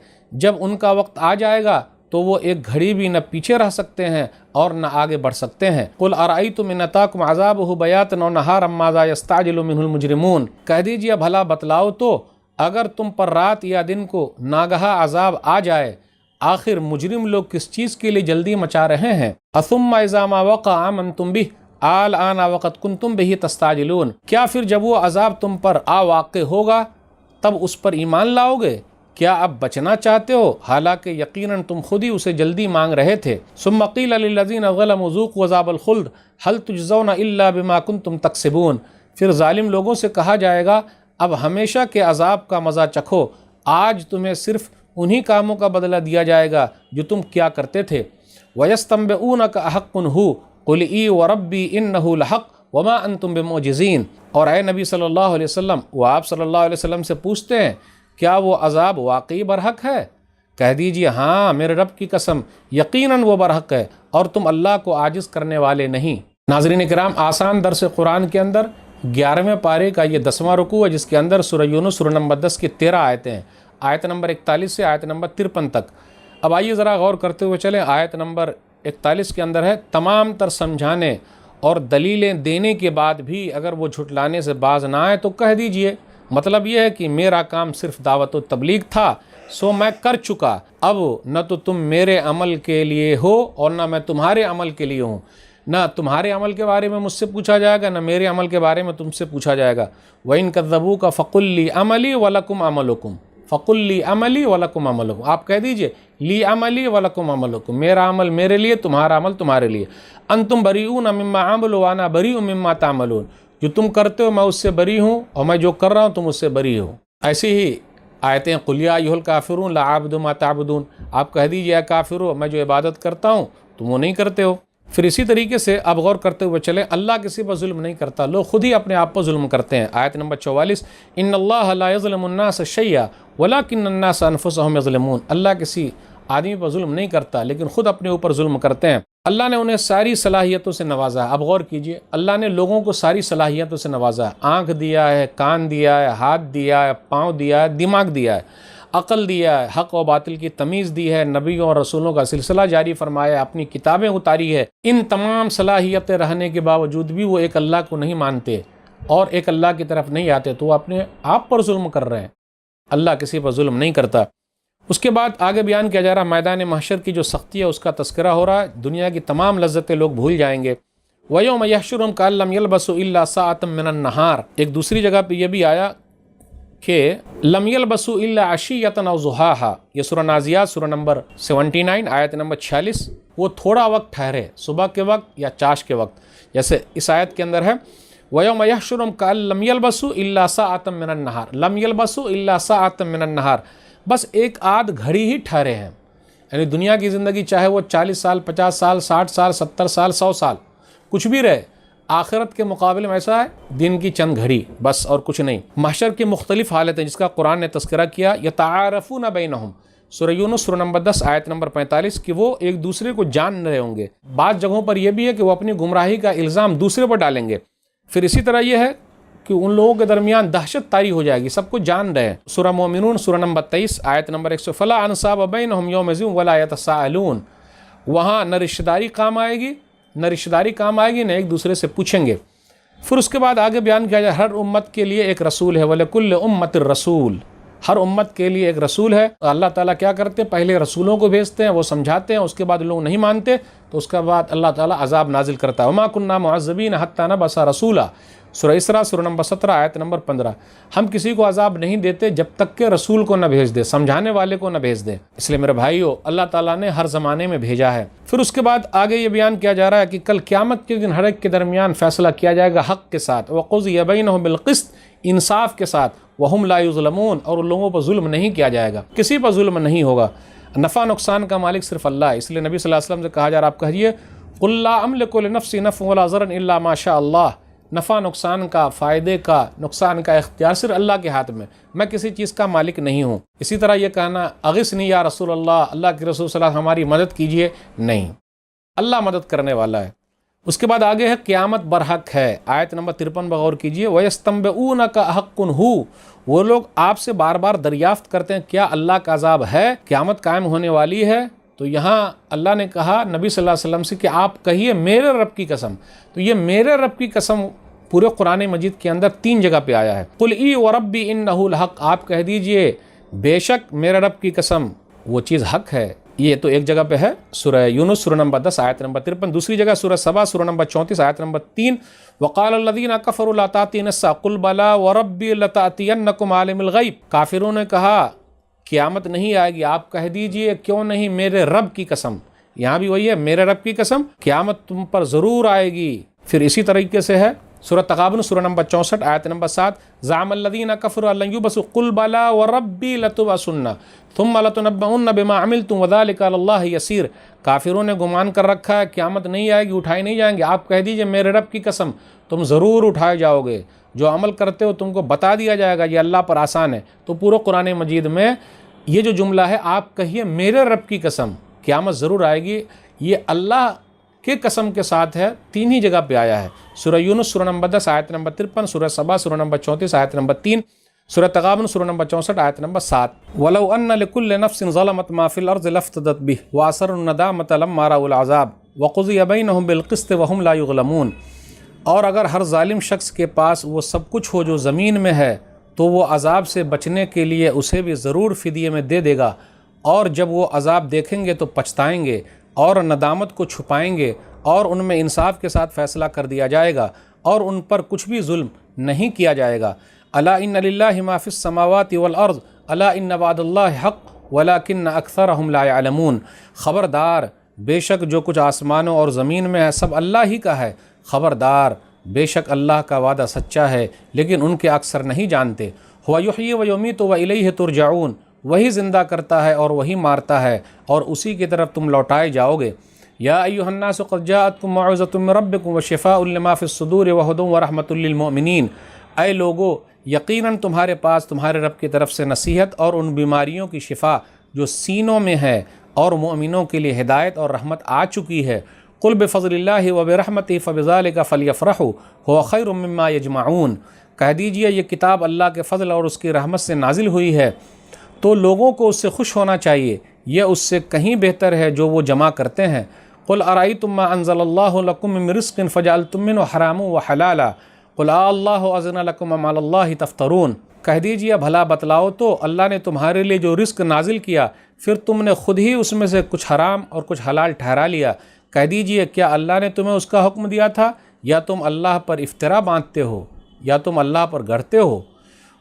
جب ان کا وقت آ جائے گا تو وہ ایک گھڑی بھی نہ پیچھے رہ سکتے ہیں اور نہ آگے بڑھ سکتے ہیں۔ قُلْ أَرَأَيْتُمْ إِنْ أَتَاكُمْ عَذَابُهُ بَيَاتًا وَنَهَارًا مَاذَا يَسْتَعْجِلُ مِنْهُ الْمُجْرِمُونَ، کہہ دیجئے بھلا بتلاؤ تو اگر تم پر رات یا دن کو ناگہا عذاب آ جائے آخر مجرم لوگ کس چیز کے لیے جلدی مچا رہے ہیں؟ أَثُمَّ إِذَا مَا وَقَعَ آمَنْتُمْ بِهِ الْآنَ وَقَدْ كُنْتُمْ بِهِ تَسْتَعْجِلُونَ، کیا پھر جب وہ عذاب تم پر واقع ہوگا تب اس پر ایمان لاؤ گے؟ کیا اب بچنا چاہتے ہو حالانکہ یقیناً تم خود ہی اسے جلدی مانگ رہے تھے۔ ثم قیل للذین ظلموا ذوقوا عذاب الخلد هل تجزون الا بما کنتم تکسبون، پھر ظالم لوگوں سے کہا جائے گا اب ہمیشہ کے عذاب کا مزہ چکھو، آج تمہیں صرف انہی کاموں کا بدلہ دیا جائے گا جو تم کیا کرتے تھے۔ وَيَسْتَنبِئُونَكَ أَحَقٌّ هُوَ قُلْ إِي وَرَبِّي إِنَّهُ لَحَقٌّ وَمَا أَنْتُمْ بِمُعْجِزِينَ، اور اے نبی صلی اللہ علیہ وسلم وہ آپ صلی اللہ علیہ وسلم سے پوچھتے ہیں کیا وہ عذاب واقعی برحق ہے؟ کہہ دیجئے ہاں میرے رب کی قسم یقیناً وہ برحق ہے اور تم اللہ کو عاجز کرنے والے نہیں۔ ناظرین کرام، آسان درس قرآن کے اندر 11ویں پارے کا یہ 10واں رکوع ہے جس کے اندر سورہ یونس سورہ نمبر 10 کی 13 آیتیں ہیں، آیت نمبر 41 سے آیت نمبر 53 تک۔ اب آئیے ذرا غور کرتے ہوئے چلیں۔ آیت نمبر 41 کے اندر ہے تمام تر سمجھانے اور دلیلیں دینے کے بعد بھی اگر وہ جھٹلانے سے باز نہ آئے تو کہہ دیجئے مطلب یہ ہے کہ میرا کام صرف دعوت و تبلیغ تھا، سو میں کر چکا، اب نہ تو تم میرے عمل کے لیے ہو اور نہ میں تمہارے عمل کے لیے ہوں، نہ تمہارے عمل کے بارے میں مجھ سے پوچھا جائے گا، نہ میرے عمل کے بارے میں تم سے پوچھا جائے گا۔ وَإِن كَذَّبُوكَ فَقُل لِّي عَمَلِي وَلَكُمْ عَمَلُكُمْ فَقُل لِّي عَمَلِي وَلَكُمْ عَمَلُكُمْ، آپ کہہ دیجئے لی عملی ولکم عملکم، میرا عمل میرے لیے، تمہارا عمل تمہارے لیے۔ انتم بریئون مما اعمل وانا بریء مما تعملون، جو تم کرتے ہو میں اس سے بری ہوں اور میں جو کر رہا ہوں تم اس سے بری ہو۔ ایسی ہی آیتیں قل یا ایھا الکافرون لا اعبد ما تعبدون، آپ کہہ دیجئے اے کافرو میں جو عبادت کرتا ہوں تم وہ نہیں کرتے ہو۔ پھر اسی طریقے سے اب غور کرتے ہوئے چلیں، اللہ کسی پر ظلم نہیں کرتا، لوگ خود ہی اپنے آپ پر ظلم کرتے ہیں۔ آیت نمبر 44، ان اللہ لا یظلم الناس شیئا ولکن الناس انفسهم یظلمون، اللہ کسی آدمی پر ظلم نہیں کرتا لیکن خود اپنے اوپر ظلم کرتے ہیں۔ اللہ نے انہیں ساری صلاحیتوں سے نوازا ہے۔ اب غور کیجئے، اللہ نے لوگوں کو ساری صلاحیتوں سے نوازا ہے، آنکھ دیا ہے، کان دیا ہے، ہاتھ دیا ہے، پاؤں دیا ہے، دماغ دیا ہے، عقل دیا ہے، حق و باطل کی تمیز دی ہے، نبیوں اور رسولوں کا سلسلہ جاری فرمایا ہے، اپنی کتابیں اتاری ہے۔ ان تمام صلاحیتیں رہنے کے باوجود بھی وہ ایک اللہ کو نہیں مانتے اور ایک اللہ کی طرف نہیں آتے، تو وہ اپنے آپ پر ظلم کر رہے ہیں۔ اللہ کسی پر ظلم نہیں کرتا۔ اس کے بعد آگے بیان کیا جا رہا میدان محشر کی جو سختی ہے اس کا تذکرہ ہو رہا ہے، دنیا کی تمام لذتیں لوگ بھول جائیں گے۔ وَيَوْمَ يَحْشُرُهُمْ كَأَن لَّمْ يَلْبَثُوا إِلَّا سَاعَةً مِّنَ النَّهَارِ، ایک دوسری جگہ پہ یہ بھی آیا کہ لَمْ يَلْبَثُوا إِلَّا عَشِيَّةً أَوْ ضُحَاهَا، یہ سورہ نازعات سورہ نمبر 79 آیت نمبر 46، وہ تھوڑا وقت ٹھہرے صبح کے وقت یا چاش کے وقت، جیسے اس آیت کے اندر ہے وَيَوْمَ يَحْشُرُهُمْ كَأَن لَّمْ يَلْبَثُوا إِلَّا سَاعَةً مِّنَ النَّهَارِ، لَمْ يَلْبَثُوا إِلَّا سَاعَةً مِّنَ النَّهَارِ، بس ایک آدھ گھڑی ہی ٹھہرے ہیں۔ یعنی دنیا کی زندگی چاہے وہ 40 سال 50 سال 60 سال 70 سال 100 سال کچھ بھی رہے، آخرت کے مقابلے میں ایسا ہے دن کی چند گھڑی بس اور کچھ نہیں۔ محشر کی مختلف حالتیں جس کا قرآن نے تذکرہ کیا، یتعارفون بینہم، سورہ یونس سورہ نمبر 10 آیت نمبر 45، کہ وہ ایک دوسرے کو جان رہے ہوں گے۔ بعض جگہوں پر یہ بھی ہے کہ وہ اپنی گمراہی کا الزام دوسرے پر ڈالیں گے۔ پھر اسی طرح یہ ہے کہ ان لوگوں کے درمیان دہشت طاری ہو جائے گی، سب کو جان رہے ہیں۔ سورہ مومنون سورہ نمبر 23 آیت نمبر 100، فلا انصاب بینہم یومئذ ولا یتساءلون، وہاں نہ رشتہ داری کام آئے گی، نہ ایک دوسرے سے پوچھیں گے۔ پھر اس کے بعد آگے بیان کیا جائے، ہر امت کے لیے ایک رسول ہے، وَلِكُلِّ أُمَّةٍ رَسُولٌ، ہر امت کے لیے ایک رسول ہے۔ اللہ تعالیٰ کیا کرتے ہیں، پہلے رسولوں کو بھیجتے ہیں، وہ سمجھاتے ہیں، اس کے بعد لوگ نہیں مانتے تو اس کے بعد اللہ تعالیٰ عذاب نازل کرتا ہے۔ وَمَا كُنَّا مُعَذِّبِينَ حَتَّى نَبْعَثَ رَسُولًا، سورہ اسراء سورہ نمبر 17 آیت نمبر 15، ہم کسی کو عذاب نہیں دیتے جب تک کہ رسول کو نہ بھیج دے، سمجھانے والے کو نہ بھیج دے۔ اس لیے میرے بھائیو، اللہ تعالیٰ نے ہر زمانے میں بھیجا ہے۔ پھر اس کے بعد آگے یہ بیان کیا جا رہا ہے کہ کل قیامت کے دن ہر ایک کے درمیان فیصلہ کیا جائے گا حق کے ساتھ، وَقُضِيَ بَيْنَهُم بِالْقِسْطِ، انصاف کے ساتھ، وَهُمْ لَا يُظْلَمُونَ، اور ان لوگوں پر ظلم نہیں کیا جائے گا، کسی پر ظلم نہیں ہوگا۔ نفع نقصان کا مالک صرف اللہ ہے، اس لیے نبی صلی اللہ علیہ وسلم سے کہا جا رہا ہے، آپ کہیے قُل لَا أَمْلِكُ لِنَفْسِي نَفْعًا وَلَا ضَرًّا إِلَّا مَا شَاءَ اللَّهُ، نفع نقصان کا، فائدے کا، نقصان کا اختیار صرف اللہ کے ہاتھ میں، میں کسی چیز کا مالک نہیں ہوں۔ اسی طرح یہ کہنا اغثنی یا رسول اللہ، اللہ کے رسول صلی اللہ علیہ وسلم ہماری مدد کیجئے، نہیں، اللہ مدد کرنے والا ہے۔ اس کے بعد آگے ہے قیامت برحق ہے، آیت نمبر 53 بغور کیجئے، وَيَسْتَنبِئُونَكَ أَحَقٌّ هُوَ، وہ لوگ آپ سے بار بار دریافت کرتے ہیں کیا اللہ کا عذاب ہے، قیامت قائم ہونے والی ہے؟ تو یہاں اللہ نے کہا نبی صلی اللہ علیہ وسلم سے کہ آپ کہیے میرے رب کی قسم، تو یہ میرے رب کی قسم پورے قرآن مجید کے اندر 3 جگہ پہ آیا ہے۔ قُلْ اِی وَرَبِّی إِنَّهُ الْحَقُّ، آپ کہہ دیجئے بے شک میرے رب کی قسم وہ چیز حق ہے۔ یہ تو ایک جگہ پہ ہے سورہ یونس سورہ نمبر 10 آیت نمبر 53، دوسری جگہ سورہ سبا سورہ نمبر 34 آیت نمبر 3، وَقَالَ الَّذِينَ كَفَرُوا لَا تَأْتِينَا السَّاعَةُ قُلْ بَلَىٰ وَرَبِّي لَتَأْتِيَنَّكُمْ عَالِمِ الْغَيْبِ، کافروں نے کہا قیامت نہیں آئے گی، آپ کہہ دیجئے کیوں نہیں میرے رب کی قسم، یہاں بھی وہی ہے میرے رب کی قسم، قیامت تم پر ضرور آئے گی۔ پھر اسی طریقے سے ہے سورہ تغابن سورہ نمبر 64 آیت نمبر 7، زعم الذین کفروا ان لن یبعثوا قل بلی وربی لتبعثن ثم لتنبؤن بما عملتم وذلک علی اللہ یسیر، کافروں نے گمان کر رکھا ہے قیامت نہیں آئے گی، اٹھائے نہیں جائیں گے، آپ کہہ دیجئے میرے رب کی قسم تم ضرور اٹھائے جاؤ گے، جو عمل کرتے ہو تم کو بتا دیا جائے گا، یہ اللہ پر آسان ہے۔ تو پورے قرآن مجید میں یہ جو جملہ ہے آپ کہیے میرے رب کی قسم قیامت ضرور آئے گی، یہ اللہ کے قسم کے ساتھ ہے، 3 ہی جگہ پہ آیا ہے، سورہ یونس سورہ نمبر 10 آیت نمبر 53، سورہ سبا سورہ نمبر 34 آیت نمبر 3، سورہ تغابن سورہ نمبر 64 آیت نمبر 7۔ وَلَوْ أَنَّ لِكُلِّ نَفْسٍ ظَلَمَتْ مَا فِي الْأَرْضِ لَافْتَدَتْ بِهِ وَأَسَرُّوا النَّدَامَةَ لَمَّا رَأَوُا الْعَذَابَ وَقُضِيَ بَيْنَهُم بِالْقِسْطِ وَهُمْ لَا يُظْلَمُونَ، اور اگر ہر ظالم شخص کے پاس وہ سب کچھ ہو جو زمین میں ہے تو وہ عذاب سے بچنے کے لیے اسے بھی ضرور فدیے میں دے دے گا، اور جب وہ عذاب دیکھیں گے تو پچھتائیں گے اور ندامت کو چھپائیں گے، اور ان میں انصاف کے ساتھ فیصلہ کر دیا جائے گا اور ان پر کچھ بھی ظلم نہیں کیا جائے گا۔ الا ان للہ ما فی السماوات والارض الا ان وعد اللہ حق ولکن اکثرہم لا یعلمون۔ خبردار، بے شک جو کچھ آسمانوں اور زمین میں ہے سب اللہ ہی کا ہے، خبردار بے شک اللہ کا وعدہ سچا ہے لیکن ان کے اکثر نہیں جانتے۔ هو یحیی و یمیت و الیہ ترجعون، وہی زندہ کرتا ہے اور وہی مارتا ہے اور اسی کی طرف تم لوٹائے جاؤ گے۔ یا ایھا الناس قد جاءتکم موعظۃ من ربکم وشفاء لما فی الصدور وہدی ورحمۃ للمؤمنین۔ اے لوگو، یقیناً تمہارے پاس تمہارے رب کی طرف سے نصیحت اور ان بیماریوں کی شفا جو سینوں میں ہے اور مومنوں کے لیے ہدایت اور رحمت آ چکی ہے۔ قل بفضل اللہ وبرحمتہ فبذلک فلیفرحوا ھو خیر مما یجمعون۔ کہہ دیجئے یہ کتاب اللہ کے فضل اور اس کی رحمت سے نازل ہوئی ہے تو لوگوں کو اس سے خوش ہونا چاہیے، یہ اس سے کہیں بہتر ہے جو وہ جمع کرتے ہیں۔ قل ارأیتم ما انزل اللہ لکم من رزق فجعلتم منہ حراما وحلالا قل اللہ اذن لکم ام علی اللہ تفترون۔ کہہ دیجئے بھلا بتلاؤ تو اللہ نے تمہارے لیے جو رزق نازل کیا پھر تم نے خود ہی اس میں سے کچھ حرام اور کچھ حلال ٹھہرا لیا۔ کہہ دیجئے کیا اللہ نے تمہیں اس کا حکم دیا تھا، یا تم اللہ پر افترا باندھتے ہو یا تم اللہ پر گڑھتے ہو۔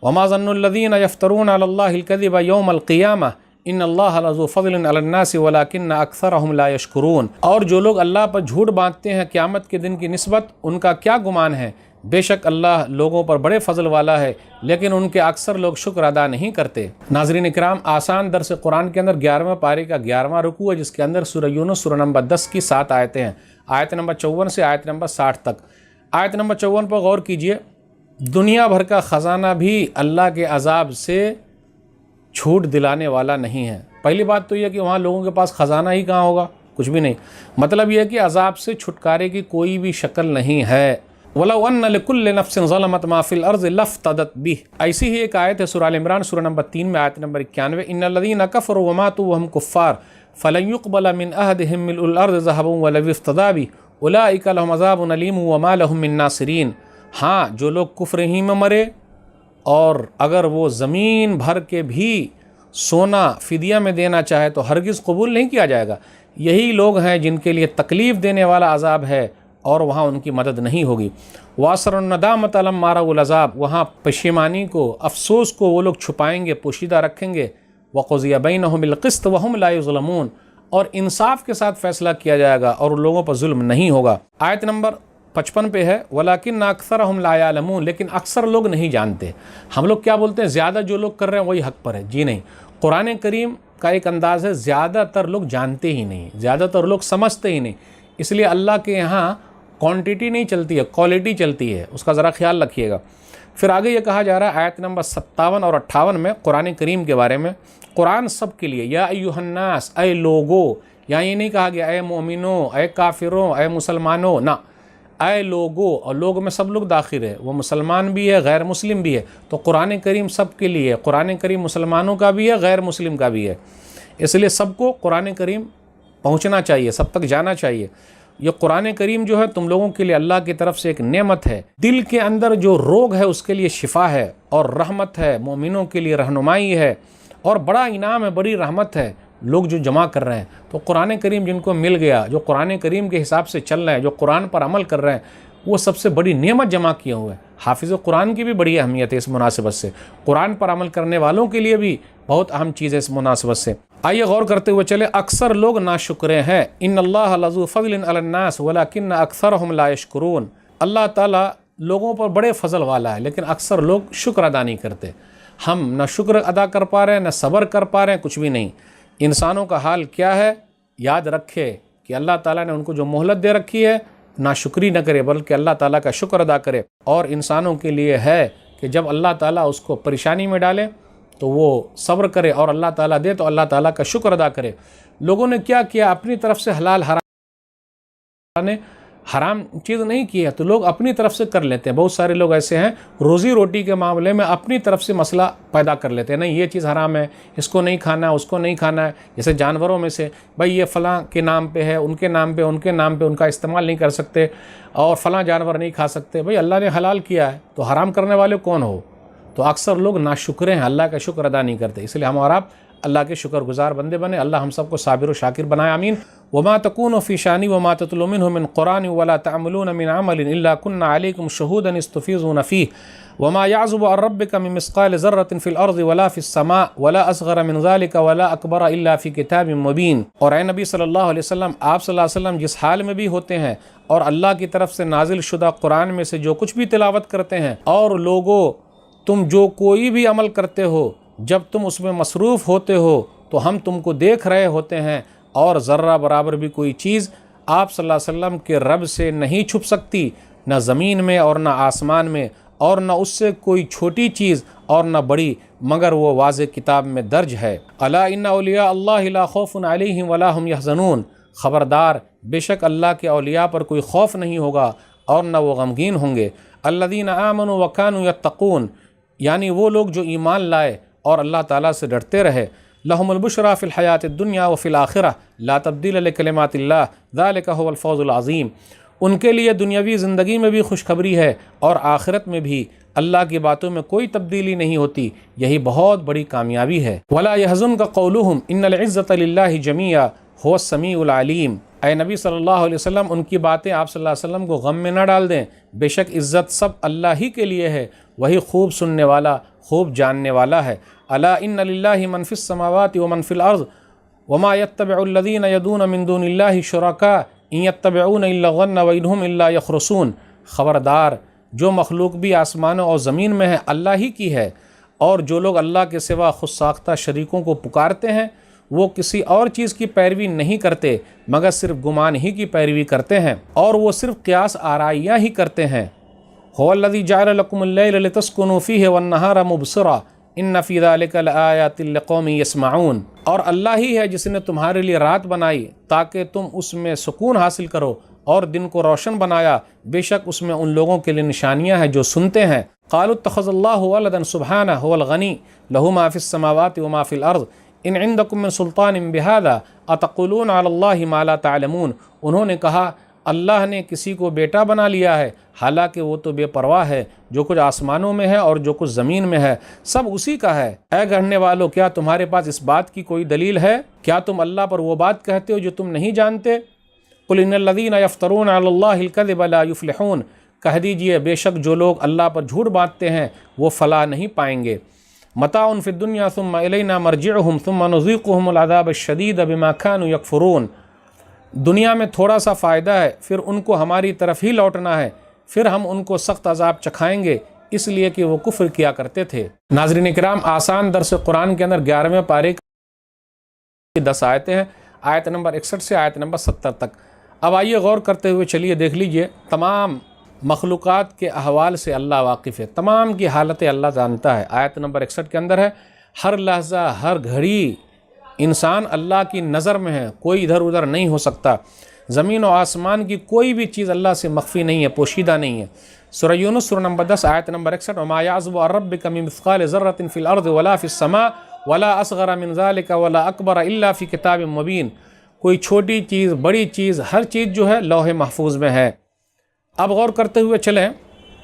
وما ظن الذین یفترون علی اللہ الکذب یوم القیامہ ان اللہ لذو فضل علی الناس ولکن اکثرہم لا یشکرون۔ اور جو لوگ اللہ پر جھوٹ باندھتے ہیں قیامت کے دن کی نسبت، ان کا کیا گمان ہے، بے شک اللہ لوگوں پر بڑے فضل والا ہے لیکن ان کے اکثر لوگ شکر ادا نہیں کرتے۔ ناظرین اکرام، آسان درس قرآن کے اندر 11ویں پارے کا 11واں رکوع ہے جس کے اندر سورہ یونس سورہ نمبر 10 کی 7 آیتیں ہیں، آیت نمبر 54 سے آیت نمبر 60 تک۔ آیت نمبر 54 پر غور کیجئے، دنیا بھر کا خزانہ بھی اللہ کے عذاب سے چھوٹ دلانے والا نہیں ہے۔ پہلی بات تو یہ کہ وہاں لوگوں کے پاس خزانہ ہی کہاں ہوگا، کچھ بھی نہیں۔ مطلب یہ ہے کہ عذاب سے چھٹکارے کی کوئی بھی شکل نہیں ہے۔ وَلَوْ أَنَّ لِكُلِّ نَفْسٍ ظَلَمَتْ مَا فِي الْأَرْضِ لَافْتَدَتْ بِهِ۔ ایسی ہی ایک آیت ہے سورہ آل عمران سورہ نمبر 3 میں آیت نمبر 91، إِنَّ الَّذِينَ كَفَرُوا وَمَاتُوا وَهُمْ كُفَّارٌ فَلَنْ يُقْبَلَ مِنْ أَحَدِهِمْ مِلْءُ الْأَرْضِ ذَهَبًا وَلَوِ افْتَدَىٰ بِهِ أُولَٰئِكَ لَهُمْ عَذَابٌ أَلِيمٌ وَمَا لَهُم مِّن نَاصِرِينَ۔ ہاں، جو لوگ کفر ہی میں مرے اور اگر وہ زمین بھر کے بھی سونا فدیہ میں دینا چاہے تو ہرگز قبول نہیں کیا جائے گا۔ یہی لوگ ہیں جن کے لیے تکلیف دینے والا عذاب ہے اور وہاں ان کی مدد نہیں ہوگی۔ وَأَسَرُّوا النَّدَامَةَ لَمَّا رَأَوُا الْعَذَابَ، وہاں پشیمانی کو، افسوس کو وہ لوگ چھپائیں گے، پوشیدہ رکھیں گے۔ وَقُضِيَ بَيْنَهُم بِالْقِسْطِ وَهُمْ لَا يُظْلَمُونَ، اور انصاف کے ساتھ فیصلہ کیا جائے گا اور لوگوں پر ظلم نہیں ہوگا۔ آیت نمبر 55 پہ ہے وَلَكِنَّ أَكْثَرَهُمْ لَا يَعْلَمُونَ، لیکن اکثر لوگ نہیں جانتے۔ ہم لوگ کیا بولتے ہیں، زیادہ جو لوگ کر رہے ہیں وہی حق پر ہے۔ جی نہیں، قرآن کریم کا ایک انداز ہے زیادہ تر لوگ جانتے ہی نہیں، زیادہ تر لوگ سمجھتے ہی نہیں، اس لیے اللہ کے یہاں کوانٹیٹی نہیں چلتی ہے، کوالٹی چلتی ہے، اس کا ذرا خیال رکھیے گا۔ پھر آگے یہ کہا جا رہا ہے آیت نمبر 57 اور 58 میں قرآن کریم کے بارے میں، قرآن سب کے لیے، یا ایھا الناس، اے لوگو، یہاں یہ نہیں کہا گیا اے مومنوں، اے کافروں، اے مسلمانوں، نہ، اے لوگو، اور لوگ میں سب لوگ داخل ہے، وہ مسلمان بھی ہے، غیر مسلم بھی ہے، تو قرآن کریم سب کے لیے، قرآن کریم مسلمانوں کا بھی ہے، غیر مسلم کا بھی ہے، اس لیے سب کو قرآن کریم پہنچنا چاہیے، سب تک جانا چاہیے۔ یہ قرآن کریم جو ہے تم لوگوں کے لیے اللہ کی طرف سے ایک نعمت ہے، دل کے اندر جو روگ ہے اس کے لیے شفا ہے اور رحمت ہے، مومنوں کے لیے رہنمائی ہے اور بڑا انعام ہے، بڑی رحمت ہے لوگ جو جمع کر رہے ہیں۔ تو قرآن کریم جن کو مل گیا، جو قرآن کریم کے حساب سے چل رہے ہیں، جو قرآن پر عمل کر رہے ہیں، وہ سب سے بڑی نعمت جمع کیے ہوئے ہیں۔ حافظ قرآن کی بھی بڑی اہمیت ہے اس مناسبت سے، قرآن پر عمل کرنے والوں کے لیے بھی بہت اہم چیز ہے اس مناسبت سے۔ آئیے غور کرتے ہوئے چلے، اکثر لوگ ناشکرے ہیں۔ ان اللہ لذو فضل علی الناس ولکن اکثرہم لا یشکرون۔ اللہ تعالیٰ لوگوں پر بڑے فضل والا ہے لیکن اکثر لوگ شکر ادا نہیں کرتے۔ ہم نہ شکر ادا کر پا رہے ہیں، نہ صبر کر پا رہے ہیں، کچھ بھی نہیں۔ انسانوں کا حال کیا ہے، یاد رکھے کہ اللہ تعالیٰ نے ان کو جو مہلت دے رکھی ہے، ناشکری نہ کرے بلکہ اللہ تعالیٰ کا شکر ادا کرے۔ اور انسانوں کے لیے ہے کہ جب اللہ تعالیٰ اس کو پریشانی میں ڈالے تو وہ صبر کرے، اور اللہ تعالیٰ دے تو اللہ تعالیٰ کا شکر ادا کرے۔ لوگوں نے کیا کیا، اپنی طرف سے حلال حرام چیز نہیں کی ہے تو لوگ اپنی طرف سے کر لیتے ہیں۔ بہت سارے لوگ ایسے ہیں روزی روٹی کے معاملے میں اپنی طرف سے مسئلہ پیدا کر لیتے ہیں، نہیں یہ چیز حرام ہے، اس کو نہیں کھانا ہے، اس کو نہیں کھانا ہے۔ جیسے جانوروں میں سے بھائی یہ فلاں کے نام پہ ہے، ان کے نام پہ، ان کے نام پہ ان کا استعمال نہیں کر سکتے، اور فلاں جانور نہیں کھا سکتے۔ بھئی اللہ نے حلال کیا ہے تو حرام کرنے والے کون ہو؟ تو اکثر لوگ ناشکرے ہیں، اللہ کا شکر ادا نہیں کرتے، اس لیے ہم اور آپ اللہ کے شکر گزار بندے بنے، اللہ ہم سب کو صابر و شاکر بنائے، آمین۔ وما تکون فی شانی وما تتلو منہ من قرآن ولا تعملون من عمل الا كنا علیکم شہودا اذ تفیضون فیہ وما یعزب عن ربک من مثقال ذرة فی الارض ولا فی السماء ولا اصغر من ذلك ولا اکبر الا فی کتاب مبین۔ اور اے نبی صلی اللہ علیہ وسلم، آپ صلی اللہ علیہ وسلم جس حال میں بھی ہوتے ہیں اور اللہ کی طرف سے نازل شدہ قرآن میں سے جو کچھ بھی تلاوت کرتے ہیں، اور لوگوں تم جو کوئی بھی عمل کرتے ہو جب تم اس میں مصروف ہوتے ہو تو ہم تم کو دیکھ رہے ہوتے ہیں، اور ذرہ برابر بھی کوئی چیز آپ صلی اللہ علیہ وسلم کے رب سے نہیں چھپ سکتی، نہ زمین میں اور نہ آسمان میں، اور نہ اس سے کوئی چھوٹی چیز اور نہ بڑی، مگر وہ واضح کتاب میں درج ہے۔ الا ان اولیاء اللہ لا خوف علیہم ولا هم يحزنون، خبردار بے شک اللہ کے اولیاء پر کوئی خوف نہیں ہوگا اور نہ وہ غمگین ہوں گے۔ الذین آمنوا وکانوا یتقون، یعنی وہ لوگ جو ایمان لائے اور اللہ تعالیٰ سے ڈرتے رہے۔ لہم البشریٰ فی الحیات الدنیا وفی الآخرہ لا تبدیل لکلمات اللہ ذالک هو الفوز العظیم، ان کے لیے دنیاوی زندگی میں بھی خوشخبری ہے اور آخرت میں بھی اللہ کی باتوں میں کوئی تبدیلی نہیں ہوتی، یہی بہت بڑی کامیابی ہے۔ ولا یحزنک قولہم ان العزۃ للہ جمیعا هو السمیع العلیم، اے نبی صلی اللہ علیہ وسلم ان کی باتیں آپ صلی اللہ علیہ وسلم کو غم میں نہ ڈال دیں، بے شک عزت سب اللہ ہی کے لیے ہے، وہی خوب سننے والا خوب جاننے والا ہے۔ الا ان للہ من فی السماوات ومن فی الارض وما يتبع الذین یدعون من دون اللہ شرکاء ان یتبعون الا الظن وان الا یخرصون، خبردار جو مخلوق بھی آسمانوں اور زمین میں ہے اللہ ہی کی ہے، اور جو لوگ اللہ کے سوا خود ساختہ شریکوں کو پکارتے ہیں وہ کسی اور چیز کی پیروی نہیں کرتے مگر صرف گمان ہی کی پیروی کرتے ہیں، اور وہ صرف قیاس آرائیاں ہی کرتے ہیں۔ هو الذی جعل لکم اللیل لتسکنوا فیہ والنہار مبصرا ان فی ذلک لآیات لقوم یسمعون، اور اللہ ہی ہے جس نے تمہارے لیے رات بنائی تاکہ تم اس میں سکون حاصل کرو، اور دن کو روشن بنایا، بے شک اس میں ان لوگوں کے لیے نشانیاں ہیں جو سنتے ہیں۔ قالوا اتخذ اللہ ولدا سبحانہ هو الغنی لہ ما فی السماوات وما فی الارض ان عندکم من سلطان بہذا اتقولون علی اللہ ما لا تعلمون، انہوں نے کہا اللہ نے کسی کو بیٹا بنا لیا ہے، حالانکہ وہ تو بے پرواہ ہے، جو کچھ آسمانوں میں ہے اور جو کچھ زمین میں ہے سب اسی کا ہے۔ اے گھڑنے والو، کیا تمہارے پاس اس بات کی کوئی دلیل ہے؟ کیا تم اللہ پر وہ بات کہتے ہو جو تم نہیں جانتے؟ قل ان الذین یفترون علی اللہ الکذب لا یفلحون، کہہ دیجئے بے شک جو لوگ اللہ پر جھوٹ باندھتے ہیں وہ فلاح نہیں پائیں گے۔ متاع فی الدنیا ثم الینا مرجعہم ثم نذیقہم العذاب الشدید بما کانوا یکفرون، دنیا میں تھوڑا سا فائدہ ہے، پھر ان کو ہماری طرف ہی لوٹنا ہے، پھر ہم ان کو سخت عذاب چکھائیں گے اس لیے کہ وہ کفر کیا کرتے تھے۔ ناظرین کرام، آسان درس قرآن کے اندر 11ویں پارے کی 10 آیتیں ہیں، آیت نمبر 61 سے آیت نمبر 70 تک۔ اب آئیے غور کرتے ہوئے چلیے دیکھ لیجئے، تمام مخلوقات کے احوال سے اللہ واقف ہے، تمام کی حالتیں اللہ جانتا ہے۔ آیت نمبر 61 کے اندر ہے ہر لحظہ ہر گھڑی انسان اللہ کی نظر میں ہے، کوئی ادھر ادھر نہیں ہو سکتا، زمین و آسمان کی کوئی بھی چیز اللہ سے مخفی نہیں ہے، پوشیدہ نہیں ہے۔ سورہ یونس سورہ نمبر 10 آیت نمبر 61، وما یعزب عن ربک من مثقال ذرة فی الارض ولا فی السماء ولا اصغر من ذلك ولا اکبر الا فی کتاب مبین، کوئی چھوٹی چیز بڑی چیز ہر چیز جو ہے لوح محفوظ میں ہے۔ اب غور کرتے ہوئے چلیں،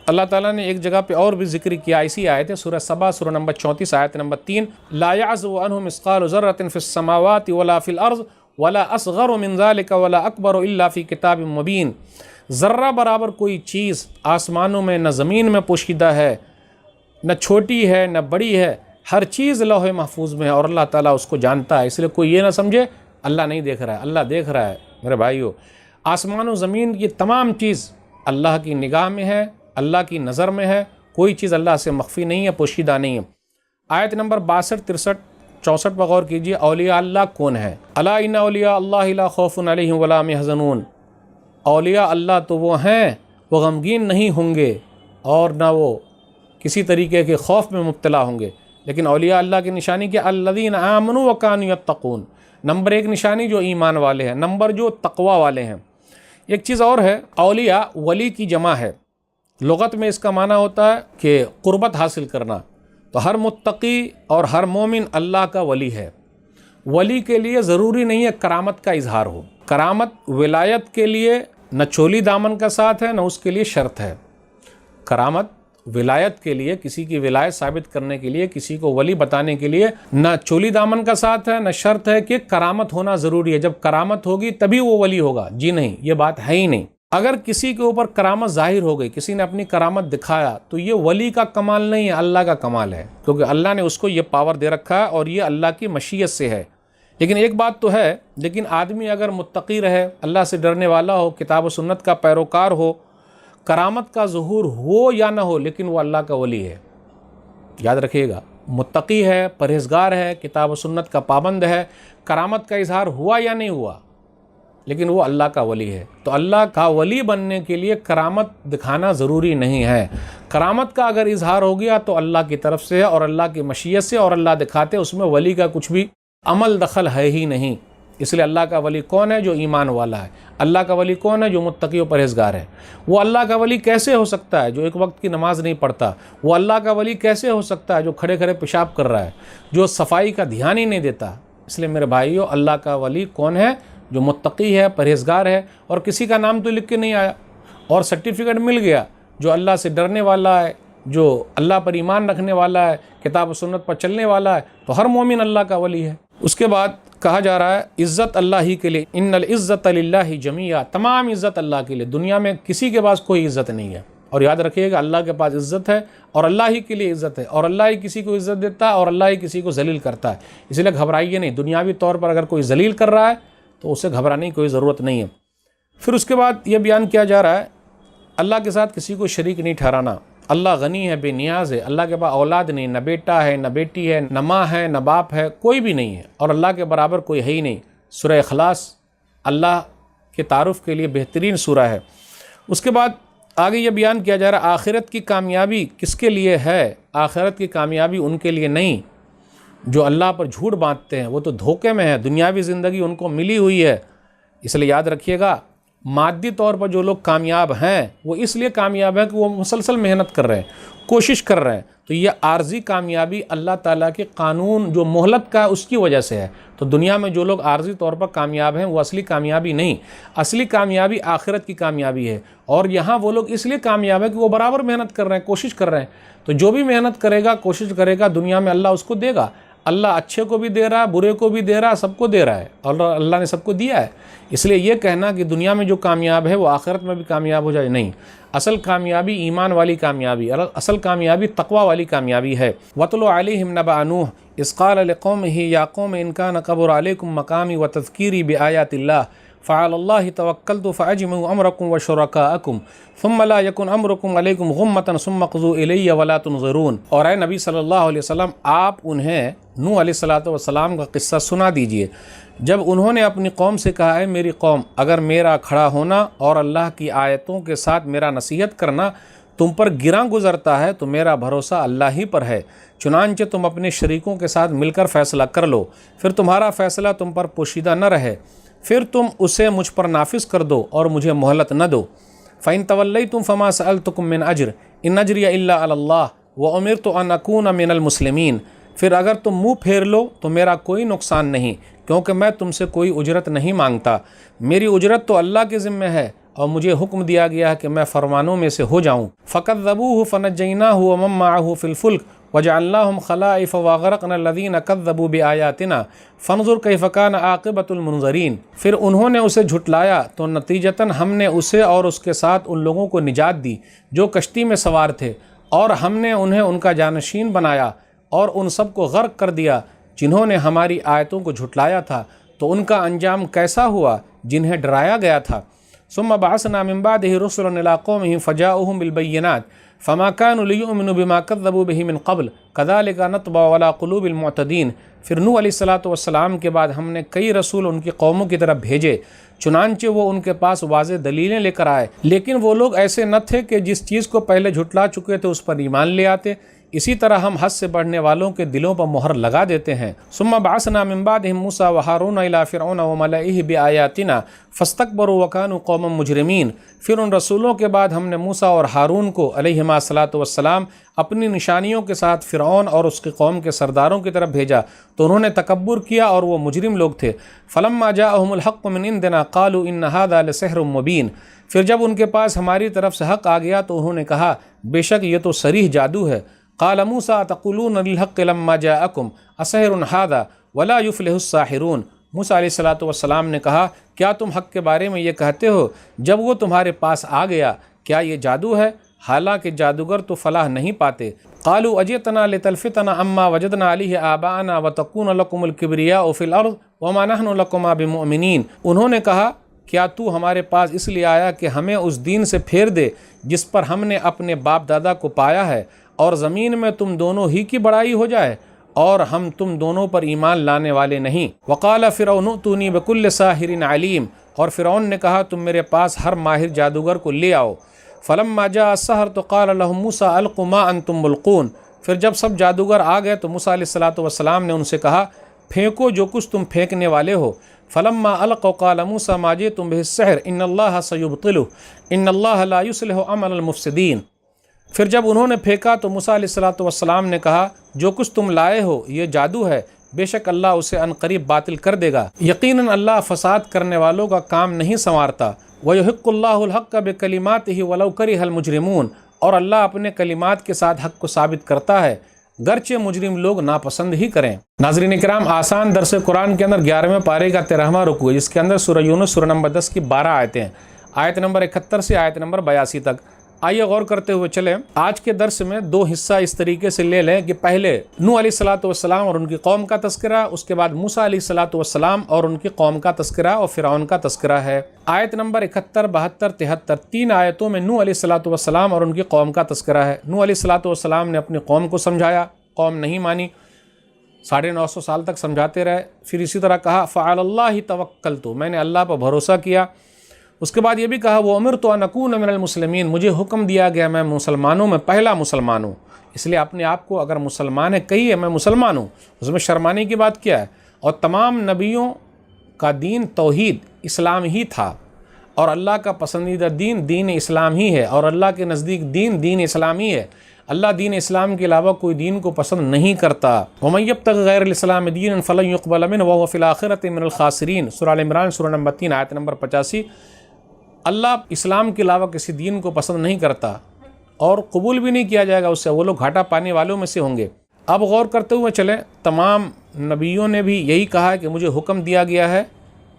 اللہ تعالیٰ نے ایک جگہ پہ اور بھی ذکر کیا، اسی آیت ہے سورہ سبا سورہ نمبر 34 آیت نمبر 3، لا يعزب عنہ مثقال ذرة فی السماوات ولا فی الارض ولا اصغر من ذلك ولا اکبر الا فی کتاب مبین، ذرہ برابر کوئی چیز آسمانوں میں نہ زمین میں پوشیدہ ہے، نہ چھوٹی ہے نہ بڑی ہے، ہر چیز لوح محفوظ میں ہے اور اللہ تعالیٰ اس کو جانتا ہے۔ اس لیے کوئی یہ نہ سمجھے اللہ نہیں دیکھ رہا ہے، اللہ دیکھ رہا ہے میرے بھائیو۔ آسمان و زمین کی تمام چیز اللہ کی نگاہ میں ہے، اللہ کی نظر میں ہے، کوئی چیز اللہ سے مخفی نہیں ہے، پوشیدہ نہیں ہے۔ آیت نمبر 62 63 64 پر غور کیجیے، اولیاء اللہ کون ہے؟ الا ان اولیاء اللہ لا خوف علیہم ولا هم يحزنون، اولیاء اللہ تو وہ ہیں وہ غمگین نہیں ہوں گے اور نہ وہ کسی طریقے کے خوف میں مبتلا ہوں گے۔ لیکن اولیاء اللہ کی نشانی کیا؟ الذین آمنوا وکانوا یتقون، نمبر 1 نشانی جو ایمان والے ہیں، نمبر جو تقوی والے ہیں۔ ایک چیز اور ہے، اولیاء ولی کی جمع ہے، لغت میں اس کا معنی ہوتا ہے کہ قربت حاصل کرنا، تو ہر متقی اور ہر مومن اللہ کا ولی ہے۔ ولی کے لیے ضروری نہیں ہے کرامت کا اظہار ہو، کرامت ولایت کے لیے نہ چولی دامن کا ساتھ ہے نہ اس کے لیے شرط ہے، کرامت ولایت کے لیے، کسی کی ولایت ثابت کرنے کے لیے، کسی کو ولی بتانے کے لیے نہ چولی دامن کا ساتھ ہے، نہ شرط ہے کہ کرامت ہونا ضروری ہے، جب کرامت ہوگی تبھی وہ ولی ہوگا۔ جی نہیں، یہ بات ہے ہی نہیں۔ اگر کسی کے اوپر کرامت ظاہر ہو گئی، کسی نے اپنی کرامت دکھایا، تو یہ ولی کا کمال نہیں ہے، اللہ کا کمال ہے، کیونکہ اللہ نے اس کو یہ پاور دے رکھا ہے اور یہ اللہ کی مشیت سے ہے۔ لیکن ایک بات تو ہے، لیکن آدمی اگر متقی رہے، اللہ سے ڈرنے والا ہو، کتاب و سنت کا پیروکار ہو، کرامت کا ظہور ہو یا نہ ہو، لیکن وہ اللہ کا ولی ہے۔ یاد رکھیے گا، متقی ہے، پرہیزگار ہے، کتاب و سنت کا پابند ہے، کرامت کا اظہار ہوا یا نہیں ہوا، لیکن وہ اللہ کا ولی ہے۔ تو اللہ کا ولی بننے کے لیے کرامت دکھانا ضروری نہیں ہے۔ کرامت کا اگر اظہار ہو گیا تو اللہ کی طرف سے ہے اور اللہ کی مشیت سے، اور اللہ دکھاتے، اس میں ولی کا کچھ بھی عمل دخل ہے ہی نہیں۔ اس لیے اللہ کا ولی کون ہے؟ جو ایمان والا ہے۔ اللہ کا ولی کون ہے؟ جو متقی و پرہیزگار ہے۔ وہ اللہ کا ولی کیسے ہو سکتا ہے؟ جو ایک وقت کی نماز نہیں پڑھتا۔ وہ اللہ کا ولی کیسے ہو سکتا ہے؟ جو کھڑے کھڑے پیشاب کر رہا ہے، جو صفائی کا دھیان ہی نہیں دیتا۔ اس لیے میرے بھائیو، اللہ کا ولی کون ہے؟ جو متقی ہے، پرہیزگار ہے، اور کسی کا نام تو لکھ کے نہیں آیا اور سرٹیفکیٹ مل گیا، جو اللہ سے ڈرنے والا ہے، جو اللہ پر ایمان رکھنے والا ہے، کتاب و سنت پر چلنے والا ہے، تو ہر مومن اللہ کا ولی ہے۔ اس کے بعد کہا جا رہا ہے عزت اللہ ہی کے لیے، ان العزت للہ جمیعا، تمام عزت اللہ کے لیے، دنیا میں کسی کے پاس کوئی عزت نہیں ہے۔ اور یاد رکھیے گا، اللہ کے پاس عزت ہے اور اللہ ہی کے لیے عزت ہے، اور اللہ ہی کسی کو عزت دیتا ہے اور اللہ ہی کسی کو ذلیل کرتا ہے۔ اس لیے گھبرائیے نہیں، دنیاوی طور پر اگر کوئی ذلیل کر رہا ہے تو اسے گھبرانے کی کوئی ضرورت نہیں ہے۔ پھر اس کے بعد یہ بیان کیا جا رہا ہے اللہ کے ساتھ کسی کو شریک نہیں ٹھہرانا۔ اللہ غنی ہے، بے نیاز ہے، اللہ کے پاس اولاد نہیں، نہ بیٹا ہے، نہ بیٹی ہے، نہ ماں ہے، نہ باپ ہے، کوئی بھی نہیں ہے، اور اللہ کے برابر کوئی ہے ہی نہیں۔ سورہ اخلاص اللہ کے تعارف کے لیے بہترین سورہ ہے۔ اس کے بعد آگے یہ بیان کیا جا رہا ہے آخرت کی کامیابی کس کے لیے ہے؟ آخرت کی کامیابی ان کے لیے نہیں جو اللہ پر جھوٹ باندھتے ہیں، وہ تو دھوکے میں ہے، دنیاوی زندگی ان کو ملی ہوئی ہے۔ اس لیے یاد رکھیے گا، مادی طور پر جو لوگ کامیاب ہیں وہ اس لیے کامیاب ہیں کہ وہ مسلسل محنت کر رہے ہیں، کوشش کر رہے ہیں۔ تو یہ عارضی کامیابی اللہ تعالیٰ کے قانون جو مہلت کا ہے اس کی وجہ سے ہے۔ تو دنیا میں جو لوگ عارضی طور پر کامیاب ہیں وہ اصلی کامیابی نہیں، اصلی کامیابی آخرت کی کامیابی ہے۔ اور یہاں وہ لوگ اس لیے کامیاب ہیں کہ وہ برابر محنت کر رہے ہیں، کوشش کر رہے ہیں۔ تو جو بھی محنت کرے گا، کوشش کرے گا، دنیا میں اللہ اس کو دے گا۔ اللہ اچھے کو بھی دے رہا ہے، برے کو بھی دے رہا ہے، سب کو دے رہا ہے، اور اللہ نے سب کو دیا ہے۔ اس لیے یہ کہنا کہ دنیا میں جو کامیاب ہے وہ آخرت میں بھی کامیاب ہو جائے، نہیں۔ اصل کامیابی ایمان والی کامیابی، اصل کامیابی تقوی والی کامیابی ہے۔ وَاتْلُ عَلَيْهِمْ نَبَأَ نُوحٍ إِذْ قَالَ لِقَوْمِهِ يَا قَوْمِ إِنْ كَانَ كَبُرَ عَلَيْكُمْ مَقَامِي وَتَذْكِيرِي بِآيَاتِ اللَّهِ فعلى الله توكلت فأجمعوا أمركم وشركاءكم ثم لا يكن أمركم عليكم غمة ثم اقضوا إلي ولا تنظرون۔ اور اے نبی صلی اللہ علیہ وسلم، آپ انہیں نوح علیہ السلام کا قصہ سنا دیجئے جب انہوں نے اپنی قوم سے کہا، اے میری قوم، اگر میرا کھڑا ہونا اور اللہ کی آیتوں کے ساتھ میرا نصیحت کرنا تم پر گراں گزرتا ہے تو میرا بھروسہ اللہ ہی پر ہے، چنانچہ تم اپنے شریکوں کے ساتھ مل کر فیصلہ کر لو، پھر تمہارا فیصلہ تم پر پوشیدہ نہ رہے، پھر تم اسے مجھ پر نافذ کر دو اور مجھے مہلت نہ دو۔ فَإِن تَوَلَّيْتُمْ فَمَا سَأَلْتُكُم مِّنْ أَجْرٍ إِنْ أَجْرِيَ إِلَّا عَلَى اللَّهِ وَأُمِرْتُ أَنْ أَكُونَ مِنَ الْمُسْلِمِينَ۔ پھر اگر تم منہ پھیر لو تو میرا کوئی نقصان نہیں، کیونکہ میں تم سے کوئی اجرت نہیں مانگتا، میری اجرت تو اللہ کے ذمہ ہے، اور مجھے حکم دیا گیا ہے کہ میں فرمانوں میں سے ہو جاؤں۔ فَكَذَّبُوهُ فَنَجَّيْنَاهُ وَمَن مَّعَهُ فِي الْفُلْكِ وَجَعَلْنَاهُمْ خَلَائِفَ وَأَغْرَقْنَا الَّذِينَ كَذَّبُوا بِآيَاتِنَا فَانظُرْ كَيْفَ كَانَ عَاقِبَةُ الْمُنذَرِينَ۔ پھر انہوں نے اسے جھٹلایا تو نتیجتاً ہم نے اسے اور اس کے ساتھ ان لوگوں کو نجات دی جو کشتی میں سوار تھے، اور ہم نے انہیں ان کا جانشین بنایا اور ان سب کو غرق کر دیا جنہوں نے ہماری آیتوں کو جھٹلایا تھا۔ تو ان کا انجام کیسا ہوا جنہیں ڈرایا گیا تھا۔ ثم بعثنا من بعده رسلا الى قومهم فجاءوهم بالبينات فما كانوا ليؤمنوا بما كذبوا به من قبل كذلك نطبع على قلوب المعتدين۔ پھر نوح علیہ السلام کے بعد ہم نے کئی رسول ان کی قوموں کی طرف بھیجے، چنانچہ وہ ان کے پاس واضح دلیلیں لے کر آئے، لیکن وہ لوگ ایسے نہ تھے کہ جس چیز کو پہلے جھٹلا چکے تھے اس پر ایمان لے آتے۔ اسی طرح ہم حد سے بڑھنے والوں کے دلوں پر مہر لگا دیتے ہیں۔ ثم بعثنا من بعدهم موسى وهارون الى فرعون وملئه بآياتنا فاستكبروا وكانوا قوما مجرمين۔ پھر ان رسولوں کے بعد ہم نے موسیٰ اور ہارون کو علیہما السلام اپنی نشانیوں کے ساتھ فرعون اور اس کی قوم کے سرداروں کی طرف بھیجا تو انہوں نے تکبر کیا اور وہ مجرم لوگ تھے۔ فلما جاءهم الحق من عندنا قالوا ان هذا لسحر مبين۔ پھر جب ان کے پاس ہماری طرف سے حق آ گیا تو انہوں نے کہا، بے شک یہ تو صریح جادو ہے۔ قال موسیٰ تقولون للحق لما جاءکم اسحر ھذا ولا یفلح الساحرون، موسیٰ علیہ السلام نے کہا کیا تم حق کے بارے میں یہ کہتے ہو جب وہ تمہارے پاس آ گیا، کیا یہ جادو ہے؟ حالانکہ جادوگر تو فلاح نہیں پاتے۔ قالوا اجئتنا لتلفتنا عما وجدنا علیہ آباءنا وتکون لکم الکبریاء فی الارض وما نحن لکما بمؤمنین، انہوں نے کہا کیا تو ہمارے پاس اس لیے آیا کہ ہمیں اس دین سے پھیر دے جس پر ہم نے اپنے باپ دادا کو پایا ہے، اور زمین میں تم دونوں ہی کی بڑائی ہو جائے، اور ہم تم دونوں پر ایمان لانے والے نہیں۔ وقال فرعون ائتونی بکل ساحر علیم، اور فرعون نے کہا تم میرے پاس ہر ماہر جادوگر کو لے آؤ۔ فلما جاء السحرة قال لهم موسیٰ القوا ما انتم ملقون، پھر جب سب جادوگر آ گئے تو موسیٰ علیہ السلام نے ان سے کہا پھینکو جو کچھ تم پھینکنے والے ہو۔ فلما القوا قال موسیٰ ما جئتم به السحر ان اللہ سیبطلہ ان اللہ لا یصلح عمل المفسدین، پھر جب انہوں نے پھینکا تو موسیٰ علیہ السلام نے کہا جو کچھ تم لائے ہو یہ جادو ہے، بے شک اللہ اسے عنقریب باطل کر دے گا، یقیناً اللہ فساد کرنے والوں کا کام نہیں سنوارتا۔ وَيُحِقُّ اللَّهُ الْحَقَّ بِكَلِمَاتِهِ وَلَوْ كَرِهَ الْمُجْرِمُونَ، اور اللہ اپنے کلمات کے ساتھ حق کو ثابت کرتا ہے گرچہ مجرم لوگ ناپسند ہی کریں۔ ناظرین کرام، آسان درس قرآن کے اندر 11ویں پارے کا 13واں رکوع ہے، جس کے اندر سورہ یونس سورہ نمبر 10 کی 12 آیتیں ہیں، آیت نمبر 71 سے آیت نمبر 82 تک۔ آئیے غور کرتے ہوئے چلیں۔ آج کے درس میں دو حصہ اس طریقے سے لے لیں کہ پہلے نوح علیہ السلام اور ان کی قوم کا تذکرہ، اس کے بعد موسیٰ علیہ السلام اور ان کی قوم کا تذکرہ اور فرعون کا تذکرہ ہے۔ آیت نمبر 71، 72، 73، 3 آیتوں میں نوح علیہ السلام اور ان کی قوم کا تذکرہ ہے۔ نوح علیہ السلام نے اپنی قوم کو سمجھایا، قوم نہیں مانی، 950 سال تک سمجھاتے رہے، پھر اسی طرح کہا فعلی اللہ توکلت، میں نے اللہ پر بھروسہ کیا۔ اس کے بعد یہ بھی کہا وَأُمِرْتُ أَنْ أَكُونَ مِنَ الْمُسْلِمِينَ، مجھے حکم دیا گیا میں مسلمانوں میں پہلا مسلمان ہوں، اس لیے اپنے آپ کو اگر مسلمان ہے کہیے میں مسلمان ہوں، اس میں شرمانے کی بات کیا ہے؟ اور تمام نبیوں کا دین توحید اسلام ہی تھا، اور اللہ کا پسندیدہ دین دین اسلام ہی ہے، اور اللہ کے نزدیک دین اسلام ہی ہے۔ اللہ دین اسلام کے علاوہ کوئی دین کو پسند نہیں کرتا۔ وَمَن يَبْتَغِ غَيْرَ الْإِسْلَامِ دِينًا فَلَن يُقْبَلَ مِنْهُ وَهُوَ فِي الْآخِرَةِ مِنَ الْخَاسِرِينَ، سورہ ال عمران سورہ نمبر 3 آیت نمبر 85۔ اللہ اسلام کے علاوہ کسی دین کو پسند نہیں کرتا اور قبول بھی نہیں کیا جائے گا اس سے، وہ لوگ گھاٹا پانے والوں میں سے ہوں گے۔ اب غور کرتے ہوئے چلیں، تمام نبیوں نے بھی یہی کہا ہے کہ مجھے حکم دیا گیا ہے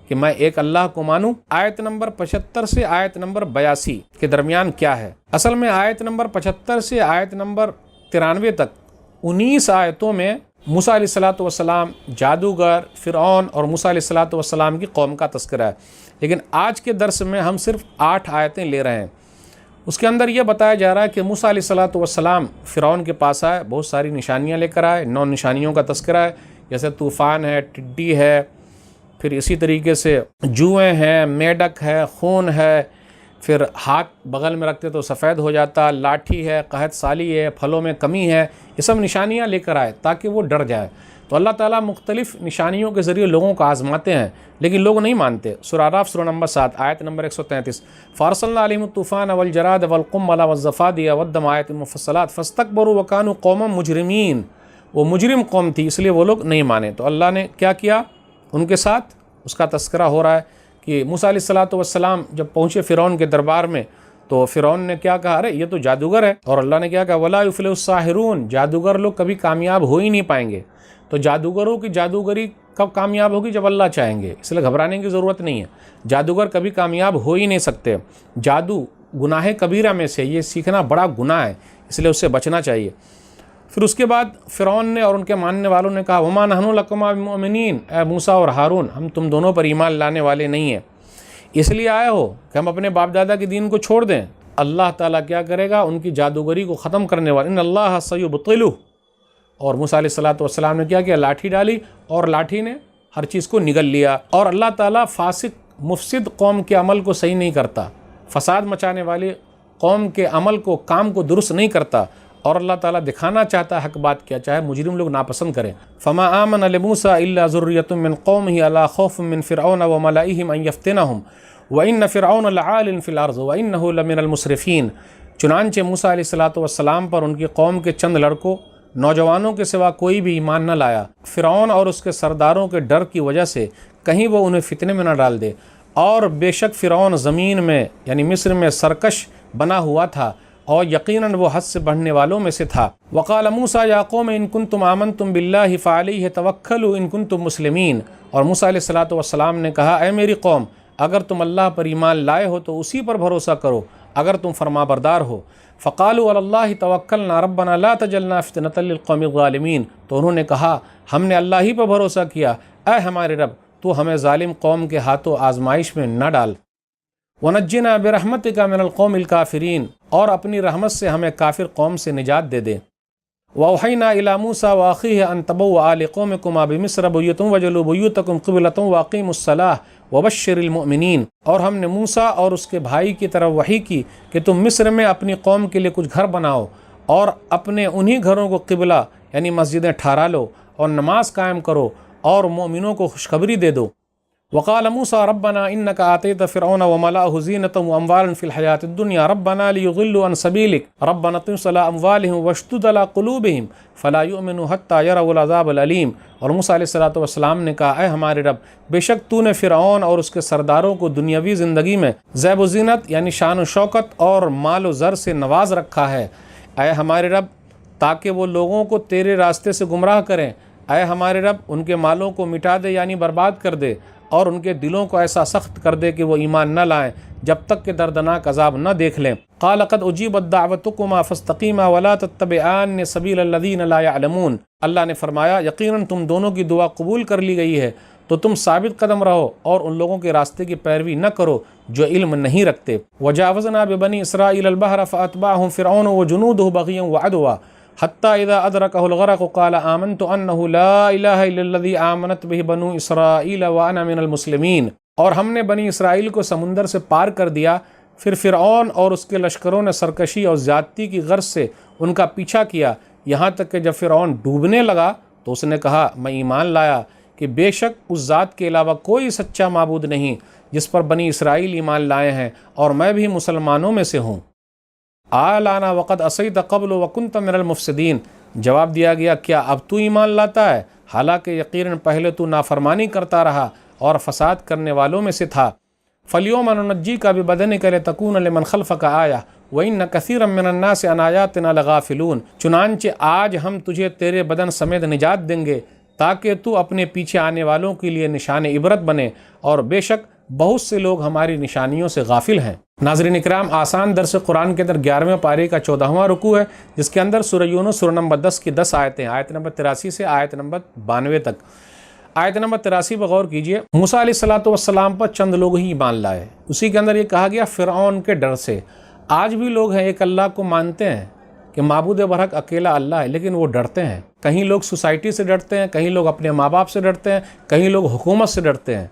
کہ میں ایک اللہ کو مانوں۔ آیت نمبر 75 سے آیت نمبر 82 کے درمیان کیا ہے؟ اصل میں آیت نمبر 75 سے آیت نمبر 93 تک 19 آیتوں میں موسیٰ علیہ السلام، جادوگر، فرعون اور موسیٰ علیہ السلام کی قوم کا تذکرہ ہے، لیکن آج کے درس میں ہم صرف 8 آیتیں لے رہے ہیں۔ اس کے اندر یہ بتایا جا رہا ہے کہ موسیٰ علیہ السلام فرعون کے پاس آئے، بہت ساری نشانیاں لے کر آئے، 9 نشانیوں کا تذکرہ ہے، جیسے طوفان ہے، ٹڈی ہے، پھر اسی طریقے سے جوئیں ہیں، میڈک ہے، خون ہے، پھر ہاتھ بغل میں رکھتے تو سفید ہو جاتا، لاٹھی ہے، قحط سالی ہے، پھلوں میں کمی ہے، یہ سب نشانیاں لے کر آئے تاکہ وہ ڈر جائے۔ تو اللہ تعالیٰ مختلف نشانیوں کے ذریعے لوگوں کو آزماتے ہیں، لیکن لوگ نہیں مانتے۔ سورہ اعراف سورہ نمبر 7 آیت نمبر 133، فَأَرْسَلْنَا عَلَيْهِمُ الطُّوفَانَ وَالْجَرَادَ وَالْقُمَّلَ وَالضَّفَادِعَ وَالدَّمَ آیَاتٍ مُفَصَّلَاتٍ فَاسْتَكْبَرُوا وَكَانُوا قَوْمًا مُجْرِمِينَ، وہ مجرم قوم تھی اس لیے وہ لوگ نہیں مانے۔ تو اللہ نے کیا کیا ان کے ساتھ؟ اس کا تذکرہ ہو رہا ہے کہ موسیٰ علیہ السلام جب پہنچے فرعون کے دربار میں تو فرعون نے کیا کہا، ارے یہ تو جادوگر ہے، اور اللہ نے کیا کہا وَلَا يُفْلِحُ السَّاحِرُونَ، جادوگر لوگ کبھی کامیاب ہو ہی نہیں پائیں گے۔ تو جادوگروں کی جادوگری کب کامیاب ہوگی؟ جب اللہ چاہیں گے، اس لیے گھبرانے کی ضرورت نہیں ہے۔ جادوگر کبھی کامیاب ہو ہی نہیں سکتے۔ جادو گناہ کبیرہ میں سے، یہ سیکھنا بڑا گناہ ہے، اس لیے اس سے بچنا چاہیے۔ پھر اس کے بعد فرعون نے اور ان کے ماننے والوں نے کہا وَمَا نَحْنُ لَكُمَا بِمُؤْمِنِينَ، اے موسیٰ اور ہارون ہم تم دونوں پر ایمان لانے والے نہیں ہیں، اس لیے آئے ہو کہ ہم اپنے باپ دادا کے دین کو چھوڑ دیں۔ اللہ تعالیٰ کیا کرے گا؟ ان کی جادوگری کو ختم کرنے والا، ان اللہ سیبطلہ۔ اور موسیٰ علیہ السلام نے کیا کیا؟ لاٹھی ڈالی اور لاٹھی نے ہر چیز کو نگل لیا۔ اور اللہ تعالیٰ فاسق مفسد قوم کے عمل کو صحیح نہیں کرتا، فساد مچانے والے قوم کے عمل کو، کام کو درست نہیں کرتا، اور اللہ تعالیٰ دکھانا چاہتا ہے حق بات کیا، چاہے مجرم لوگ ناپسند کریں۔ فما آمن لموسیٰ الا ذریۃ من قومہ علی خوف من فرعون وملئہم ان یفتنہم وان فرعون لعال فی الارض وانہ لمن المسرفین، چنانچہ موسیٰ علیہ السلام پر ان کی قوم کے چند لڑکوں نوجوانوں کے سوا کوئی بھی ایمان نہ لایا، فرعون اور اس کے سرداروں کے ڈر کی وجہ سے کہیں وہ انہیں فتنے میں نہ ڈال دے، اور بے شک فرعون زمین میں یعنی مصر میں سرکش بنا ہوا تھا اور یقیناً وہ حد سے بڑھنے والوں میں سے تھا۔ وقال موسیٰ یا قوم ان کنتم آمنتم باللہ فعلیہ توکلوا ان کنتم مسلمین، اور موسیٰ علیہ السلام نے کہا اے میری قوم، اگر تم اللہ پر ایمان لائے ہو تو اسی پر بھروسہ کرو اگر تم فرما بردار ہو۔ فقالوا علی اللہ توکلنا ربنا لا تجعلنا فتنة للقوم الظالمین، تو انہوں نے کہا ہم نے اللہ ہی پر بھروسہ کیا، اے ہمارے رب تو ہمیں ظالم قوم کے ہاتھوں آزمائش میں نہ ڈال۔ وَنَجِّنَا بِرَحْمَتِكَ مِنَ الْقَوْمِ الْكَافِرِينَ، اور اپنی رحمت سے ہمیں کافر قوم سے نجات دے دے۔ وَأَوْحَيْنَا إِلَى مُوسَىٰ وَأَخِيهِ أَن تَبَوَّآ لِقَوْمِكُمَا بِمِصْرَ بُيُوتًا وَاجْعَلُوا بُيُوتَكُمْ قِبْلَةً وَأَقِيمُوا الصَّلَاةَ وَبَشِّرِ الْمُؤْمِنِينَ، اور ہم نے موسیٰ اور اس کے بھائی کی طرف وحی کی کہ تم مصر میں اپنی قوم کے لیے کچھ گھر بناؤ اور اپنے انہی گھروں کو قبلہ یعنی مسجدیں ٹھہرا لو اور نماز قائم کرو اور مومنوں کو خوشخبری دے دو۔ وقال موسیٰ ربنا انك آتيت فرعون وملأه زينة واموالا في الحياة الدنيا ربنا ليضلوا عن سبيلك ربنا اطمس على اموالهم واشدد على قلوبهم فلا يؤمنوا حتى يروا العذاب الأليم، اور موسیٰ علیہ السلام نے کہا اے ہمارے رب، بے شک تو نے فرعون اور اس کے سرداروں کو دنیاوی زندگی میں زیب و زینت یعنی شان و شوکت اور مال و زر سے نواز رکھا ہے، اے ہمارے رب تاکہ وہ لوگوں کو تیرے راستے سے گمراہ کریں، اے ہمارے رب ان کے مالوں کو مٹا دے یعنی برباد کر دے، اور ان کے دلوں کو ایسا سخت کر دے کہ وہ ایمان نہ لائیں جب تک کہ دردناک عذاب نہ دیکھ لیں۔ قال قد اجیبت دعوتکما فاستقیما ولا تتبعان سبیل الذین لا یعلمون، اللہ نے فرمایا یقیناً تم دونوں کی دعا قبول کر لی گئی ہے، تو تم ثابت قدم رہو اور ان لوگوں کے راستے کی پیروی نہ کرو جو علم نہیں رکھتے۔ وجاوزنا ببنی اسرائیل البحر فاتبعهم فرعون وجنوده بغیا وعدوا حتى اذا ادركه الغرق قال آمنت انه لا الہ الا الذی آمنت به بنو اسرائیل وانا من المسلمین، اور ہم نے بنی اسرائیل کو سمندر سے پار کر دیا، پھر فرعون اور اس کے لشکروں نے سرکشی اور زیادتی کی غرض سے ان کا پیچھا کیا، یہاں تک کہ جب فرعون ڈوبنے لگا تو اس نے کہا میں ایمان لایا کہ بے شک اس ذات کے علاوہ کوئی سچا معبود نہیں جس پر بنی اسرائیل ایمان لائے ہیں، اور میں بھی مسلمانوں میں سے ہوں۔ آلانا وقد عصیت قبل وکنت من المفسدین، جواب دیا گیا کیا اب تو ایمان لاتا ہے حالانکہ یقیناً پہلے تو نافرمانی کرتا رہا اور فساد کرنے والوں میں سے تھا۔ فَالْيَوْمَ نُنَجِّيكَ بِبَدَنِكَ لِتَكُونَ لِمَنْ خَلْفَكَ آیَةً وَإِنَّ كَثِيرًا مِّنَ النَّاسِ عَنْ آیَاتِنَا لَغَافِلُونَ، چنانچہ آج ہم تجھے تیرے بدن سمیت نجات دیں گے تاکہ تو اپنے پیچھے آنے والوں کے لیے نشان عبرت بنے، اور بے شک بہت سے لوگ ہماری نشانیوں سے غافل ہیں۔ ناظرین اکرام، آسان درس قرآن کے اندر 11ویں پارے کا 14واں رکوع ہے، جس کے اندر سورہ یونس سورہ نمبر 10 کی 10 آیتیں، آیت نمبر 83 سے آیت نمبر 92 تک۔ آیت نمبر 83 پر غور کیجئے، موسیٰ علیہ السلام پر چند لوگ ہی ایمان لائے، اسی کے اندر یہ کہا گیا فرعون کے ڈر سے۔ آج بھی لوگ ہیں ایک اللہ کو مانتے ہیں کہ معبود برحق اکیلا اللہ ہے، لیکن وہ ڈرتے ہیں، کہیں لوگ سوسائٹی سے ڈرتے ہیں، کہیں لوگ اپنے ماں باپ سے ڈرتے ہیں، کہیں لوگ حکومت سے ڈرتے ہیں۔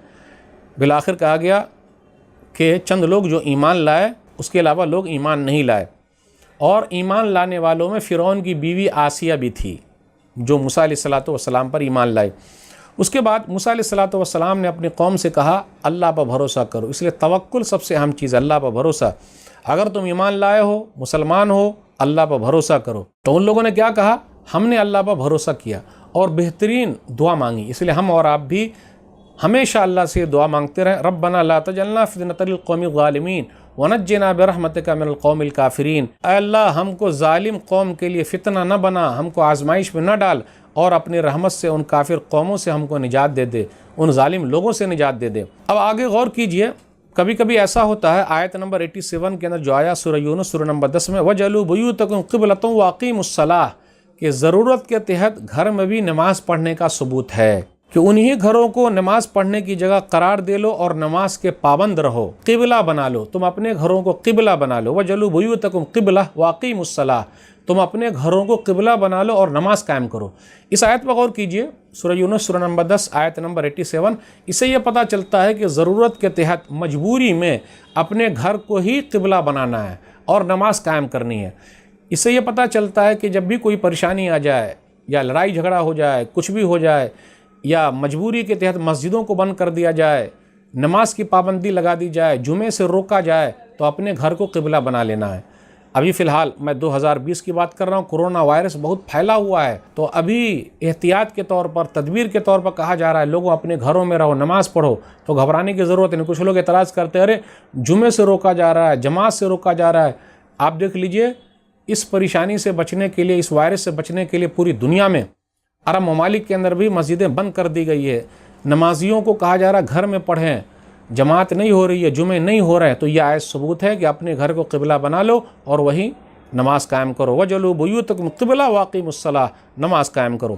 بالآخر کہا گیا کہ چند لوگ جو ایمان لائے، اس کے علاوہ لوگ ایمان نہیں لائے، اور ایمان لانے والوں میں فرعون کی بیوی آسیہ بھی تھی جو موسیٰ علیہ السلام پر ایمان لائے۔ اس کے بعد موسیٰ علیہ السلام نے اپنی قوم سے کہا اللہ پر بھروسہ کرو، اس لیے توکل سب سے اہم چیز ہے، اللہ پر بھروسہ۔ اگر تم ایمان لائے ہو، مسلمان ہو، اللہ پر بھروسہ کرو۔ تو ان لوگوں نے کیا کہا؟ ہم نے اللہ پر بھروسہ کیا اور بہترین دعا مانگی، اس لیے ہم اور آپ بھی ہمیشہ اللہ سے دعا مانگتے رہیں، ربنا لا تجعلنا فتنة للقوم الظالمین ونجنا برحمتک من القوم الکافرین، اے اللہ ہم کو ظالم قوم کے لیے فتنہ نہ بنا، ہم کو آزمائش میں نہ ڈال، اور اپنی رحمت سے ان کافر قوموں سے ہم کو نجات دے دے، ان ظالم لوگوں سے نجات دے دے۔ اب آگے غور کیجئے، کبھی کبھی ایسا ہوتا ہے، آیت نمبر 87 کے اندر جو آیا سورہ یونس سورہ نمبر 10 میں وَجْعَلُوا بُيُوتَكُمْ قِبْلَةً وَأَقِيمُوا الصَّلَاةَ، کہ ضرورت کے تحت گھر میں بھی نماز پڑھنے کا ثبوت ہے کہ انہی گھروں کو نماز پڑھنے کی جگہ قرار دے لو اور نماز کے پابند رہو، قبلہ بنا لو، تم اپنے گھروں کو قبلہ بنا لو، وَجْعَلُوا بُيُوتَكُمْ قِبْلَةً وَأَقِيمُوا الصَّلَاةَ، تم اپنے گھروں کو قبلہ بنا لو اور نماز قائم کرو۔ اس آیت پر غور کیجئے، سورہ یونس سورہ نمبر 10 آیت نمبر 87، اس سے یہ پتہ چلتا ہے کہ ضرورت کے تحت مجبوری میں اپنے گھر کو ہی قبلہ بنانا ہے اور نماز قائم کرنی ہے۔ اس سے یہ پتہ چلتا ہے کہ جب بھی کوئی پریشانی آ جائے یا لڑائی جھگڑا ہو جائے، کچھ بھی ہو جائے، یا مجبوری کے تحت مسجدوں کو بند کر دیا جائے، نماز کی پابندی لگا دی جائے، جمعے سے روکا جائے، تو اپنے گھر کو قبلہ بنا لینا ہے۔ ابھی فی الحال میں 2020 کی بات کر رہا ہوں، کرونا وائرس بہت پھیلا ہوا ہے، تو ابھی احتیاط کے طور پر، تدبیر کے طور پر کہا جا رہا ہے لوگوں اپنے گھروں میں رہو، نماز پڑھو، تو گھبرانے کی ضرورت نہیں۔ کچھ لوگ اعتراض کرتے ہیں ارے جمعے سے روکا جا رہا ہے، جماعت سے روکا جا رہا ہے۔ آپ دیکھ لیجئے اس پریشانی سے بچنے کے لیے، اس وائرس سے بچنے کے لیے پوری دنیا میں عرب ممالک کے اندر بھی مسجدیں بند کر دی گئی ہے، نمازیوں کو کہا جا رہا گھر میں پڑھیں، جماعت نہیں ہو رہی ہے، جمعے نہیں ہو رہے ہیں، تو یہ آیت ثبوت ہے کہ اپنے گھر کو قبلہ بنا لو اور وہیں نماز قائم کرو، وجلوا بیوتکم قبلہ واقیموا الصلاۃ، نماز قائم کرو۔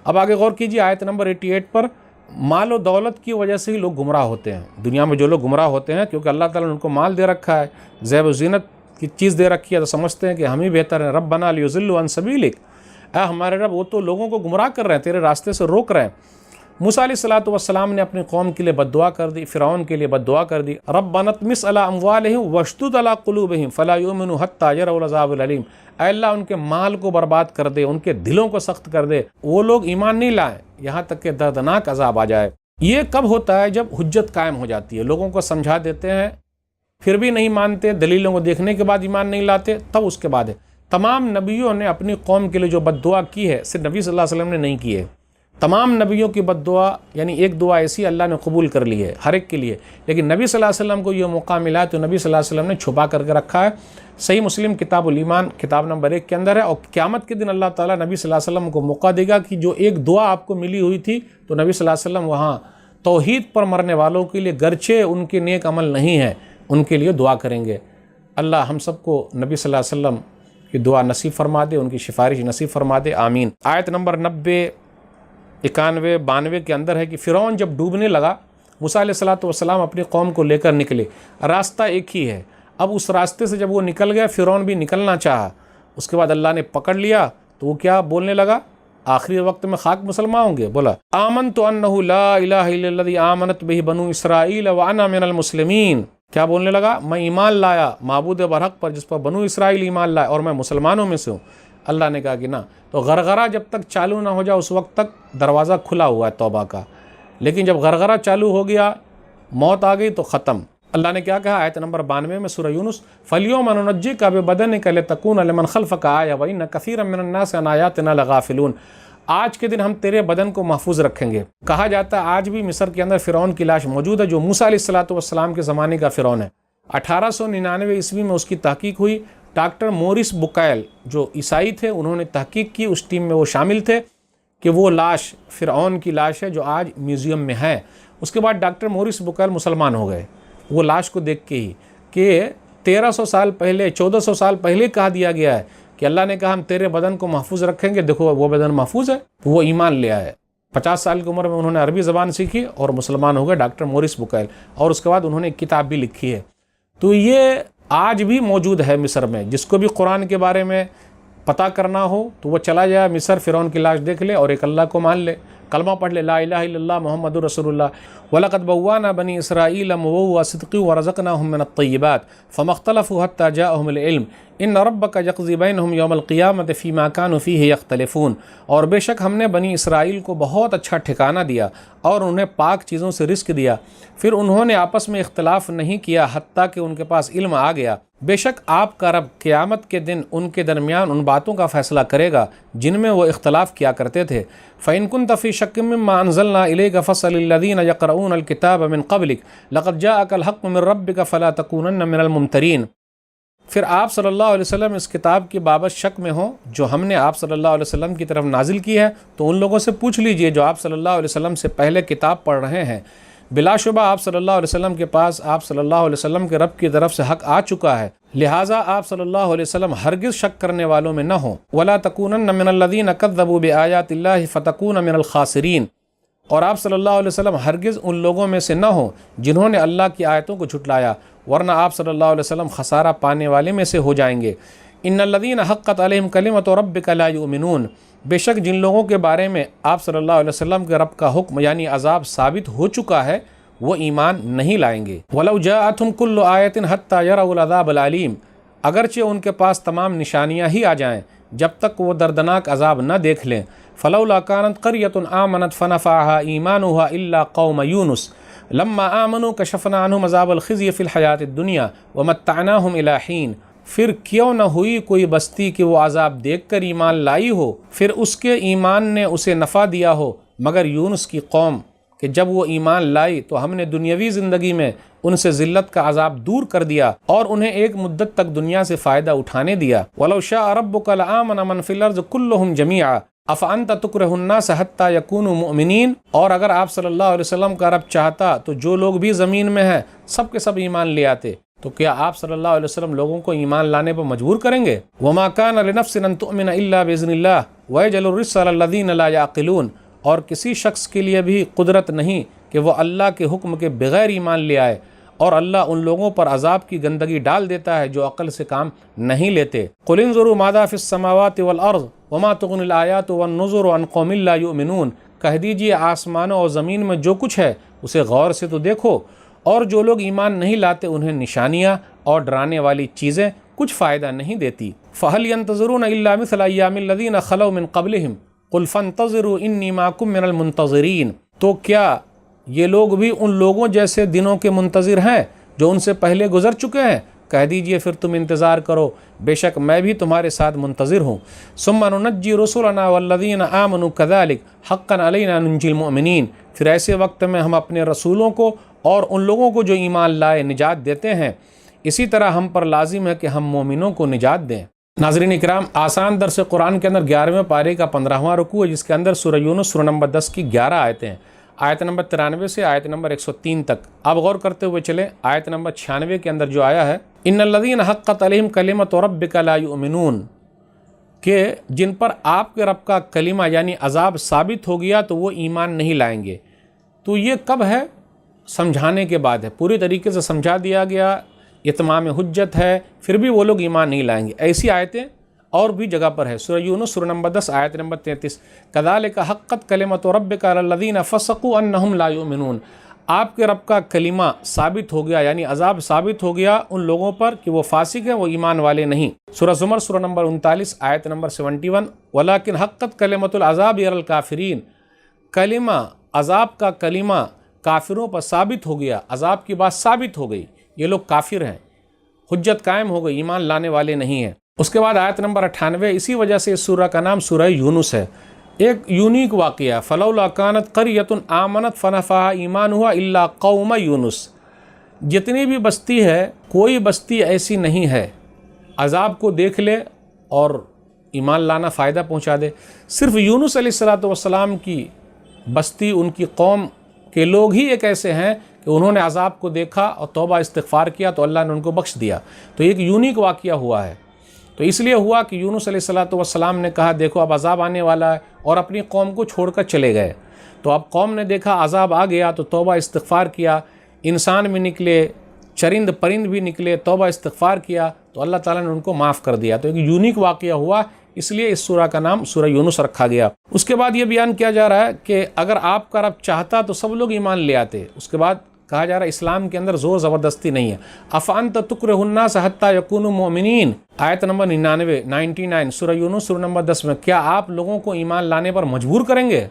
اب آگے غور کیجیے آیت نمبر 88 پر، مال و دولت کی وجہ سے ہی لوگ گمراہ ہوتے ہیں، دنیا میں جو لوگ گمراہ ہوتے ہیں کیونکہ اللہ تعالیٰ نے ان کو مال دے رکھا ہے، زیب و زینت کی چیز دے رکھی ہے، تو سمجھتے ہیں کہ ہم ہی بہتر ہیں، ربنا لیضلوا عن سبیلک، اے ہمارے رب وہ تو لوگوں کو گمراہ کر رہے ہیں، تیرے راستے سے روک رہے ہیں۔ موسیٰ علیہ السلام نے اپنی قوم کے لیے بد دعا کر دی، فرعون کے لیے بد دعا کر دی، ربنا اطمس علی اموالہم واشدد علی قلوبہم فلا یؤمنوا حتی یروا العذاب العلیم، اے اللہ ان کے مال کو برباد کر دے، ان کے دلوں کو سخت کر دے، وہ لوگ ایمان نہیں لائیں یہاں تک کہ دردناک عذاب آ جائے۔ یہ کب ہوتا ہے؟ جب حجت قائم ہو جاتی ہے، لوگوں کو سمجھا دیتے ہیں پھر بھی نہیں مانتے، دلیلوں کو دیکھنے کے بعد ایمان نہیں لاتے، تب اس کے بعد ہے۔ تمام نبیوں نے اپنی قوم کے لیے جو بد دعا کی ہے صرف نبی صلی اللہ علیہ وسلم نے نہیں کی ہے، تمام نبیوں کی بد دعا یعنی ایک دعا ایسی اللہ نے قبول کر لی ہے ہر ایک کے لیے، لیکن نبی صلی اللہ علیہ وسلم کو یہ موقع ملا ہے تو نبی صلی اللہ علیہ وسلم نے چھپا کر کے رکھا ہے۔ صحیح مسلم کتاب الایمان کتاب نمبر 1 کے اندر ہے، اور قیامت کے دن اللہ تعالیٰ نبی صلی اللہ علیہ وسلم کو موقع دے گا کہ جو ایک دعا آپ کو ملی ہوئی تھی تو نبی صلی اللہ علیہ وسلم وہاں توحید پر مرنے والوں کے لیے گرچہ ان کے نیک عمل نہیں ہے ان کے لیے دعا کریں گے۔ اللہ ہم سب کو نبی صلی اللہ علیہ وسلم کی دعا نصیب فرما دے، ان کی سفارش نصیب فرما دے، آمین۔ آیت نمبر 90، 91، 92 کے اندر ہے کہ فرعون جب ڈوبنے لگا، موسیٰ علیہ السلام اپنی قوم کو لے کر نکلے، راستہ ایک ہی ہے، اب اس راستے سے جب وہ نکل گیا فرعون بھی نکلنا چاہا، اس کے بعد اللہ نے پکڑ لیا تو وہ کیا بولنے لگا؟ آخری وقت میں خاک مسلمان ہوں گے، بولا آمنت انہ لا الہ الا الذی آمنت بہ بنو اسرائیل وانا من المسلمین، کیا بولنے لگا؟ میں ایمان لایا معبود برحق پر جس پر بنو اسرائیل ایمان لائے اور میں مسلمانوں میں سے ہوں۔ اللہ نے کہا کہ نہ، تو غرغرہ جب تک چالو نہ ہو جائے اس وقت تک دروازہ کھلا ہوا ہے توبہ کا، لیکن جب غرغرہ چالو ہو گیا، موت آ گئی تو ختم۔ اللہ نے کیا کہا آیت نمبر 92 میں سورہ یونس، فَالْيَوْمَ نُنَجِّيكَ بِبَدَنِكَ لِتَكُونَ لِمَنْ خَلْفَكَ آیَةً وَإِنَّ كَثِيرًا مِنَ النَّاسِ عَنْ آیَاتِنَا لَغَافِلُونَ، آج کے دن ہم تیرے بدن کو محفوظ رکھیں گے۔ کہا جاتا ہے آج بھی مصر کے اندر فرعون کی لاش موجود ہے جو موسیٰ علیہ السلام کے زمانے کا فرعون ہے۔ 1899 عیسوی میں اس کی تحقیق ہوئی، ڈاکٹر مورس بکیل جو عیسائی تھے انہوں نے تحقیق کی، اس ٹیم میں وہ شامل تھے کہ وہ لاش فرعون کی لاش ہے جو آج میوزیم میں ہے۔ اس کے بعد ڈاکٹر مورس بکیل مسلمان ہو گئے وہ لاش کو دیکھ کے ہی، کہ 1300 سال پہلے 1400 سال پہلے کہا دیا گیا ہے کہ اللہ نے کہا ہم تیرے بدن کو محفوظ رکھیں گے، دیکھو وہ بدن محفوظ ہے، وہ ایمان لے آئے۔ 50 سال کی عمر میں انہوں نے عربی زبان سیکھی اور مسلمان ہو گئے ڈاکٹر مورس بکیل، اور اس کے بعد انہوں نے ایک کتاب بھی لکھی ہے۔ تو یہ آج بھی موجود ہے مصر میں، جس کو بھی قرآن کے بارے میں پتہ کرنا ہو تو وہ چلا جائے مصر، فرعون کی لاش دیکھ لے اور ایک اللہ کو مان لے، کلمہ پڑھ لے، لا الہ الا اللہ محمد رسول اللہ۔ وَلَقَدْ بَوَّأْنَا بَنِي إِسْرَائِيلَ مُبَوَّأَ صِدْقٍ وَرَزَقْنَاهُم مِّنَ الطَّيِّبَاتِ فَمَا اخْتَلَفُوا حَتَّىٰ جَاءَهُمُ الْعِلْمُ إِنَّ رَبَّكَ يَقْضِي بَيْنَهُمْ يَوْمَ الْقِيَامَةِ فِيمَا كَانُوا فِيهِ يَخْتَلِفُونَ، اور بے شک ہم نے بنی اسرائیل کو بہت اچھا ٹھکانہ دیا اور انہیں پاک چیزوں سے رزق دیا، پھر انہوں نے آپس میں اختلاف نہیں کیا حتیٰ کہ ان کے پاس علم آ گیا۔ بے شک آپ کا رب قیامت کے دن ان کے درمیان ان باتوں کا فیصلہ کرے گا جن میں وہ اختلاف کیا کرتے تھے۔ فَإِن كُنتَ فِي شَكٍّ مِّمَّا أَنزَلْنَا إِلَيْكَ فَاسْأَلِ الَّذِينَ يَقْرَؤُونَ الْكِتَابَ مِن قَبْلِكَ لَقَدْ جَاءَكَ الْحَقُّ مِن رَّبِّكَ فَلَا تَكُونَنَّ مِنَ الْمُمْتَرِينَ۔ پھر آپ صلی اللہ علیہ وسلم اس کتاب کی بابت شک میں ہوں جو ہم نے آپ صلی اللہ علیہ وسلم کی طرف نازل کی ہے تو ان لوگوں سے پوچھ لیجئے جو آپ صلی اللہ علیہ وسلم سے پہلے کتاب پڑھ رہے ہیں، بلا شبہ آپ صلی اللہ علیہ وسلم کے پاس آپ صلی اللہ علیہ وسلم کے رب کی طرف سے حق آ چکا ہے، لہٰذا آپ صلی اللہ علیہ وسلم ہرگز شک کرنے والوں میں نہ ہوں۔ وَلَا تَكُونَنَّ مِنَ الَّذِينَ كَذَّبُوا بِآيَاتِ اللَّهِ فَتَكُونَ مِنَ الْخَاسِرِينَ، اور آپ صلی اللہ علیہ وسلم ہرگز ان لوگوں میں سے نہ ہوں جنہوں نے اللہ کی آیتوں کو جھٹلایا، ورنہ آپ صلی اللہ علیہ وسلم خسارہ پانے والے میں سے ہو جائیں گے۔ ان الذین حقت علیہم کلمۃ ربک لا یؤمنون، بے شک جن لوگوں کے بارے میں آپ صلی اللہ علیہ وسلم کے رب کا حکم یعنی عذاب ثابت ہو چکا ہے وہ ایمان نہیں لائیں گے۔ وَلَوْ جَاءَتْهُمْ كُلُّ آیَةٍ حَتَّىٰ يَرَوْا الْعَذَابَ الْعَلِيمَ، اگرچہ ان کے پاس تمام نشانیاں ہی آ جائیں جب تک وہ دردناک عذاب نہ دیکھ لیں۔ فَلَوْلَا كَانَتْ قَرْيَةٌ آمَنَتْ فَنَفَعَهَا إِيمَانُهَا إِلَّا قَوْمَ يُونُسَ لَمَّا آمَنُوا كَشَفْنَا عَنْهُمْ عَذَابَ الْخِزْيِ فِي الْحَيَاةِ الدُّنْيَا وَمَتَّعْنَاهُمْ إِلَىٰ حِينٍ، پھر کیوں نہ ہوئی کوئی بستی کہ وہ عذاب دیکھ کر ایمان لائی ہو پھر اس کے ایمان نے اسے نفع دیا ہو، مگر یونس کی قوم کہ جب وہ ایمان لائی تو ہم نے دنیاوی زندگی میں ان سے ذلت کا عذاب دور کر دیا اور انہیں ایک مدت تک دنیا سے فائدہ اٹھانے دیا۔ وَلَوْ شَاءَ رَبُّكَ لَآمَنَ مَنْ فِي الْأَرْضِ كُلُّهُمْ جَمِيعًا أَفَأَنْتَ تُكْرِهُ النَّاسَ حَتَّى يَكُونُوا مُؤْمِنِينَ، اور اگر آپ صلی اللہ علیہ وسلم کا رب چاہتا تو جو لوگ بھی زمین میں ہیں سب کے سب ایمان لے آتے، تو کیا آپ صلی اللہ علیہ وسلم لوگوں کو ایمان لانے پر مجبور کریں گے؟ وَمَا كَانَ لِنَفْسٍ أَن تُؤْمِنَ إِلَّا بِإِذْنِ اللَّهِ وَيَجْعَلُ الرِّجْسَ عَلَى الَّذِينَ لَا يَعْقِلُونَ، اور کسی شخص کے لیے بھی قدرت نہیں کہ وہ اللہ کے حکم کے بغیر ایمان لے آئے، اور اللہ ان لوگوں پر عذاب کی گندگی ڈال دیتا ہے جو عقل سے کام نہیں لیتے۔ قُلِ انظُرُوا مَاذَا فِي السَّمَاوَاتِ وَالْأَرْضِ وَمَا تُغْنِ الْآيَاتُ وَالنُّذُرُ عَنْ قَوْمٍ لَا يُؤْمِنُونَ، کہہ دیجئے آسمانوں اور زمین میں جو کچھ ہے اسے غور سے تو دیکھو، اور جو لوگ ایمان نہیں لاتے انہیں نشانیاں اور ڈرانے والی چیزیں کچھ فائدہ نہیں دیتی۔ فَهَلْ يَنْتَظِرُونَ إِلَّا مِثْلَ أَيَّامِ الَّذِينَ خَلَوْا مِنْ قَبْلِهِمْ قُلْ فَانْتَظِرُوا إِنِّي مَعَكُمْ مِنَ الْمُنْتَظِرِينَ، تو کیا یہ لوگ بھی ان لوگوں جیسے دنوں کے منتظر ہیں جو ان سے پہلے گزر چکے ہیں؟ کہہ دیجئے پھر تم انتظار کرو، بے شک میں بھی تمہارے ساتھ منتظر ہوں۔ ثُمَّ نُنَجِّي رُسُلَنَا وَالَّذِينَ آمَنُوا كَذَلِكَ حَقًّا عَلَيْنَا نُنْجِي الْمُؤْمِنِينَ، پھر ایسے وقت میں ہم اپنے رسولوں کو اور ان لوگوں کو جو ایمان لائے نجات دیتے ہیں، اسی طرح ہم پر لازم ہے کہ ہم مومنوں کو نجات دیں۔ ناظرین اکرام، آسان درس قرآن کے اندر 11ویں پارے کا 15واں رکوع ہے، جس کے اندر سورہ یونس سورہ نمبر 10 کی 11 آیتیں ہیں، آیت نمبر 93 سے آیت نمبر 103 تک۔ اب غور کرتے ہوئے چلیں آیت نمبر 96 کے اندر جو آیا ہے، ان الذین حقت علیہم کلمۃ ربک لا یؤمنون، کہ جن پر آپ کے رب کا کلمہ یعنی عذاب ثابت ہو گیا تو وہ ایمان نہیں لائیں گے۔ تو یہ کب ہے؟ سمجھانے کے بعد ہے، پوری طریقے سے سمجھا دیا گیا، اتمام حجت ہے، پھر بھی وہ لوگ ایمان نہیں لائیں گے۔ ایسی آیتیں اور بھی جگہ پر ہے، سورہ یونس سورہ نمبر 10 آیت نمبر 33، کذالک حقت کلمۃ ربک علی الذین فسقوا انہم لا یؤمنون، آپ کے رب کا کلمہ ثابت ہو گیا یعنی عذاب ثابت ہو گیا ان لوگوں پر کہ وہ فاسق ہیں، وہ ایمان والے نہیں۔ سورہ زمر سورہ نمبر 39 آیت نمبر 71، ولکن حقت کلمۃ العذاب علی الکافرین، کلمہ عذاب کا کلمہ کافروں پر ثابت ہو گیا، عذاب کی بات ثابت ہو گئی، یہ لوگ کافر ہیں، حجت قائم ہو گئی، ایمان لانے والے نہیں ہیں۔ اس کے بعد آیت نمبر 98، اسی وجہ سے اس سورہ کا نام سورہ یونس ہے، ایک یونیک واقعہ، فلولا کانت قریۃ آمنت فنفعها ایمانها الا قوم یونس، جتنی بھی بستی ہے کوئی بستی ایسی نہیں ہے عذاب کو دیکھ لے اور ایمان لانا فائدہ پہنچا دے، صرف یونس علیہ السلام کی بستی، ان کی قوم کے لوگ ہی ایک ایسے ہیں کہ انہوں نے عذاب کو دیکھا اور توبہ استغفار کیا تو اللہ نے ان کو بخش دیا۔ تو ایک یونیک واقعہ ہوا ہے، تو اس لیے ہوا کہ یونس علیہ السلام نے کہا دیکھو اب عذاب آنے والا ہے، اور اپنی قوم کو چھوڑ کر چلے گئے۔ تو اب قوم نے دیکھا عذاب آ گیا تو توبہ استغفار کیا، انسان بھی نکلے، چرند پرند بھی نکلے، توبہ استغفار کیا تو اللہ تعالیٰ نے ان کو معاف کر دیا۔ تو ایک یونیک واقعہ ہوا، اس لیے اس سورہ کا نام سورہ یونس رکھا گیا۔ اس کے بعد یہ بیان کیا جا رہا ہے کہ اگر آپ کا رب چاہتا تو سب لوگ ایمان لے آتے۔ اس کے بعد کہا جا رہا ہے اسلام کے اندر زور زبردستی نہیں ہے۔ افانت تکرہ الناس حتی یکونوا مؤمنین، آیت نمبر 99 سورہ یونس سورہ نمبر 10 میں، کیا آپ لوگوں کو ایمان لانے پر مجبور کریں گے؟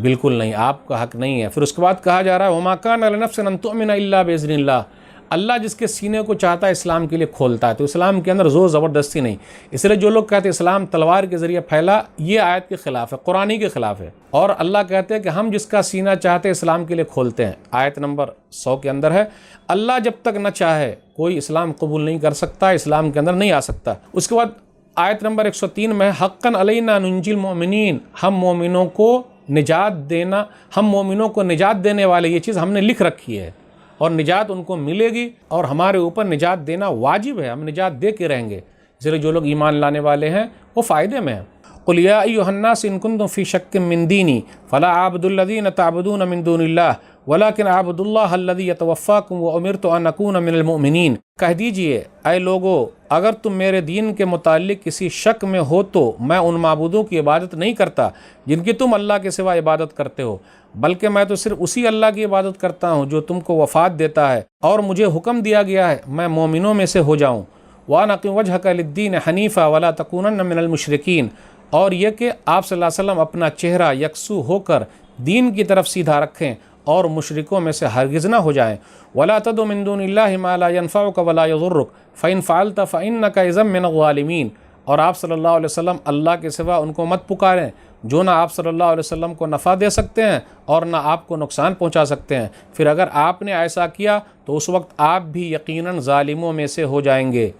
بالکل نہیں، آپ کا حق نہیں ہے۔ پھر اس کے بعد کہا جا رہا ہے وما کان لنفس ان تؤمن الا باذن اللہ، اللہ جس کے سینے کو چاہتا ہے اسلام کے لیے کھولتا ہے۔ تو اسلام کے اندر زور زبردستی نہیں، اس لیے جو لوگ کہتے ہیں اسلام تلوار کے ذریعے پھیلا، یہ آیت کے خلاف ہے، قرآن ہی کے خلاف ہے۔ اور اللہ کہتے ہیں کہ ہم جس کا سینہ چاہتے ہیں اسلام کے لیے کھولتے ہیں، آیت نمبر 100 کے اندر ہے، اللہ جب تک نہ چاہے کوئی اسلام قبول نہیں کر سکتا، اسلام کے اندر نہیں آ سکتا۔ اس کے بعد آیت نمبر 103 میں حقاً علینا ننجی المؤمنین، ہم مومنوں کو نجات دینا، ہم مومنوں کو نجات دینے والے، یہ چیز ہم نے لکھ رکھی ہے اور نجات ان کو ملے گی، اور ہمارے اوپر نجات دینا واجب ہے، ہم نجات دے کے رہیں گے۔ اس لیے جو لوگ ایمان لانے والے ہیں وہ فائدے میں ہیں۔ قل یا ایھا الناس ان کنتم فی شک من دینی فلا اعبد الذین تعبدون من دون اللہ ولکن اعبد اللہ الذی یتوفاکم وامرت ان اکون من المؤمنین، کہہ دیجئے اے لوگو اگر تم میرے دین کے متعلق کسی شک میں ہو تو میں ان معبودوں کی عبادت نہیں کرتا جن کی تم اللہ کے سوا عبادت کرتے ہو، بلکہ میں تو صرف اسی اللہ کی عبادت کرتا ہوں جو تم کو وفات دیتا ہے، اور مجھے حکم دیا گیا ہے میں مومنوں میں سے ہو جاؤں۔ وَأَنْ أَقِمْ وَجْهَكَ لِلدِّينِ حَنِيفًا وَلَا تَكُونَنَّ مِنَ الْمُشْرِكِينَ، اور یہ کہ آپ صلی اللہ علیہ وسلم اپنا چہرہ یکسو ہو کر دین کی طرف سیدھا رکھیں اور مشرکوں میں سے ہرگز نہ ہو جائیں۔ وَلَا تَدْعُ مِن دُونِ اللَّهِ مَا لَا يَنفَعُكَ وَلَا يَضُرُّكَ فَإِنْ فَعَلْتَ فَإِنَّكَ إِذًا مِنَ الظَّالِمِينَ، اور آپ صلی اللہ علیہ وسلم اللہ کے سوا ان کو مت پکاریں جو نہ آپ صلی اللہ علیہ وسلم کو نفع دے سکتے ہیں اور نہ آپ کو نقصان پہنچا سکتے ہیں۔ پھر اگر آپ نے ایسا کیا تو اس وقت آپ بھی یقیناً ظالموں میں سے ہو جائیں گے۔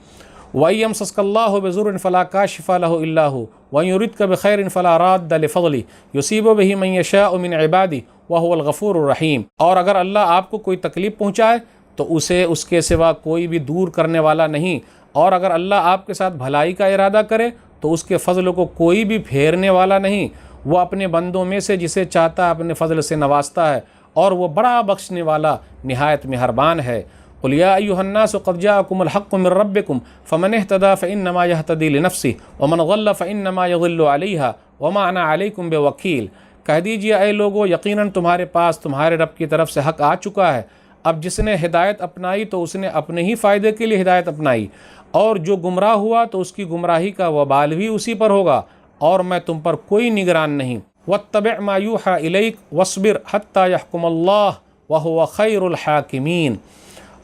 وَإِن يَمْسَسْكَ اللَّهُ بِضُرٍّ فَلَا كَاشِفَ لَهُ إِلَّا هُوَ وَإِن يُرِدْكَ بِخَيْرٍ فَلَا رَادَّ لِفَضْلِهِ يُصِيبُ بِهِ مَن يَشَاءُ مِنْ عِبَادِهِ وَهُوَ الْغَفُورُ الرَّحِيمُ۔ اور اگر اللہ آپ کو کوئی تکلیف پہنچائے تو اسے اس کے سوا کوئی بھی دور کرنے والا نہیں، اور اگر اللہ آپ کے ساتھ بھلائی کا ارادہ کرے تو اس کے فضل کو کوئی بھی پھیرنے والا نہیں۔ وہ اپنے بندوں میں سے جسے چاہتا ہے اپنے فضل سے نوازتا ہے، اور وہ بڑا بخشنے والا نہایت مہربان ہے۔ قل یا ایھا الناس قد جاءکم الحق من ربکم فمن اہتدی فانما یہتدی لنفسہ ومن ضل فانما یضل علیہا وما انا علیکم بوکیل۔ کہہ دیجئے اے لوگو، یقیناً تمہارے پاس تمہارے رب کی طرف سے حق آ چکا ہے۔ اب جس نے ہدایت اپنائی تو اس نے اپنے ہی فائدے کے لیے ہدایت اپنائی، اور جو گمراہ ہوا تو اس کی گمراہی کا وبال بھی اسی پر ہوگا، اور میں تم پر کوئی نگران نہیں۔ واتبع ما یوحی الیک واصبر حتی یحکم اللہ وہو خیر الحاکمین۔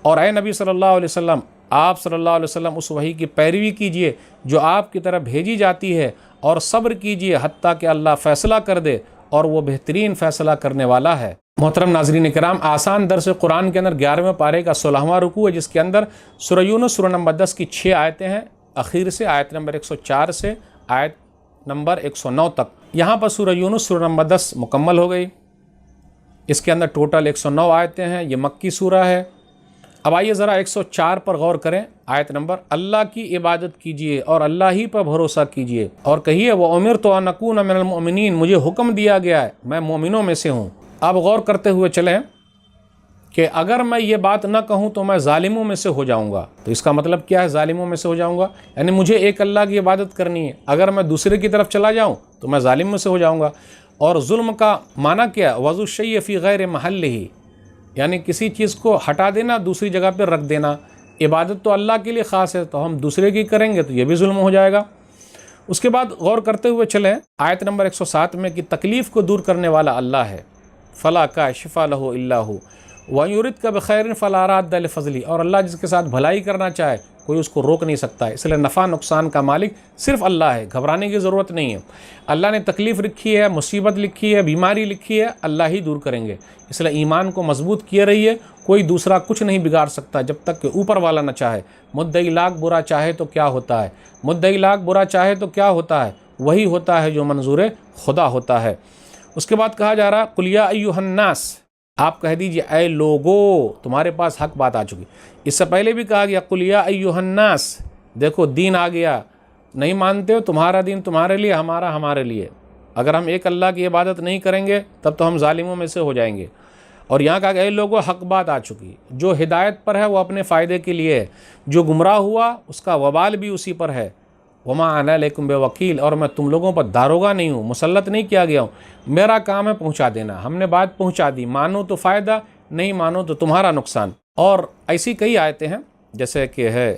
اور اے نبی صلی اللہ علیہ وسلم، آپ صلی اللہ علیہ وسلم اس وحی کی پیروی کیجئے جو آپ کی طرف بھیجی جاتی ہے، اور صبر کیجئے حتیٰ کہ اللہ فیصلہ کر دے، اور وہ بہترین فیصلہ کرنے والا ہے۔ محترم ناظرین کرام، آسان درس قرآن کے اندر 11ویں پارے کا 16واں رکوع ہے، جس کے اندر سورہ یونس سورہ نمبر 10 کی 6 آیتیں ہیں، اخیر سے آیت نمبر 104 سے آیت نمبر 109 تک۔ یہاں پر سورہ یونس سورہ نمبر 10 مکمل ہو گئی۔ اس کے اندر ٹوٹل 109 آیتیں ہیں، یہ مکی سورہ ہے۔ اب آئیے ذرا 104 پر غور کریں، آیت نمبر: اللہ کی عبادت کیجئے اور اللہ ہی پر بھروسہ کیجئے، اور کہیے وَأُمِرْتُ أَنْ أَكُونَ مِنَ الْمُؤْمِنِينَ، مجھے حکم دیا گیا ہے میں مومنوں میں سے ہوں۔ اب غور کرتے ہوئے چلیں کہ اگر میں یہ بات نہ کہوں تو میں ظالموں میں سے ہو جاؤں گا۔ تو اس کا مطلب کیا ہے ظالموں میں سے ہو جاؤں گا؟ یعنی مجھے ایک اللہ کی عبادت کرنی ہے، اگر میں دوسرے کی طرف چلا جاؤں تو میں ظالم میں سے ہو جاؤں گا۔ اور ظلم کا معنی کیا؟ وضع الشیء فی غیر محلہ، یعنی کسی چیز کو ہٹا دینا، دوسری جگہ پہ رکھ دینا۔ عبادت تو اللہ کے لیے خاص ہے، تو ہم دوسرے کی کریں گے تو یہ بھی ظلم ہو جائے گا۔ اس کے بعد غور کرتے ہوئے چلیں آیت نمبر 107 میں کہ تکلیف کو دور کرنے والا اللہ ہے۔ فلا کاشف لہ الا ہو وَإِن يُرِدْكَ بِخَيْرٍ فَلَا رَادَّ لِفَضْلِهِ، اور اللہ جس کے ساتھ بھلائی کرنا چاہے کوئی اس کو روک نہیں سکتا ہے۔ اس لیے نفع نقصان کا مالک صرف اللہ ہے، گھبرانے کی ضرورت نہیں ہے۔ اللہ نے تکلیف لکھی ہے، مصیبت لکھی ہے، بیماری لکھی ہے، اللہ ہی دور کریں گے۔ اس لیے ایمان کو مضبوط کیے رہیے، کوئی دوسرا کچھ نہیں بگاڑ سکتا جب تک کہ اوپر والا نہ چاہے۔ مدعی لاکھ برا چاہے تو کیا ہوتا ہے؟ مدعی لاکھ برا چاہے تو کیا ہوتا ہے؟ وہی ہوتا ہے جو منظور خدا ہوتا ہے۔ اس کے بعد کہا جا رہا قل یا ایھا الناس، آپ کہہ دیجئے اے لوگو، تمہارے پاس حق بات آ چکی۔ اس سے پہلے بھی کہا گیا قل یا ایھا الناس، دیکھو دین آ گیا، نہیں مانتے ہو تمہارا دین تمہارے لیے، ہمارا ہمارے لیے۔ اگر ہم ایک اللہ کی عبادت نہیں کریں گے تب تو ہم ظالموں میں سے ہو جائیں گے۔ اور یہاں کہا گیا اے لوگو حق بات آ چکی، جو ہدایت پر ہے وہ اپنے فائدے کے لیے ہے، جو گمراہ ہوا اس کا وبال بھی اسی پر ہے۔ وما انا علیکم بوکیل، اور میں تم لوگوں پر داروغہ نہیں ہوں، مسلط نہیں کیا گیا ہوں، میرا کام ہے پہنچا دینا۔ ہم نے بات پہنچا دی، مانو تو فائدہ، نہیں مانو تو تمہارا نقصان۔ اور ایسی کئی آیتیں ہیں، جیسے کہ ہے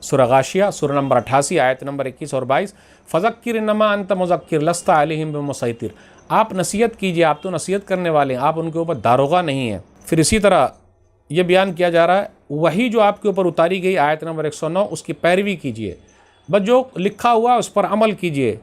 سورہ غاشیہ سورہ نمبر 88 آیت نمبر 21 اور 22، فذکر انما انت مذکر لست علیہم بمسیطر، آپ نصیحت کیجئے، آپ تو نصیحت کرنے والے ہیں، آپ ان کے اوپر داروغہ نہیں ہیں۔ پھر اسی طرح یہ بیان کیا جا رہا ہے وہی جو آپ کے اوپر اتاری گئی آیت نمبر 109، اس کی پیروی کیجئے، بس جو لکھا ہوا اس پر عمل کیجئے،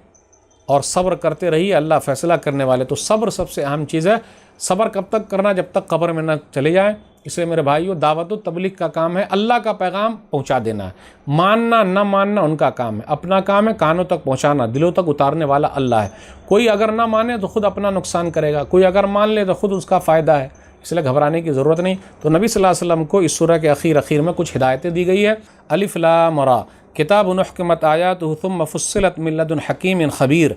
اور صبر کرتے رہیے، اللہ فیصلہ کرنے والے۔ تو صبر سب سے اہم چیز ہے۔ صبر کب تک کرنا؟ جب تک قبر میں نہ چلے جائیں۔ اس لیے میرے بھائیو، دعوت و تبلیغ کا کام ہے اللہ کا پیغام پہنچا دینا ہے، ماننا نہ ماننا ان کا کام ہے، اپنا کام ہے کانوں تک پہنچانا، دلوں تک اتارنے والا اللہ ہے۔ کوئی اگر نہ مانے تو خود اپنا نقصان کرے گا، کوئی اگر مان لے تو خود اس کا فائدہ ہے، اس لیے گھبرانے کی ضرورت نہیں۔ تو نبی صلی اللہ علیہ وسلم کو اس سورہ کے اخیر میں کچھ ہدایتیں دی گئی ہے۔ الف لام را کتاب احکمت آیاتہ ثم فصلت من لدن حکیم خبیر۔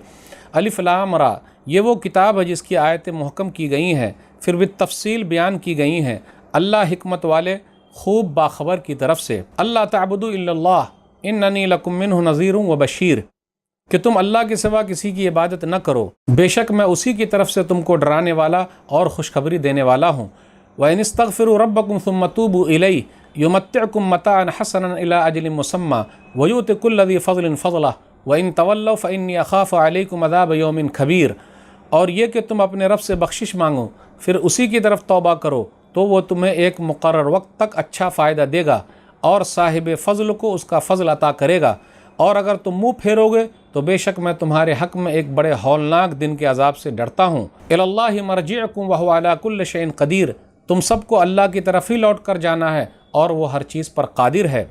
الف لام را، یہ وہ کتاب ہے جس کی آیتیں محکم کی گئی ہیں، پھر بالتفصیل بیان کی گئی ہیں، اللہ حکمت والے خوب باخبر کی طرف سے۔ اللہ تعبدوا الا اللہ اننی لکم منہ نذیر و بشیر، کہ تم اللہ کے سوا کسی کی عبادت نہ کرو، بے شک میں اسی کی طرف سے تم کو ڈرانے والا اور خوشخبری دینے والا ہوں۔ وَإِنِ اسْتَغْفِرُوا رَبَّكُمْ ثُمَّ تُوبُوا إِلَيْهِ يُمَتِّعْكُمْ مَتَاعًا حَسَنًا إِلَىٰ أَجَلٍ مُّسَمًّى وَيُؤْتِ كُلَّ ذِي فَضْلٍ فَضْلَهُ وَإِن تَوَلَّوْا فَإِنِّي أَخَافُ عَلَيْكُمْ عَذَابَ يَوْمٍ كَبِيرٍ، اور یہ کہ تم اپنے رب سے بخشش مانگو پھر اسی کی طرف توبہ کرو تو وہ تمہیں ایک مقرر وقت تک اچھا فائدہ دے گا، اور صاحب فضل کو اس کا فضل عطا کرے گا، اور اگر تم منہ پھیرو گے تو بے شک میں تمہارے حق میں ایک بڑے ہولناک دن کے عذاب سے ڈرتا ہوں۔ الی مرجعکم وہو علی کل شیء قدیر، تم سب کو اللہ کی طرف ہی لوٹ کر جانا ہے اور وہ ہر چیز پر قادر ہے۔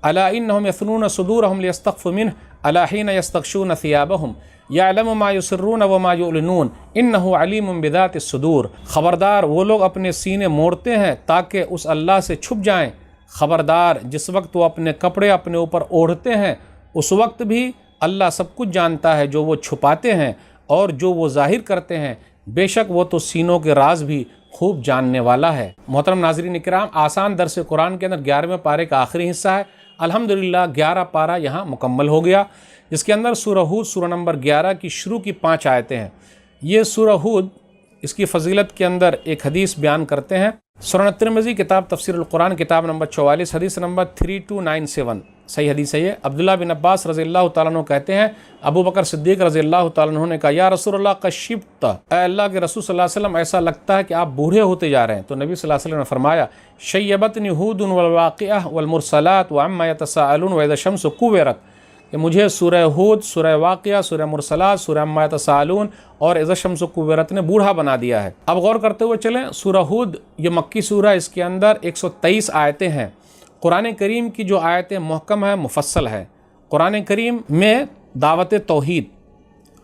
الا انہم یثنون صدورہم لیستخفوا منہ الا حین یستغشون ثیابہم یعلم ما یسرون وما یعلنون انہ علیم بذات الصدور، خبردار وہ لوگ اپنے سینے موڑتے ہیں تاکہ اس اللہ سے چھپ جائیں، خبردار جس وقت وہ اپنے کپڑے اپنے اوپر اوڑھتے ہیں اس وقت بھی اللہ سب کچھ جانتا ہے، جو وہ چھپاتے ہیں اور جو وہ ظاہر کرتے ہیں، بے شک وہ تو سینوں کے راز بھی خوب جاننے والا ہے۔ محترم ناظرین کرام، آسان درس قرآن کے اندر 11ویں پارے کا آخری حصہ ہے۔ الحمدللہ 11 پارہ یہاں مکمل ہو گیا، جس کے اندر سورہ ہود سورہ نمبر 11 کی شروع کی 5 آیتیں ہیں۔ یہ سورہ ہود اس کی فضیلت کے اندر ایک حدیث بیان کرتے ہیں۔ سنن ترمذی کتاب تفسیر القرآن کتاب نمبر 44 حدیث نمبر 3297 صحیح حدیث ہے یہ۔ عبداللہ بن عباس رضی اللہ تعالیٰ عنہ کہتے ہیں ابو بکر صدیق رضی اللہ تعالیٰ عنہ نے کہا یا رسول اللہ قد شبت، اے اللہ کے رسول صلی اللہ علیہ وسلم ایسا لگتا ہے کہ آپ بوڑھے ہوتے جا رہے ہیں۔ تو نبی صلی اللہ علیہ وسلم نے فرمایا شیبتنی ہود والواقعہ والمرسلات وعما یتساءلون واذا الشمس کورت، کہ مجھے سورہ ہود، سورہ واقعہ، سورہ مرسلات، سورہ عما یتساءلون اور اذا الشمس کورت نے بوڑھا بنا دیا ہے۔ اب غور کرتے ہوئے چلیں، سورہ ہود یہ مکی سورہ، اس کے اندر 123 آیتیں ہیں۔ قرآن کریم کی جو آیتیں محکم ہے، مفصل ہے۔ قرآن کریم میں دعوت توحید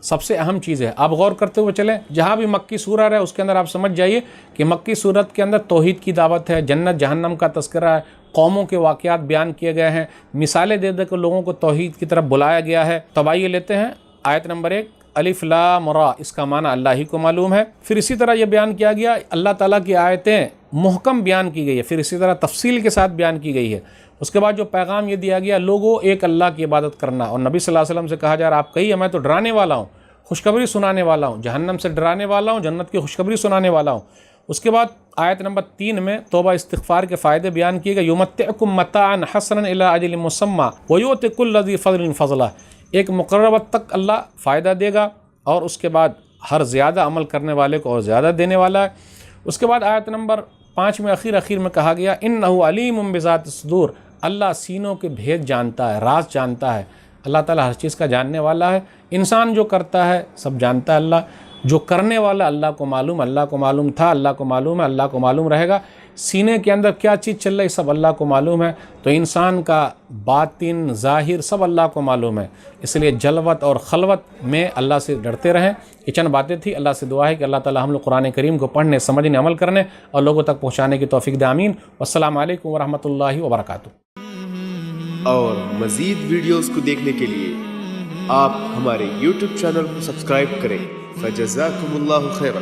سب سے اہم چیز ہے۔ آپ غور کرتے ہوئے چلیں، جہاں بھی مکی سورہ ہے اس کے اندر آپ سمجھ جائیے کہ مکی سورت کے اندر توحید کی دعوت ہے، جنت جہنم کا تذکرہ ہے، قوموں کے واقعات بیان کیے گئے ہیں، مثالیں دے دے کر لوگوں کو توحید کی طرف بلایا گیا ہے۔ تو آئیے لیتے ہیں آیت نمبر 1 الف لام را، اس کا معنی اللہ ہی کو معلوم ہے۔ پھر اسی طرح یہ بیان کیا گیا اللہ تعالیٰ کی آیتیں محکم بیان کی گئی ہے، پھر اسی طرح تفصیل کے ساتھ بیان کی گئی ہے۔ اس کے بعد جو پیغام یہ دیا گیا لوگوں ایک اللہ کی عبادت کرنا، اور نبی صلی اللہ علیہ وسلم سے کہا جا رہا آپ کہیے میں تو ڈرانے والا ہوں، خوشخبری سنانے والا ہوں، جہنم سے ڈرانے والا ہوں، جنت کی خوشخبری سنانے والا ہوں۔ اس کے بعد آیت نمبر 3 میں توبہ استغفار کے فائدے بیان کیے گئے، یمتعکم متاعا حسنا الی اجل مسمی ویؤتی کل ذی فضل فضلہ، ایک مقررہ وقت تک اللہ فائدہ دے گا اور اس کے بعد ہر زیادہ عمل کرنے والے کو اور زیادہ دینے والا ہے۔ اس کے بعد آیت نمبر 5 میں اخیر میں کہا گیا انہ علیم بذات الصدور، اللہ سینوں کے بھید جانتا ہے، راز جانتا ہے۔ اللہ تعالیٰ ہر چیز کا جاننے والا ہے، انسان جو کرتا ہے سب جانتا ہے اللہ، جو کرنے والا اللہ کو معلوم، اللہ کو معلوم تھا، اللہ کو معلوم ہے، اللہ کو معلوم رہے گا، سینے کے اندر کیا چیز چل رہی سب اللہ کو معلوم ہے۔ تو انسان کا باطن ظاہر سب اللہ کو معلوم ہے، اس لیے جلوت اور خلوت میں اللہ سے ڈرتے رہیں۔ یہ چند باتیں تھی، اللہ سے دعا ہے کہ اللہ تعالیٰ ہم لوگ قرآن کریم کو پڑھنے، سمجھنے، عمل کرنے اور لوگوں تک پہنچانے کی توفیق دے، آمین۔ والسلام علیکم ورحمۃ اللہ وبرکاتہ۔ اور مزید ویڈیوز کو دیکھنے کے لیے آپ ہمارے YouTube چینل کو سبسکرائب کریں۔ فجزاکم اللہ خیرا۔